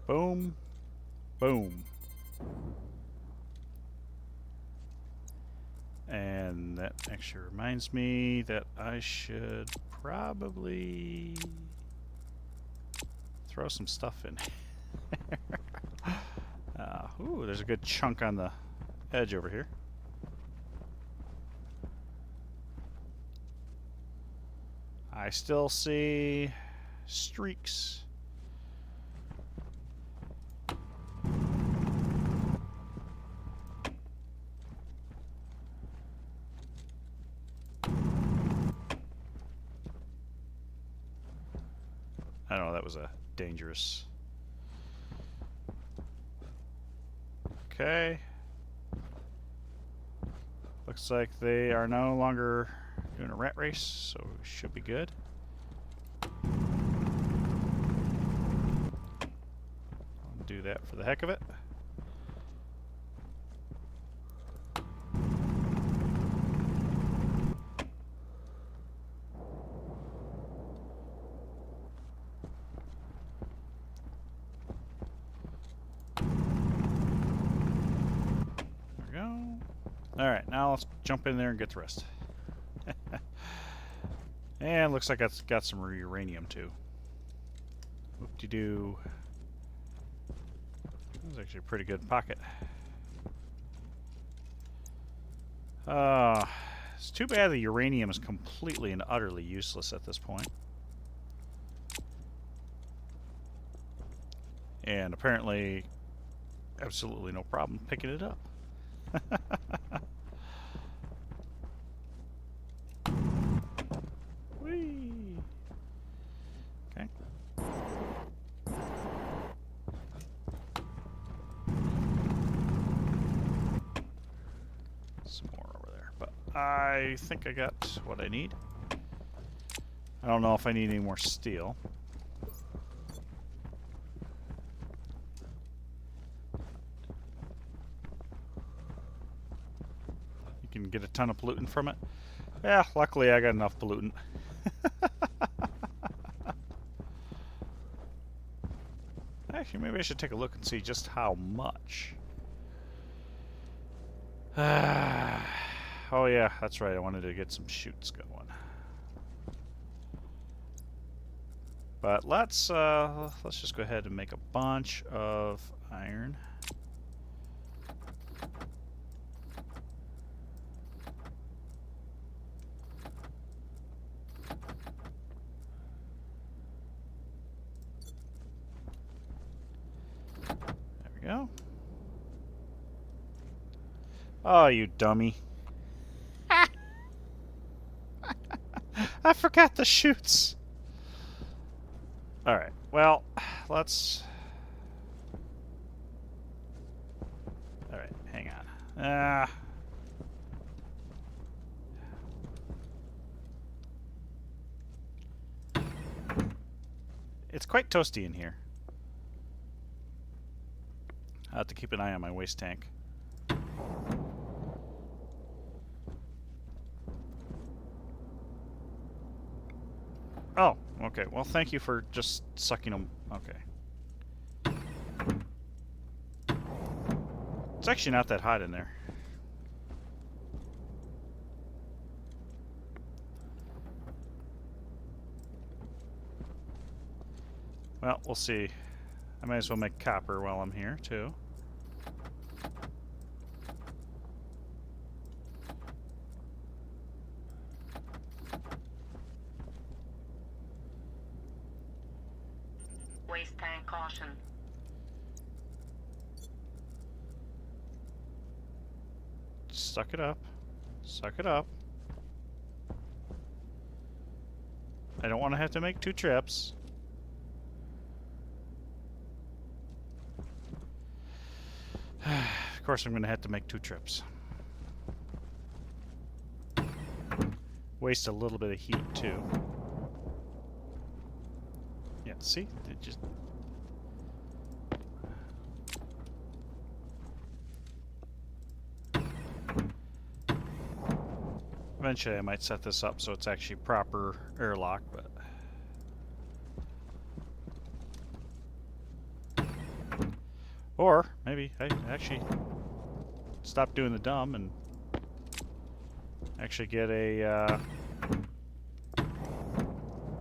Boom. Boom. And that actually reminds me that I should probably throw some stuff in. Ooh, there's a good chunk on the edge over here. I still see streaks. I don't know, that was a dangerous... Okay. Looks like they are no longer doing a rat race, so we should be good. I'll do that for the heck of it. Alright, now let's jump in there and get the rest. And looks like it's got some uranium too. Whoop-de-doo. That was actually a pretty good pocket. It's too bad the uranium is completely and utterly useless at this point. And apparently, absolutely no problem picking it up. Whee! Okay. Some more over there, but I think I got what I need. I don't know if I need any more steel. Can get a ton of pollutant from it. Yeah, luckily I got enough pollutant. Actually, maybe I should take a look and see just how much. Oh yeah, that's right. I wanted to get some chutes going. But let's just go ahead and make a bunch of iron. Go. Oh, you dummy. I forgot the chutes. Alright, well, let's... Alright, hang on. It's quite toasty in here. I have to keep an eye on my waste tank. Oh, okay. Well, thank you for just sucking them. Okay. It's actually not that hot in there. Well, we'll see. I might as well make copper while I'm here, too. Waste tank caution. Suck it up. Suck it up. I don't want to have to make 2 trips. Of course I'm going to have to make 2 trips. Waste a little bit of heat, too. Yeah, see? It just... Eventually I might set this up so it's actually proper airlock, but... Or, maybe I actually stop doing the dumb and actually get a,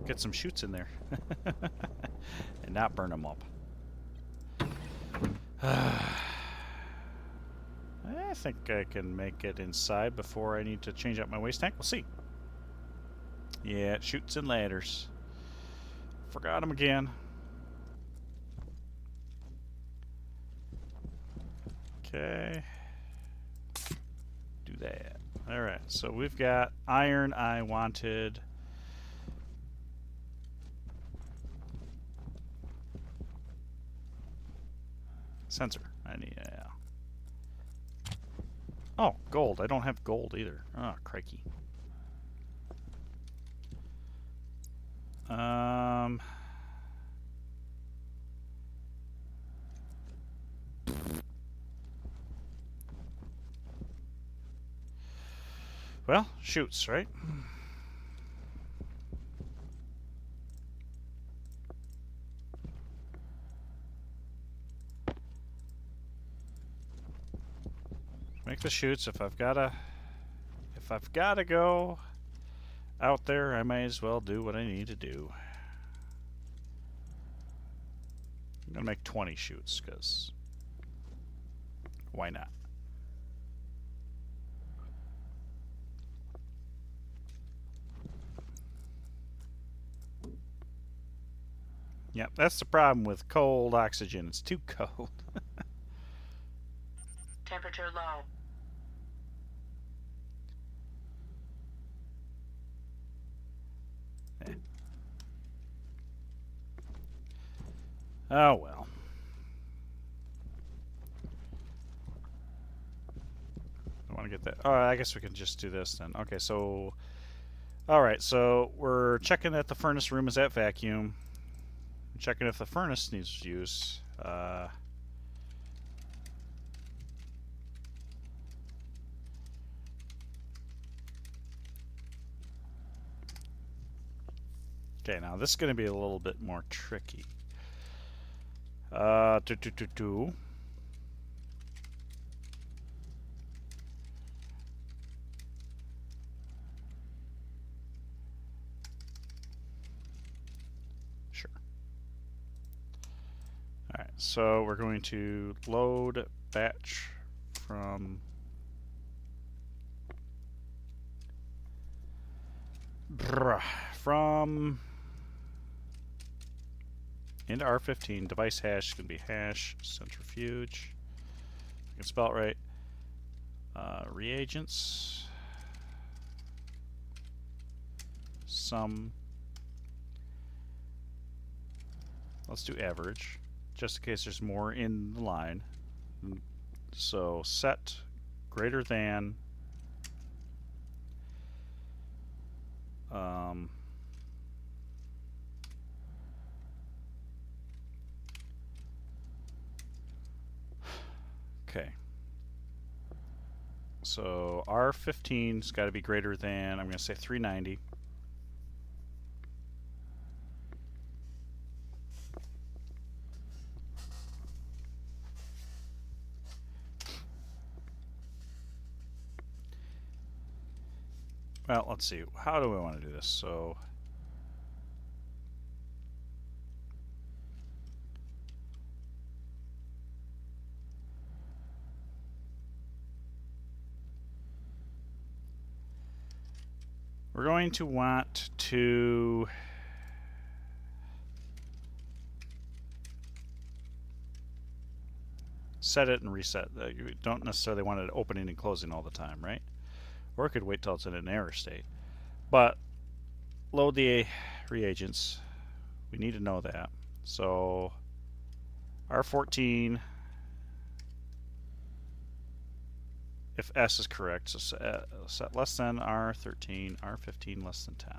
get some chutes in there. And not burn them up. I think I can make it inside before I need to change out my waste tank. We'll see. Yeah, chutes and ladders. Forgot them again. Okay. Do that. Alright, so we've got iron I wanted. Sensor. I need, yeah. Oh, gold. I don't have gold either. Oh, crikey. Well, shoots, right? Make the shoots. If I've gotta go out there, I may as well do what I need to do. I'm gonna make 20 shoots, because why not? Yep, that's the problem with cold oxygen. It's too cold. Temperature low. Oh well. I want to get that. Oh, I guess we can just do this then. Okay, so... Alright, so we're checking that the furnace room is at vacuum. Checking if the furnace needs use. Okay, now this is going to be a little bit more tricky. Sure. Alright, so we're going to load batch from into R15. Device hash is going to be hash centrifuge. I can spell it right. Reagents. Let's do average, just in case there's more in the line. So set greater than Okay. So R15's got to be greater than, I'm going to say 390. Well, let's see. How do we want to do this? So we're going to want to set it and reset. You don't necessarily want it opening and closing all the time, right? Or it could wait till it's in an error state. But load the reagents. We need to know that. So R14, if S is correct, so set less than R13, R15 less than 10.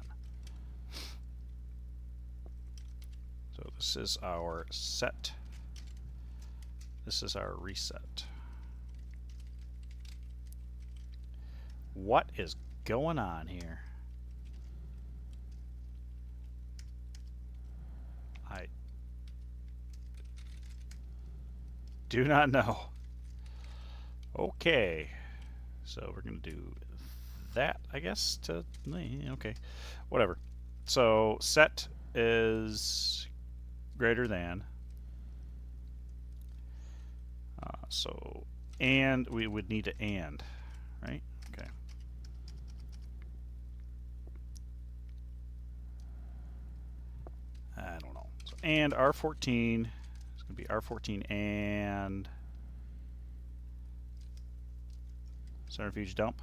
So this is our set. This is our reset. What is going on here? I do not know. Okay. So we're going to do that, I guess, to... Okay. Whatever. So set is greater than. So, and we would need to and, right? Okay. I don't know. So, and R14 is going to be R14 and centrifuge dump.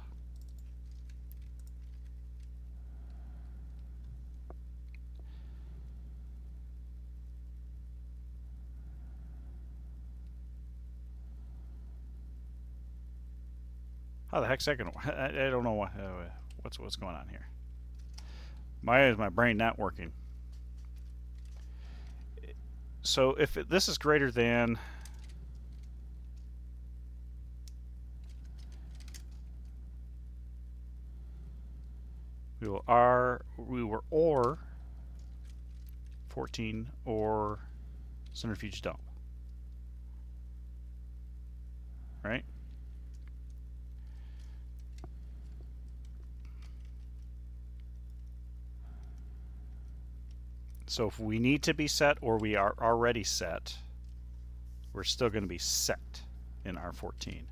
How the heck's that going to... I don't know what's going on here. Is my brain not working? So if this is greater than... We were or 14 or centrifuge dump. Right? So if we need to be set or we are already set, we're still going to be set in R14.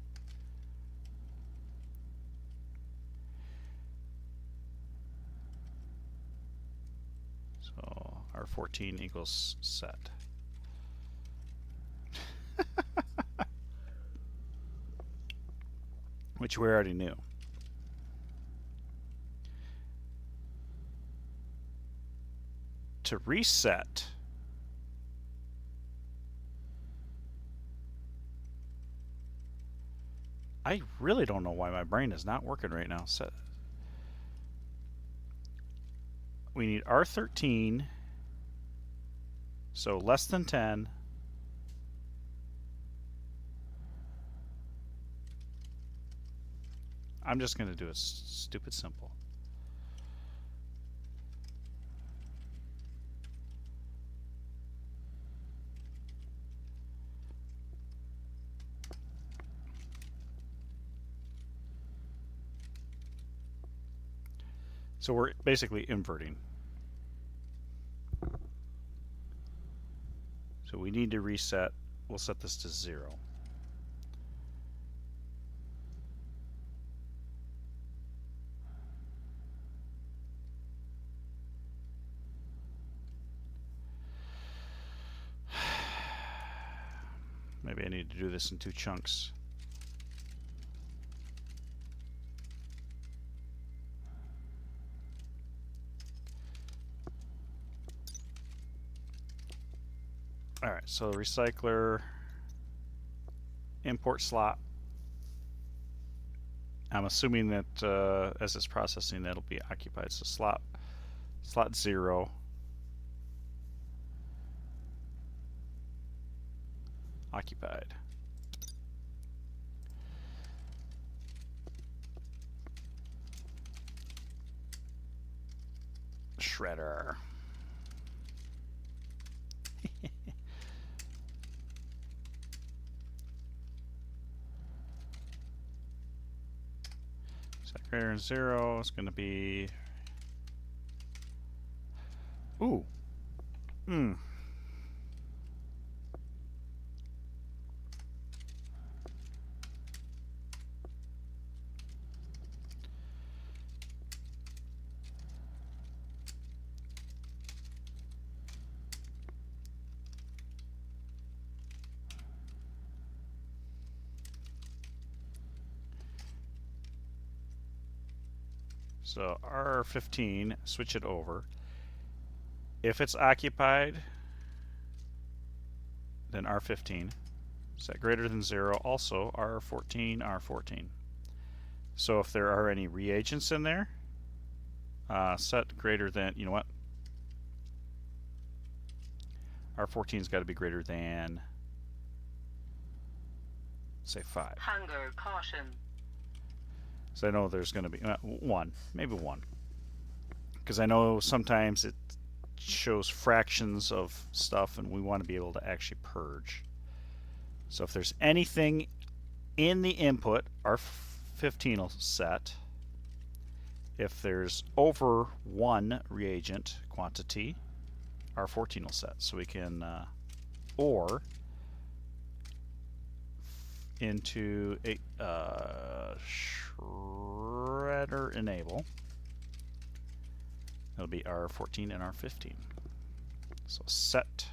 So R14 equals set. Which we already knew. To reset, I really don't know why my brain is not working right now. So we need R13, so less than 10. I'm just going to do it stupid simple. So we're basically inverting. So we need to reset. We'll set this to 0. Maybe I need to do this in 2 chunks. Alright, so recycler, import slot. I'm assuming that as it's processing, that'll be occupied. So slot 0. Occupied. shredder. Set greater than 0 is going to be... Ooh. Hmm. So R15, switch it over. If it's occupied, then R15. Set greater than 0, also R14, R14. So if there are any reagents in there, set greater than, you know what? R14's got to be greater than, say, 5. Hunger, caution. So I know there's going to be 1, maybe 1. Because I know sometimes it shows fractions of stuff and we want to be able to actually purge. So if there's anything in the input, R15 will set. If there's over 1 reagent quantity, R14 will set. So we can or into a shredder enable. It'll be R14 and R15. So set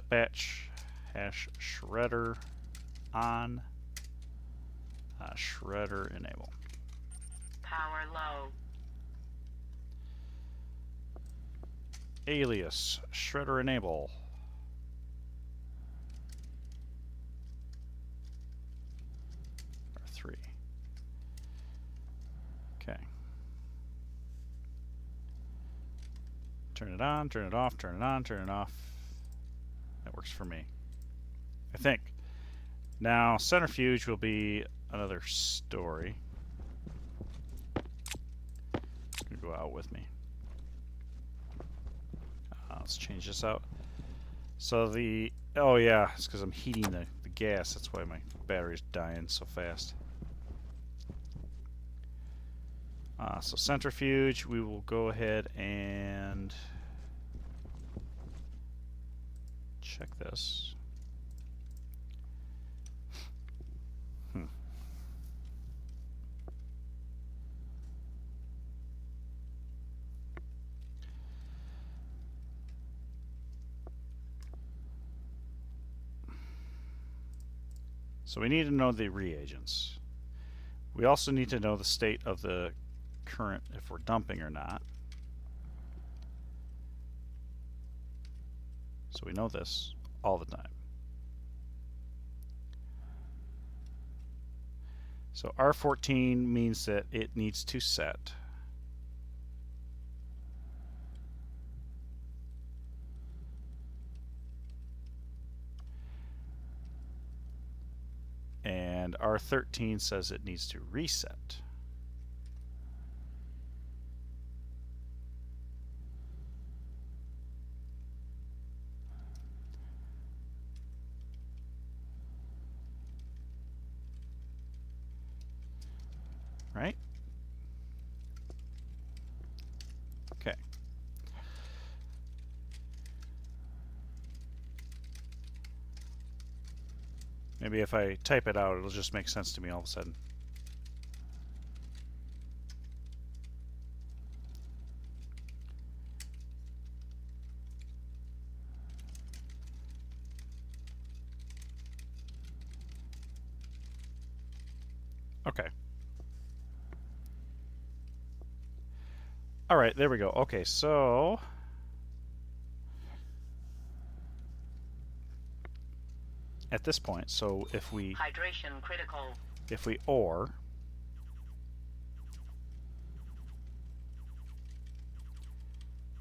batch hash shredder on shredder enable. Power low. Alias shredder enable. R3. Okay. Turn it on, turn it off, turn it on, turn it off. That works for me, I think. Now, centrifuge will be another story. It's going to go out with me. Let's change this out. So the... Oh, yeah, it's because I'm heating the gas. That's why my battery's dying so fast. So centrifuge, we will go ahead and check this. So we need to know the reagents. We also need to know the state of the current, if we're dumping or not. So we know this all the time. So R14 means that it needs to set. And R13 says it needs to reset. Right? Okay. Maybe if I type it out, it'll just make sense to me all of a sudden. Okay. All right, there we go. Okay, so at this point, so if we Hydration critical. OR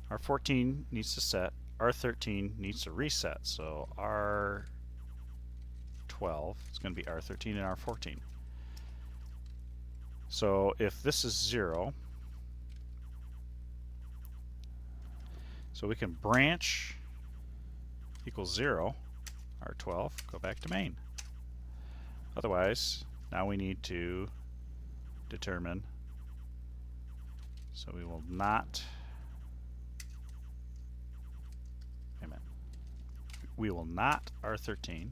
R14 needs to set, R13 needs to reset. So R12 is going to be R13 and R14. So if this is 0, So we can branch equals 0, R12, go back to main. Otherwise, now we need to determine. So we will not. Wait a minute. We will not R13.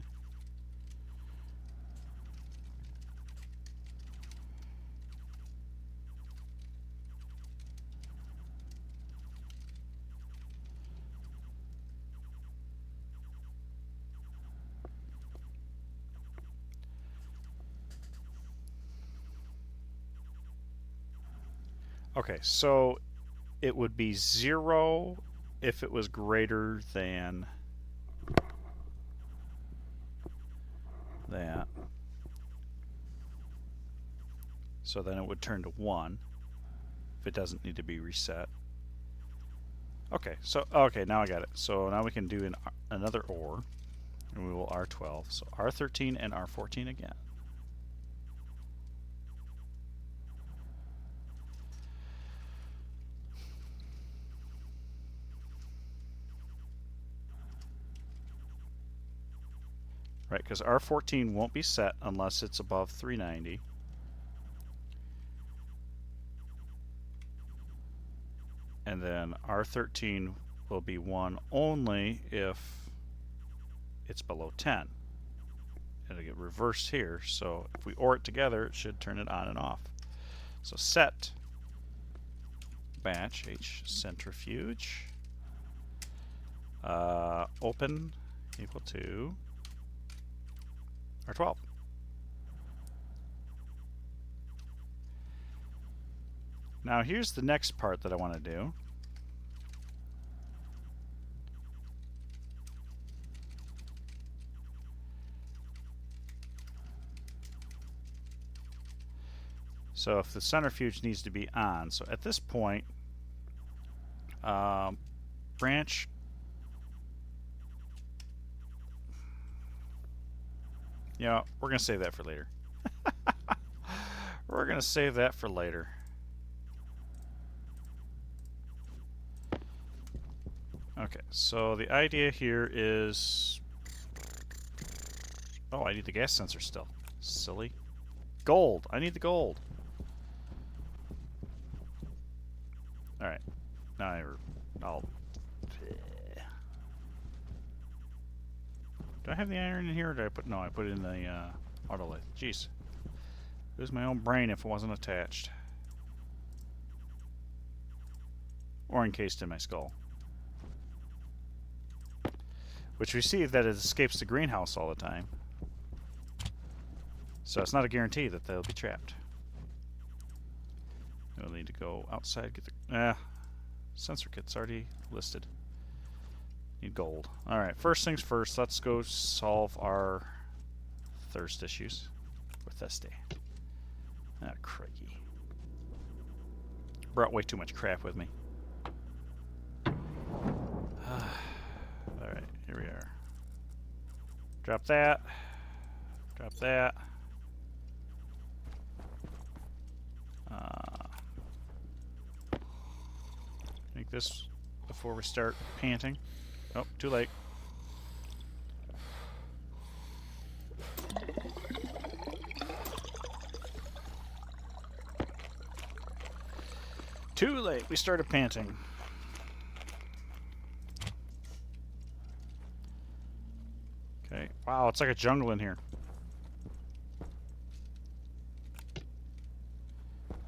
Okay, so it would be 0 if it was greater than that. So then it would turn to 1 if it doesn't need to be reset. Okay, so okay, now I got it. So now we can do another OR, and we will R12. So R13 and R14 again. Right, because R14 won't be set unless it's above 390. And then R13 will be 1 only if it's below 10. It'll get reversed here, so if we OR it together, it should turn it on and off. So set batch H centrifuge open equal to R12. Now here's the next part that I want to do. So if the centrifuge needs to be on, so at this point, branch we're going to save that for later. We're going to save that for later. Okay, so the idea here is... Oh, I need the gas sensor still. Silly. Gold! I need the gold! Alright. Now I'll... Do I have the iron in here, or did I put... No, I put it in the auto lathe. Jeez. Lose my own brain if it wasn't attached. Or encased in my skull. Which we see that it escapes the greenhouse all the time. So it's not a guarantee that they'll be trapped. We'll need to go outside, get the... sensor kit's already listed. Need gold. Alright, first things first, let's go solve our thirst issues. We're thirsty. Ah, crikey. Brought way too much crap with me. Alright, here we are. Drop that. Drop that. Make this before we start panting. Oh, too late. Too late. We started panting. Okay. Wow, it's like a jungle in here.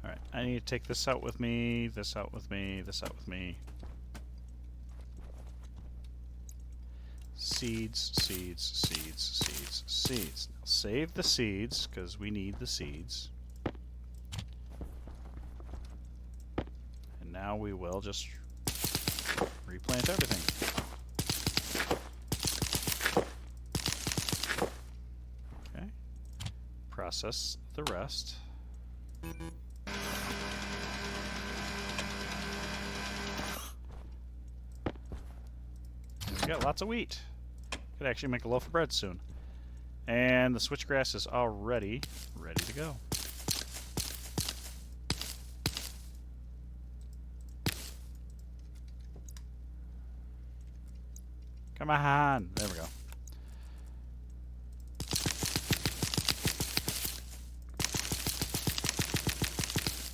Alright, I need to take this out with me, this out with me, this out with me. Seeds, seeds, seeds, seeds, seeds. Now save the seeds, because we need the seeds. And now we will just replant everything. Okay. Process the rest. We got lots of wheat. Could actually make a loaf of bread soon. And the switchgrass is already ready to go. Come on. There we go.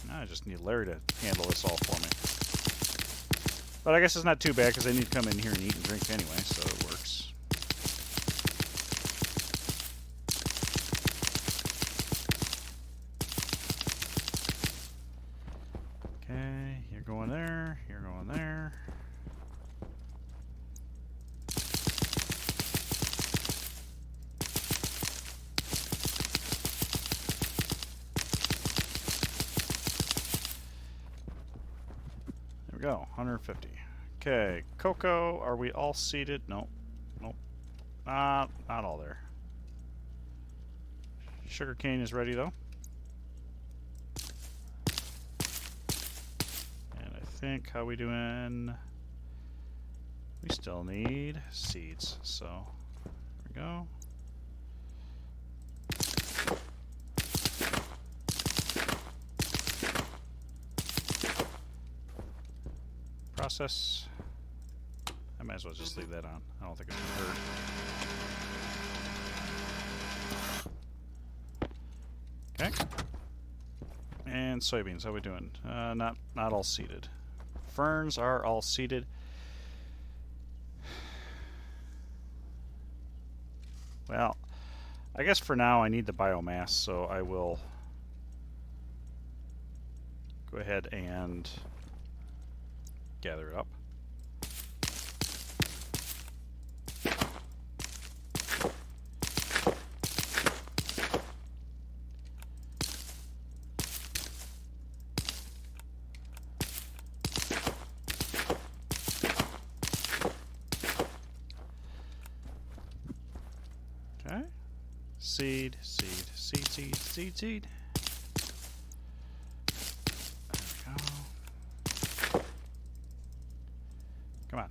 Now I just need Larry to handle this all for me. But I guess it's not too bad because they need to come in here and eat and drink anyway, so it works. Okay, you're going there, you're going there. There we go, 150. Okay, cocoa, are we all seated? Nope. Nope. Not all there. Sugarcane is ready though. And I think, how we doing? We still need seeds, so there we go. Process. I might as well just leave that on. I don't think it's gonna hurt. Okay. And soybeans, how we doing? Not all seeded. Ferns are all seeded. Well, I guess for now I need the biomass, so I will go ahead and gather it up. Okay. Seed, seed, seed, seed, seed, seed. There we go. Come on.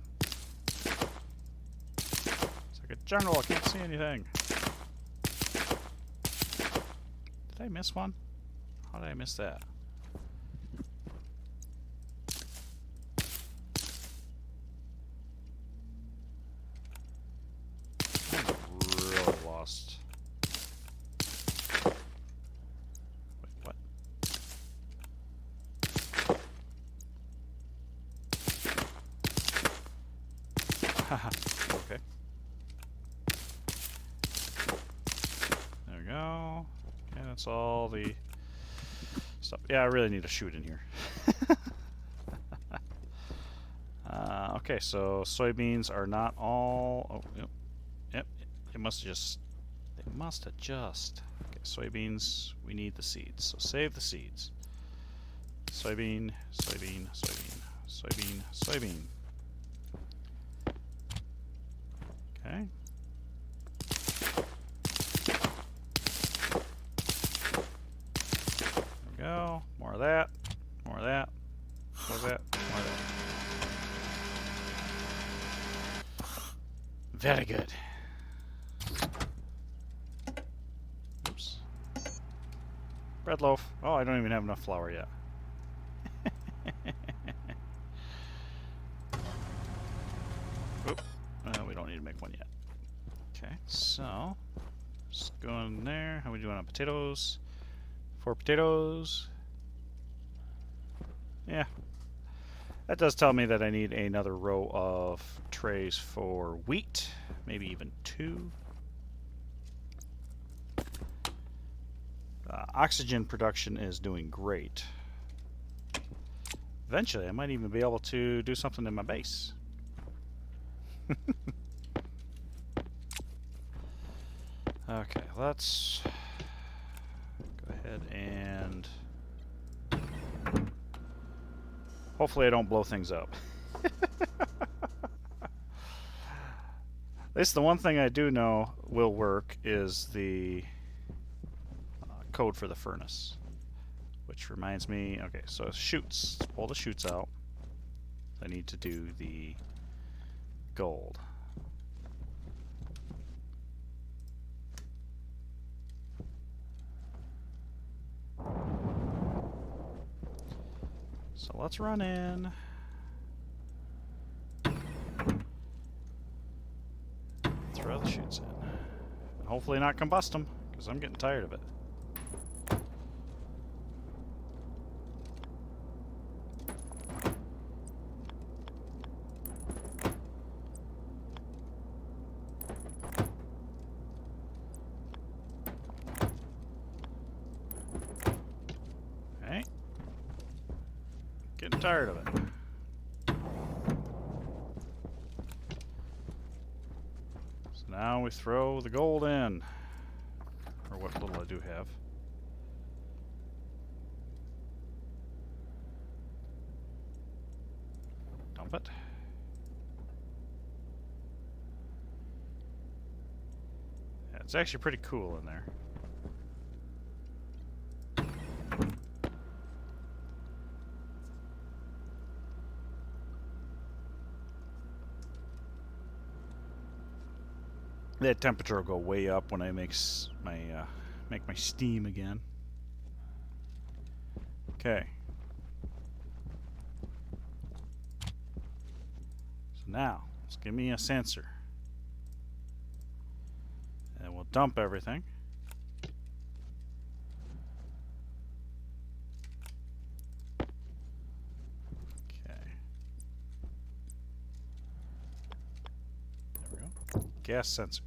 It's like a jungle, I can't see anything. Did I miss one? How did I miss that? I'm really lost. Wait, what? Haha, okay. There we go. Okay, that's all the stuff. Yeah, I really need a chute in here. Okay, so soybeans are not all. Oh, yep. They must have just. Okay, soybeans. We need the seeds, so save the seeds. Soybean, soybean, soybean, soybean, soybean. Okay. There we go. More of that. More of that. More of that. More of that. Very good. Oops. Bread loaf. Oh, I don't even have enough flour yet. Oop. We don't need to make one yet. Okay, so just go in there. How are we doing on potatoes? 4 potatoes. Yeah. That does tell me that I need another row of trays for wheat, maybe even 2. Oxygen production is doing great. Eventually, I might even be able to do something in my base. Okay, let's go ahead and hopefully I don't blow things up. At least the one thing I do know will work is the code for the furnace. Which reminds me, okay, so chutes. Let's pull the chutes out. I need to do the gold. So let's run in. chutes in. And hopefully not combust them, because I'm getting tired of it. Okay. Getting tired of it. Now we throw the gold in, or what little I do have. Dump it. Yeah, it's actually pretty cool in there. That temperature will go way up when I make my steam again. Okay. So now, let's give me a sensor. And we'll dump everything. Okay. There we go. Gas sensor.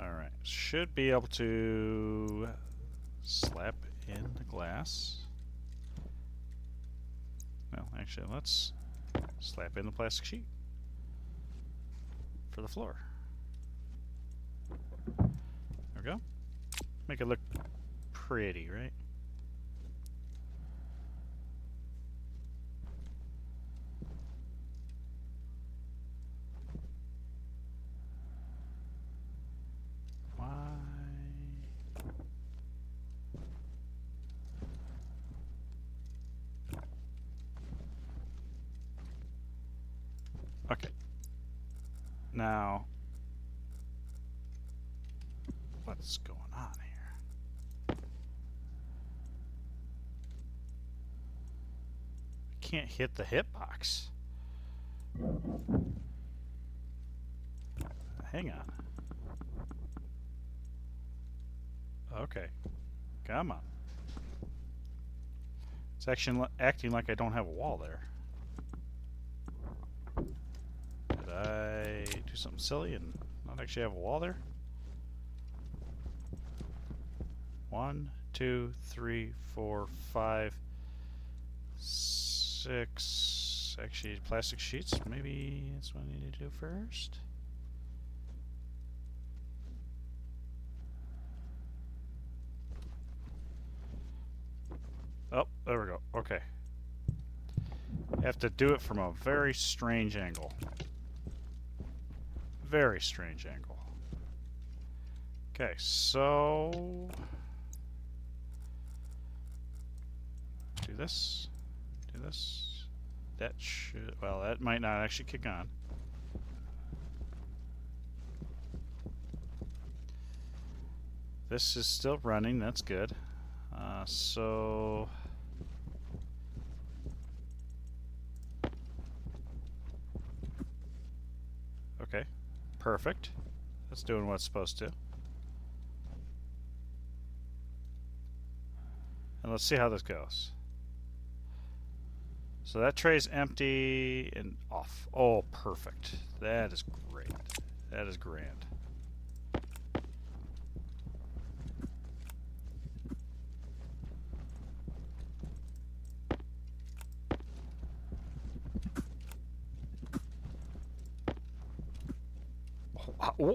Alright, should be able to slap in the glass. Well, actually, let's slap in the plastic sheet for the floor. There we go. Make it look pretty, right? Okay. Now, what's going on here? I can't hit the hitbox. Hang on. Okay. Come on. It's actually acting like I don't have a wall there. Did I do something silly and not actually have a wall there? 1, 2, 3, 4, 5, 6. Actually, plastic sheets. Maybe that's what I need to do first. Oh, there we go. Okay. Have to do it from a very strange angle. Very strange angle. Okay, so do this. Do this. That should, well, that might not actually kick on. This is still running, that's good. So okay, perfect. That's doing what it's supposed to. And let's see how this goes. So that tray's empty and off. Oh, perfect. That is great. That is grand.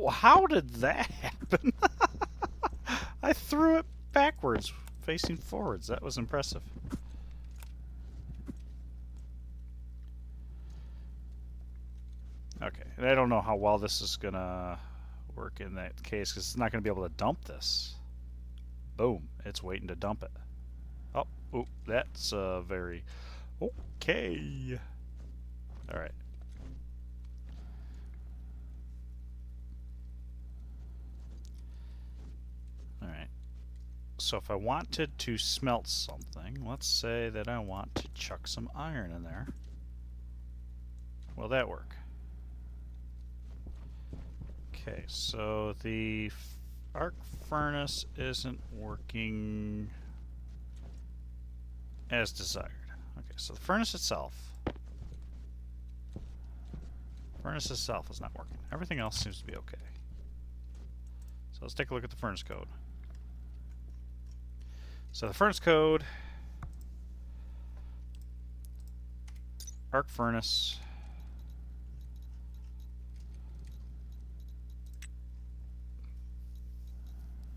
How did that happen? I threw it backwards, facing forwards. That was impressive. Okay, and I don't know how well this is gonna work in that case, because it's not gonna be able to dump this. Boom, it's waiting to dump it. Oh, ooh, that's very okay. All right. Alright, so if I wanted to smelt something, let's say that I want to chuck some iron in there. Will that work? Okay, so the arc furnace isn't working as desired. Okay, so the furnace itself is not working. Everything else seems to be okay. So let's take a look at the furnace code. So the furnace code, arc furnace,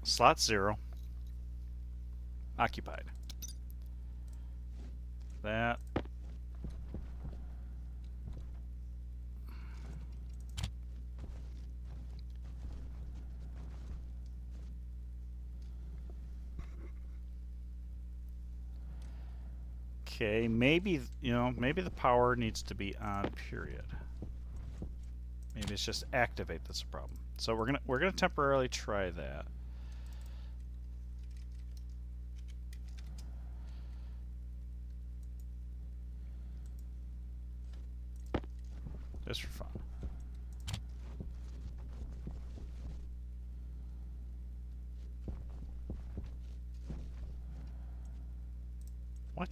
slot 0, occupied. That. Okay, maybe, maybe the power needs to be on, period. Maybe it's just activate that's a problem. So we're gonna temporarily try that. Just for fun. What?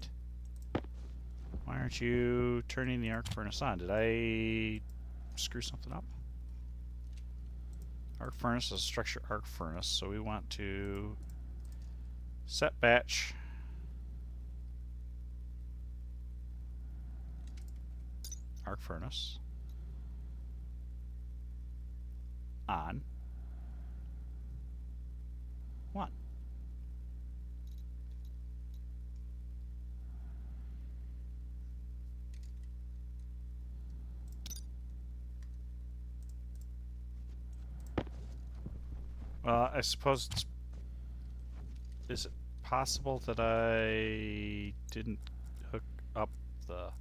Why aren't you turning the arc furnace on? Did I screw something up? Arc furnace is a structure arc furnace, so we want to set batch. Arc furnace on 1. I suppose it's... Is it possible that I didn't hook up the...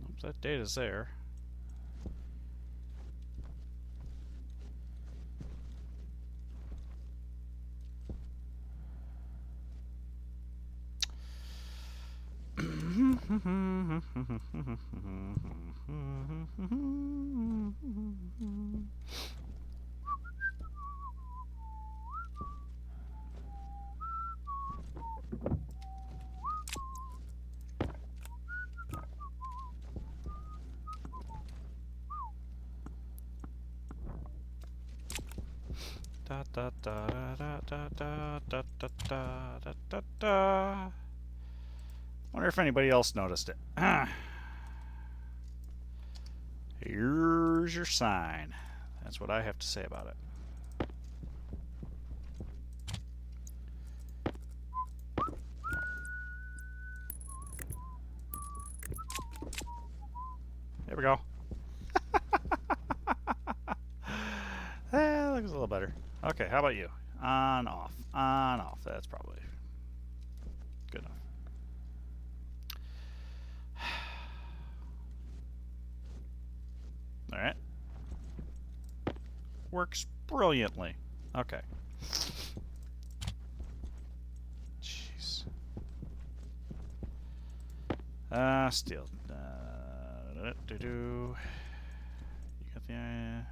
Oops, that data's there. Da da da da da da da da da da da da. Wonder if anybody else noticed it. Here's your sign. That's what I have to say about it. There we go. That looks a little better. Okay, how about you? On, off. On, off. That's probably good enough. Alright. Works brilliantly. Okay. Jeez. Steel. You got the iron.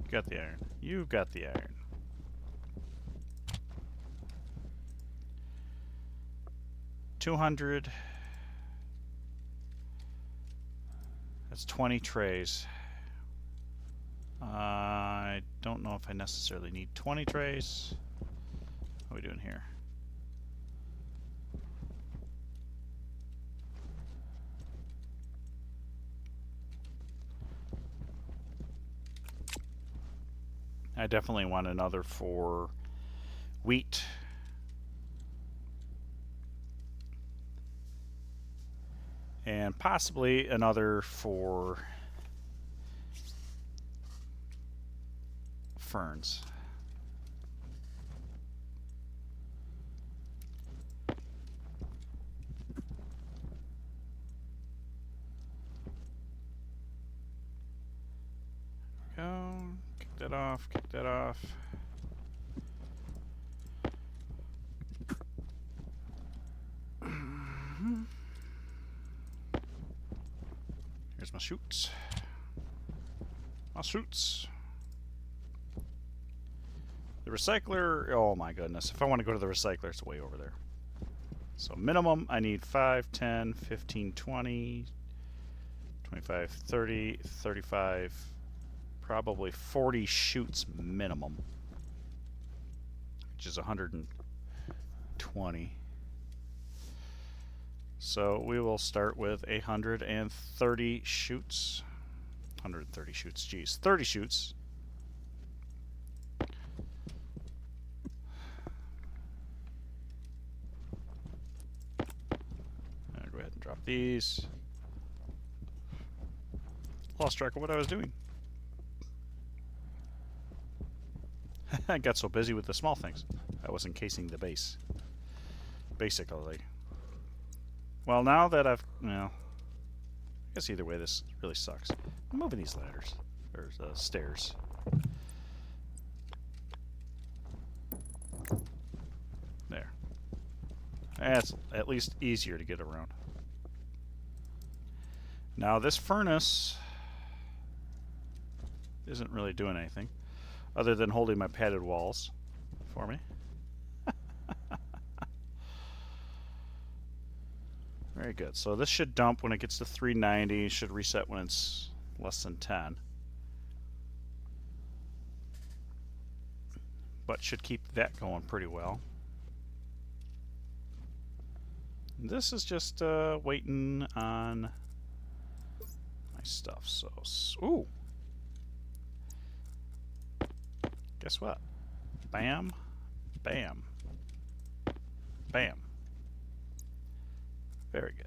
You got the iron. You got the iron. $200. That's 20 trays. I don't know if I necessarily need 20 trays. What are we doing here? I definitely want another for wheat. And possibly another for ferns. Go. Kick that off. Kick that off. Where's my chutes? My chutes. The recycler, oh my goodness. If I want to go to the recycler, it's way over there. So minimum, I need 5, 10, 15, 20, 25, 30, 35, probably 40 chutes minimum, which is 120. So we will start with 130 chutes. 130 chutes, geez, 30 chutes. I'll go ahead and drop these. Lost track of what I was doing. I got so busy with the small things. I was encasing the base. Basically. Well, now that I've, well, I guess either way this really sucks. I'm moving these ladders, or stairs. There. That's at least easier to get around. Now this furnace isn't really doing anything other than holding my padded walls for me. Very good. So this should dump when it gets to 390. Should reset when it's less than 10. But should keep that going pretty well. This is just waiting on my stuff. So, ooh. Guess what? Bam, bam, bam. Very good.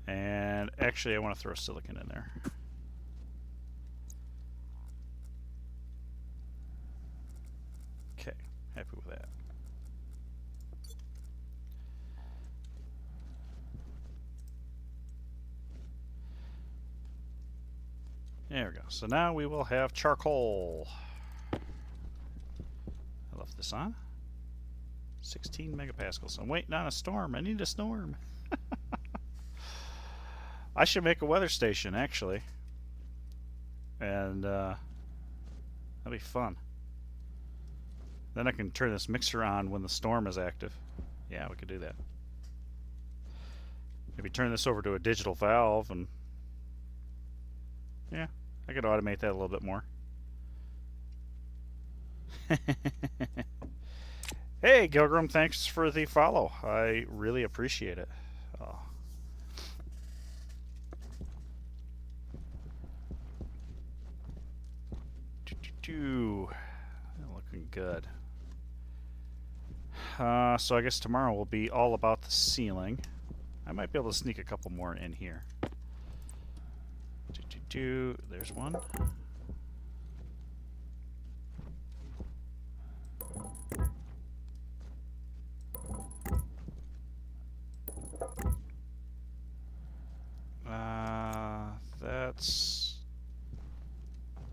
And actually, I want to throw silicon in there. Okay, happy with that. There we go. So now we will have charcoal. I left this on. 16 megapascals. I'm waiting on a storm. I need a storm. I should make a weather station, actually. And that'll be fun. Then I can turn this mixer on when the storm is active. Yeah, we could do that. Maybe turn this over to a digital valve and... yeah, I could automate that a little bit more. Hey, Gilgrim, thanks for the follow. I really appreciate it. Oh. Looking good. So I guess tomorrow will be all about the ceiling. I might be able to sneak a couple more in here. There's one. That's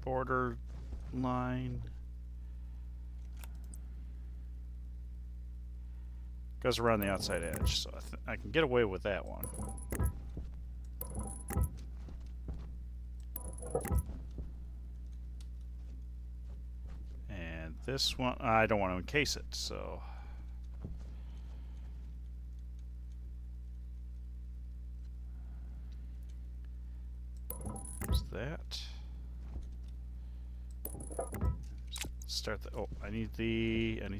borderline. Goes around the outside edge, so I can get away with that one. And this one, I don't want to encase it, so... there's that. Start the... oh, I need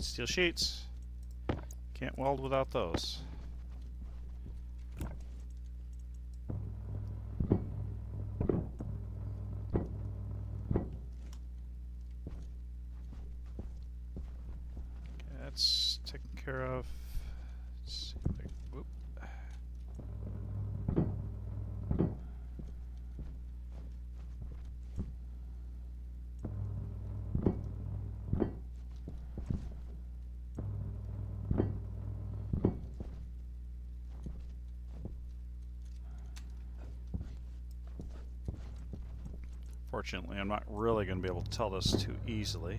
steel sheets. Can't weld without those. Okay, that's taken care of. Let's see if I can, whoop. Fortunately, I'm not really going to be able to tell this too easily.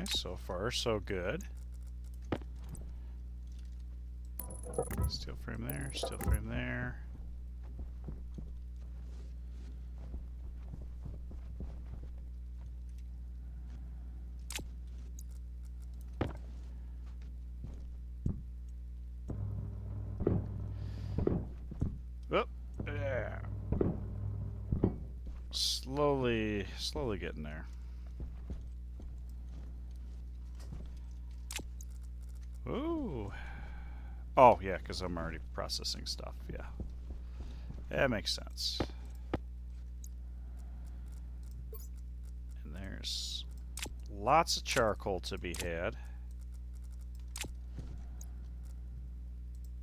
Okay, so far so good. Steel frame there, steel frame there. Oh, yeah. Slowly getting there. Ooh. Oh, yeah, because I'm already processing stuff, yeah. That makes sense. And there's lots of charcoal to be had.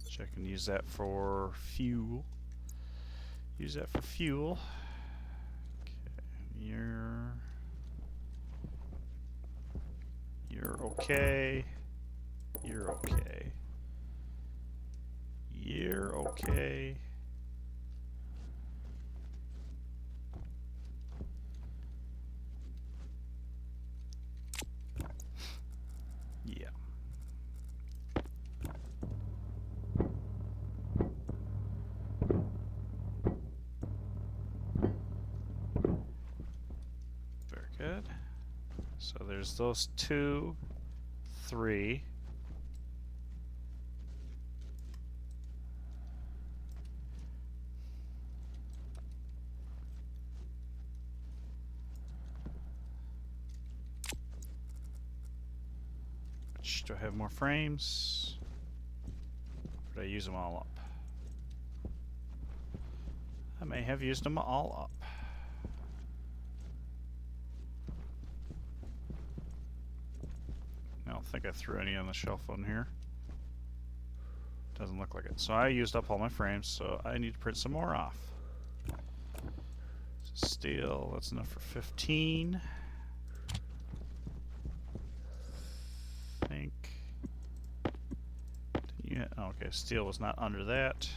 So I can use that for fuel. Use that for fuel. Okay, you're okay. You're okay. You're okay. Yeah. Very good. So there's those 2, 3. Do I have more frames? Or did I use them all up? I may have used them all up. I don't think I threw any on the shelf on here. Doesn't look like it. So I used up all my frames, so I need to print some more off. So steel, that's enough for 15. I think. Yeah, okay, steel was not under that.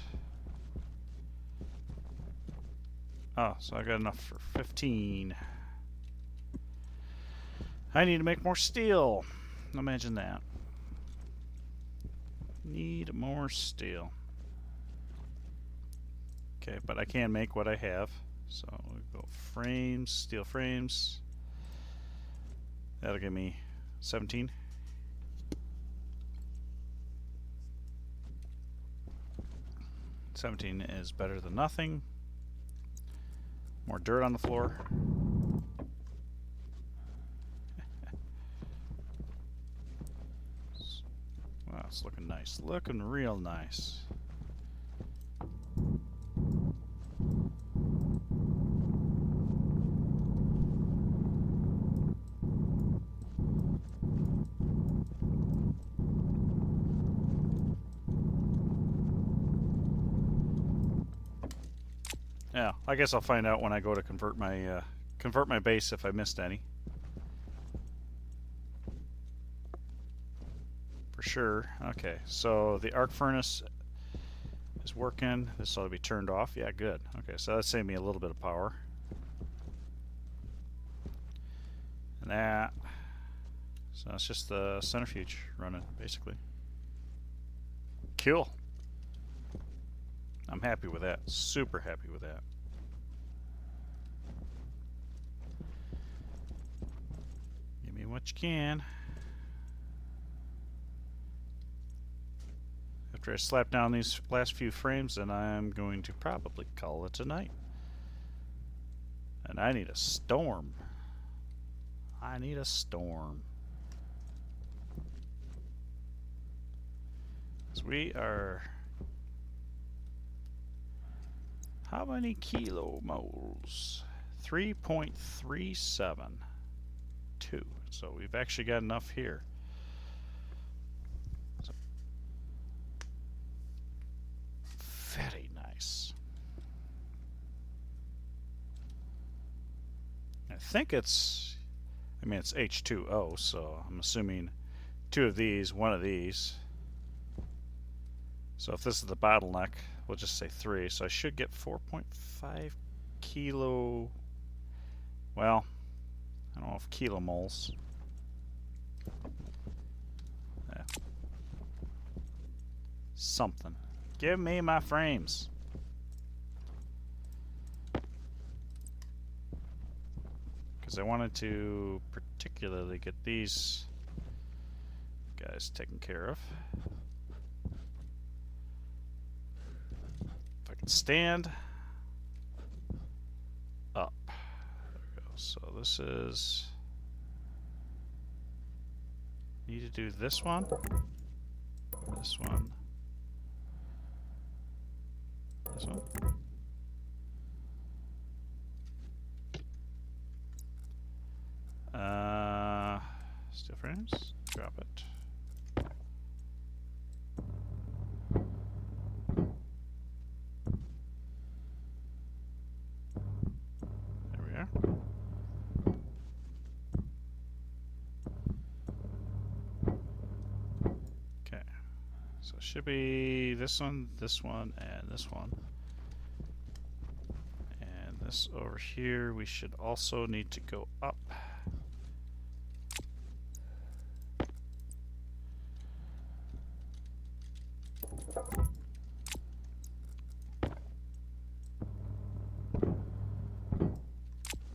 Oh, so I got enough for 15. I need to make more steel. Imagine that. Need more steel. Okay, but I can make what I have. So we go frames, steel frames. That'll give me 17. $17 is better than nothing. More dirt on the floor. Wow, it's looking nice. Looking real nice. Yeah, I guess I'll find out when I go to convert my base if I missed any. For sure. Okay, so the arc furnace is working. This ought to be turned off. Yeah, good. Okay, so that saved me a little bit of power. And that. So it's just the centrifuge running, basically. Cool. I'm happy with that. Super happy with that. Give me what you can. After I slap down these last few frames, then I'm going to probably call it a night. And I need a storm. I need a storm. So we are... How many kilomoles? 3.372. So we've actually got enough here. So very nice. I think it's... I mean, it's H2O, so I'm assuming 2 of these, 1 of these. So if this is the bottleneck, we'll just say 3. So I should get 4.5 kilo... Well, I don't know if kilomoles. Something. Give me my frames. Because I wanted to particularly get these guys taken care of. If I can stand up. There we go. So this is... Need to do this one. This one. This one. Steel frames. Drop it. There we are. Okay. So it should be this one, and this one. And this over here, we should also need to go up.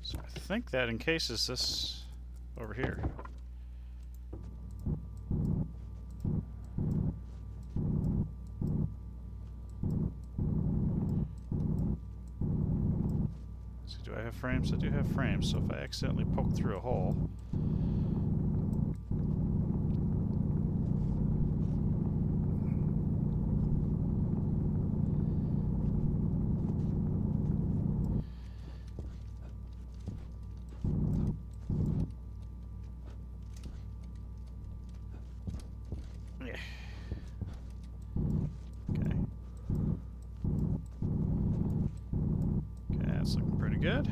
So I think that encases this over here. So do I have frames? I do have frames, so if I accidentally poke through a hole... That's looking pretty good.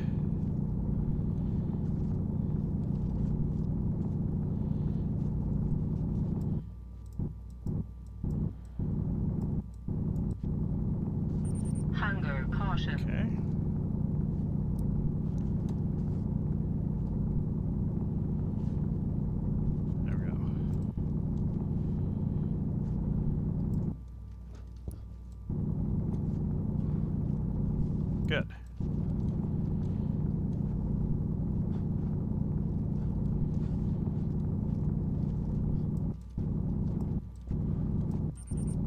Hunger caution. Okay. There we go. Good.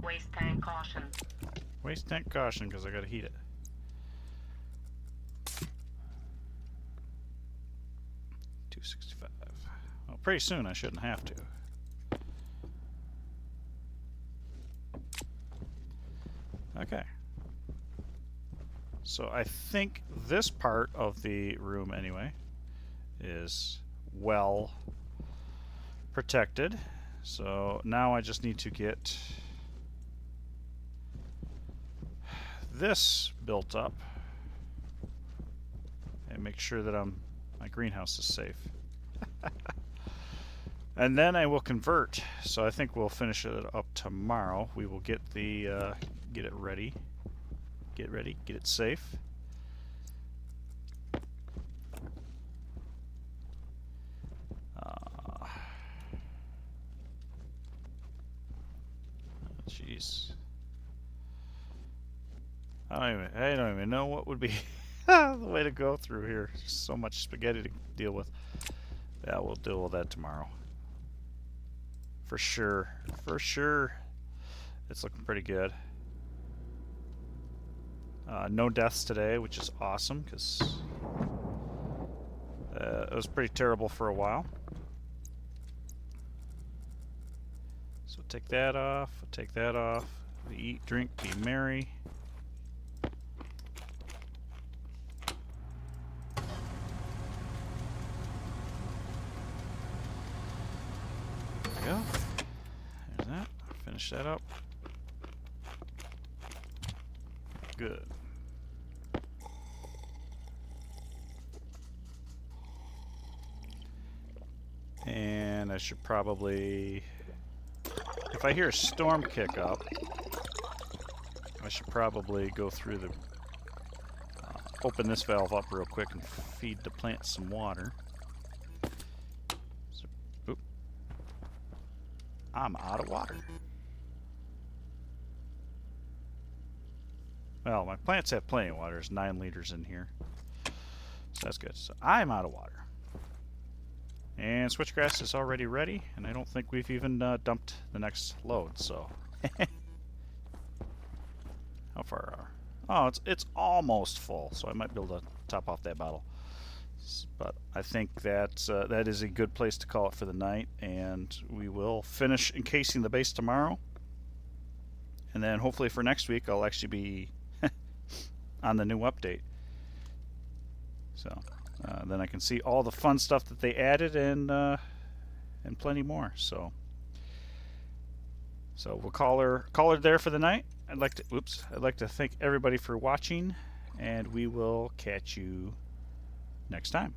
Waste tank caution. Waste tank caution, because I gotta heat it. $265. Well, pretty soon I shouldn't have to. Okay. So I think this part of the room, anyway, is well protected. So now I just need to get this built up and make sure that my greenhouse is safe. And then I will convert. So I think we'll finish it up tomorrow. We will get the get it ready. Get ready, get it safe. Jeez. I don't even know what would be the way to go through here. There's so much spaghetti to deal with. Yeah, we'll deal with that tomorrow. For sure. For sure. It's looking pretty good. No deaths today, which is awesome, because it was pretty terrible for a while. So take that off, take that off. We eat, drink, be merry. There we go. There's that. Finish that up. Good. And I should probably, if I hear a storm kick up, I should probably go through the, open this valve up real quick and feed the plants some water. So, oop. I'm out of water. Well, my plants have plenty of water. There's 9 liters in here. So that's good. So I'm out of water. And switchgrass is already ready, and I don't think we've even dumped the next load, so... How far are... Oh, it's almost full, so I might be able to top off that bottle. But I think that is a good place to call it for the night, and we will finish encasing the base tomorrow. And then hopefully for next week I'll actually be on the new update. So then I can see all the fun stuff that they added and plenty more. So we'll call her there for the night. I'd like to thank everybody for watching, and we will catch you next time.